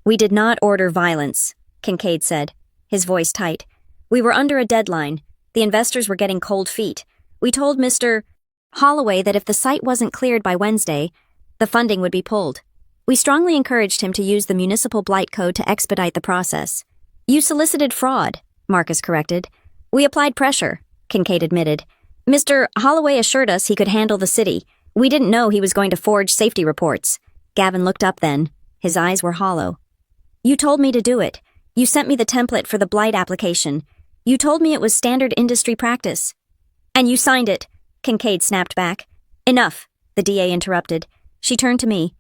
We did not order violence, Kincaid said, his voice tight. We were under a deadline. The investors were getting cold feet. We told Mr. Holloway that if the site wasn't cleared by Wednesday, the funding would be pulled. We strongly encouraged him to use the municipal blight code to expedite the process. You solicited fraud, Marcus corrected. We applied pressure, Kincaid admitted. Mr. Holloway assured us he could handle the city. We didn't know he was going to forge safety reports. Gavin looked up then. His eyes were hollow. You told me to do it. You sent me the template for the blight application. You told me it was standard industry practice. And you signed it, Kincaid snapped back. Enough, the DA interrupted. She turned to me.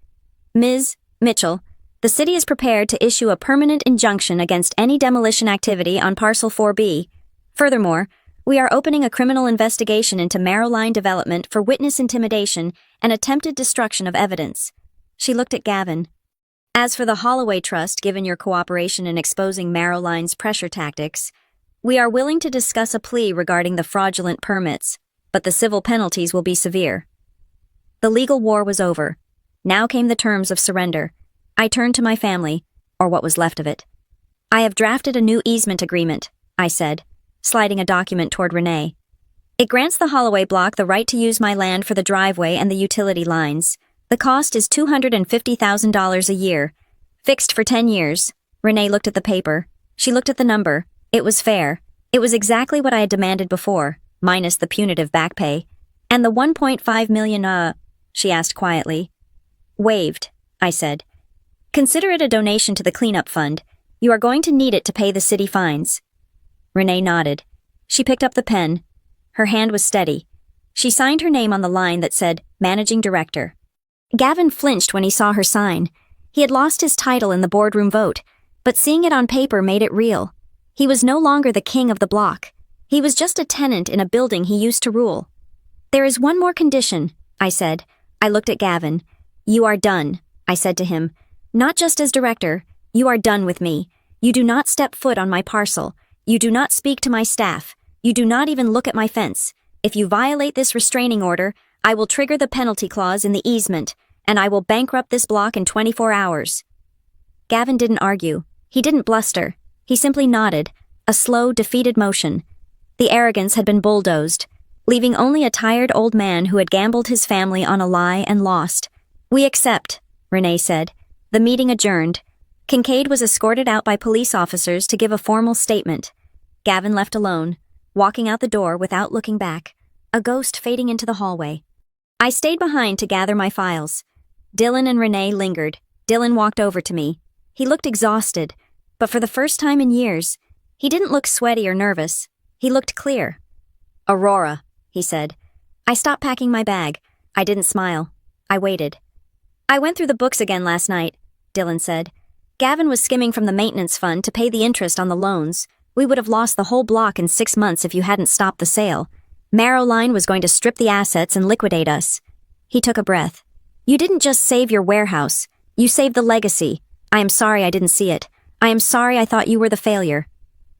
Ms. Mitchell, the city is prepared to issue a permanent injunction against any demolition activity on Parcel 4B. Furthermore, we are opening a criminal investigation into Merrowline development for witness intimidation and attempted destruction of evidence. She looked at Gavin. As for the Holloway Trust, given your cooperation in exposing Merrowline's pressure tactics, we are willing to discuss a plea regarding the fraudulent permits, but the civil penalties will be severe. The legal war was over. Now came the terms of surrender. I turned to my family, or what was left of it. I have drafted a new easement agreement, I said, sliding a document toward Renee. It grants the Holloway block the right to use my land for the driveway and the utility lines. The cost is $250,000 a year, fixed for 10 years. Renee looked at the paper. She looked at the number. It was fair. It was exactly what I had demanded before, minus the punitive back pay. And the $1.5 million, she asked quietly. Waived, I said. Consider it a donation to the cleanup fund. You are going to need it to pay the city fines. Renee nodded. She picked up the pen. Her hand was steady. She signed her name on the line that said, Managing Director. Gavin flinched when he saw her sign. He had lost his title in the boardroom vote, but seeing it on paper made it real. He was no longer the king of the block. He was just a tenant in a building he used to rule. "There is one more condition," I said. I looked at Gavin. "You are done," I said to him. "Not just as director. You are done with me. You do not step foot on my parcel. You do not speak to my staff. You do not even look at my fence. If you violate this restraining order, I will trigger the penalty clause in the easement, and I will bankrupt this block in 24 hours. Gavin didn't argue. He didn't bluster. He simply nodded, a slow, defeated motion. The arrogance had been bulldozed, leaving only a tired old man who had gambled his family on a lie and lost. "We accept," Renee said. The meeting adjourned. Kincaid was escorted out by police officers to give a formal statement. Gavin left alone, walking out the door without looking back, a ghost fading into the hallway. I stayed behind to gather my files. Dylan and Renee lingered. Dylan walked over to me. He looked exhausted, but for the first time in years, he didn't look sweaty or nervous. He looked clear. "Aurora," he said. I stopped packing my bag. I didn't smile. I waited. "I went through the books again last night," Dylan said. "Gavin was skimming from the maintenance fund to pay the interest on the loans. We would have lost the whole block in 6 months if you hadn't stopped the sale. Marrowline was going to strip the assets and liquidate us." He took a breath. "You didn't just save your warehouse. You saved the legacy. I am sorry I didn't see it. I am sorry I thought you were the failure."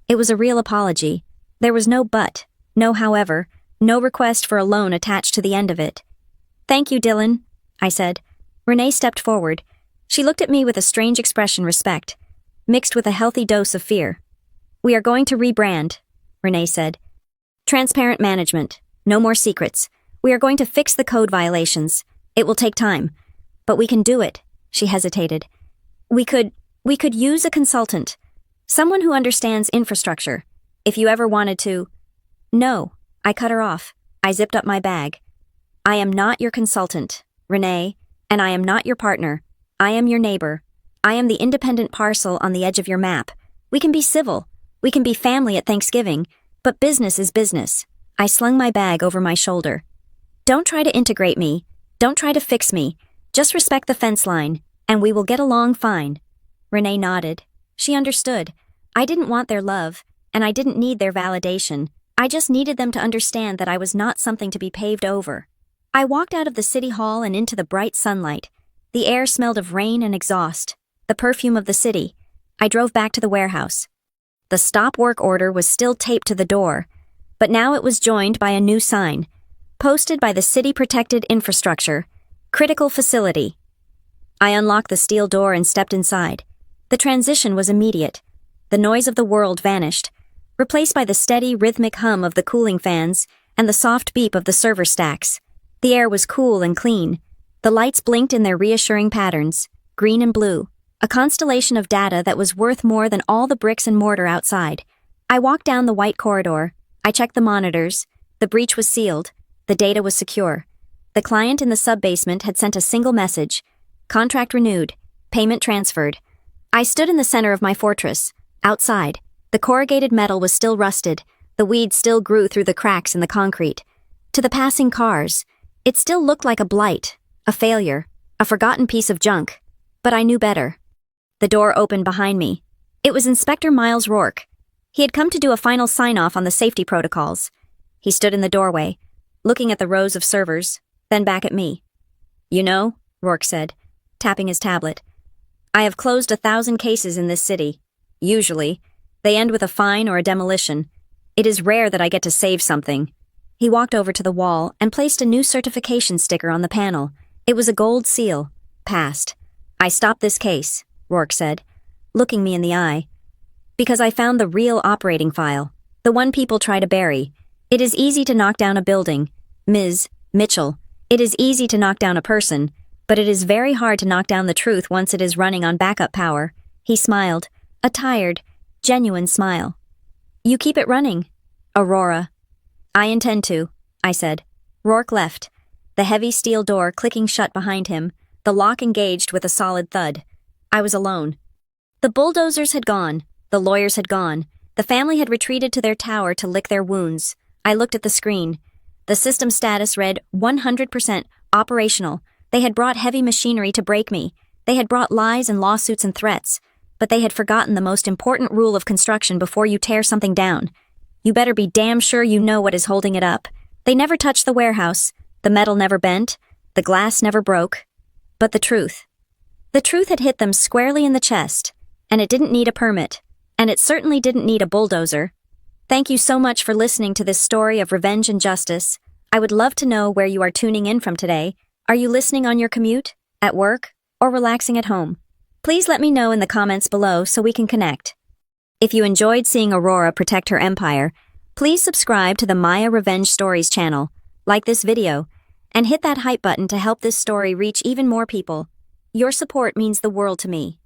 It was a real apology. There was no but, no however, no request for a loan attached to the end of it. "Thank you, Dylan," I said. Renee stepped forward. She looked at me with a strange expression respect, mixed with a healthy dose of fear. "We are going to rebrand," Renee said. "Transparent management. No more secrets. We are going to fix the code violations. It will take time. But we can do it." She hesitated. We could use a consultant. Someone who understands infrastructure. If you ever wanted to." "No," I cut her off. I zipped up my bag. "I am not your consultant, Renee, and I am not your partner. I am your neighbor. I am the independent parcel on the edge of your map. We can be civil. We can be family at Thanksgiving, but business is business." I slung my bag over my shoulder. "Don't try to integrate me. Don't try to fix me. Just respect the fence line, and we will get along fine." Renee nodded. She understood. I didn't want their love, and I didn't need their validation. I just needed them to understand that I was not something to be paved over. I walked out of the city hall and into the bright sunlight. The air smelled of rain and exhaust, the perfume of the city. I drove back to the warehouse. The stop work order was still taped to the door, but now it was joined by a new sign, posted by the City Protected Infrastructure, Critical Facility. I unlocked the steel door and stepped inside. The transition was immediate. The noise of the world vanished, replaced by the steady, rhythmic hum of the cooling fans and the soft beep of the server stacks. The air was cool and clean. The lights blinked in their reassuring patterns, green and blue, a constellation of data that was worth more than all the bricks and mortar outside. I walked down the white corridor. I checked the monitors. The breach was sealed. The data was secure. The client in the sub-basement had sent a single message: contract renewed, payment transferred. I stood in the center of my fortress. Outside, the corrugated metal was still rusted. The weeds still grew through the cracks in the concrete. To the passing cars, it still looked like a blight, a failure, a forgotten piece of junk. But I knew better. The door opened behind me. It was Inspector Miles Rourke. He had come to do a final sign-off on the safety protocols. He stood in the doorway, looking at the rows of servers, then back at me. "You know," Rourke said, tapping his tablet, "I have closed 1,000 cases in this city. Usually, they end with a fine or a demolition. It is rare that I get to save something." He walked over to the wall and placed a new certification sticker on the panel. It was a gold seal. Passed. "I stopped this case," Rourke said, looking me in the eye, "because I found the real operating file, the one people try to bury. It is easy to knock down a building, Ms. Mitchell. It is easy to knock down a person, but it is very hard to knock down the truth once it is running on backup power." He smiled, a tired, genuine smile. "You keep it running, Aurora." "I intend to," I said. Rourke left, the heavy steel door clicking shut behind him, the lock engaged with a solid thud. I was alone. The bulldozers had gone, the lawyers had gone, the family had retreated to their tower to lick their wounds. I looked at the screen. The system status read 100% operational. They had brought heavy machinery to break me. They had brought lies and lawsuits and threats, but they had forgotten the most important rule of construction before you tear something down. You better be damn sure you know what is holding it up. They never touched the warehouse, the metal never bent, the glass never broke. But the truth. The truth had hit them squarely in the chest, and it didn't need a permit, and it certainly didn't need a bulldozer. Thank you so much for listening to this story of revenge and justice. I would love to know where you are tuning in from today. Are you listening on your commute, at work, or relaxing at home? Please let me know in the comments below so we can connect. If you enjoyed seeing Aurora protect her empire, please subscribe to the Maya Revenge Stories channel, like this video, and hit that hype button to help this story reach even more people. Your support means the world to me.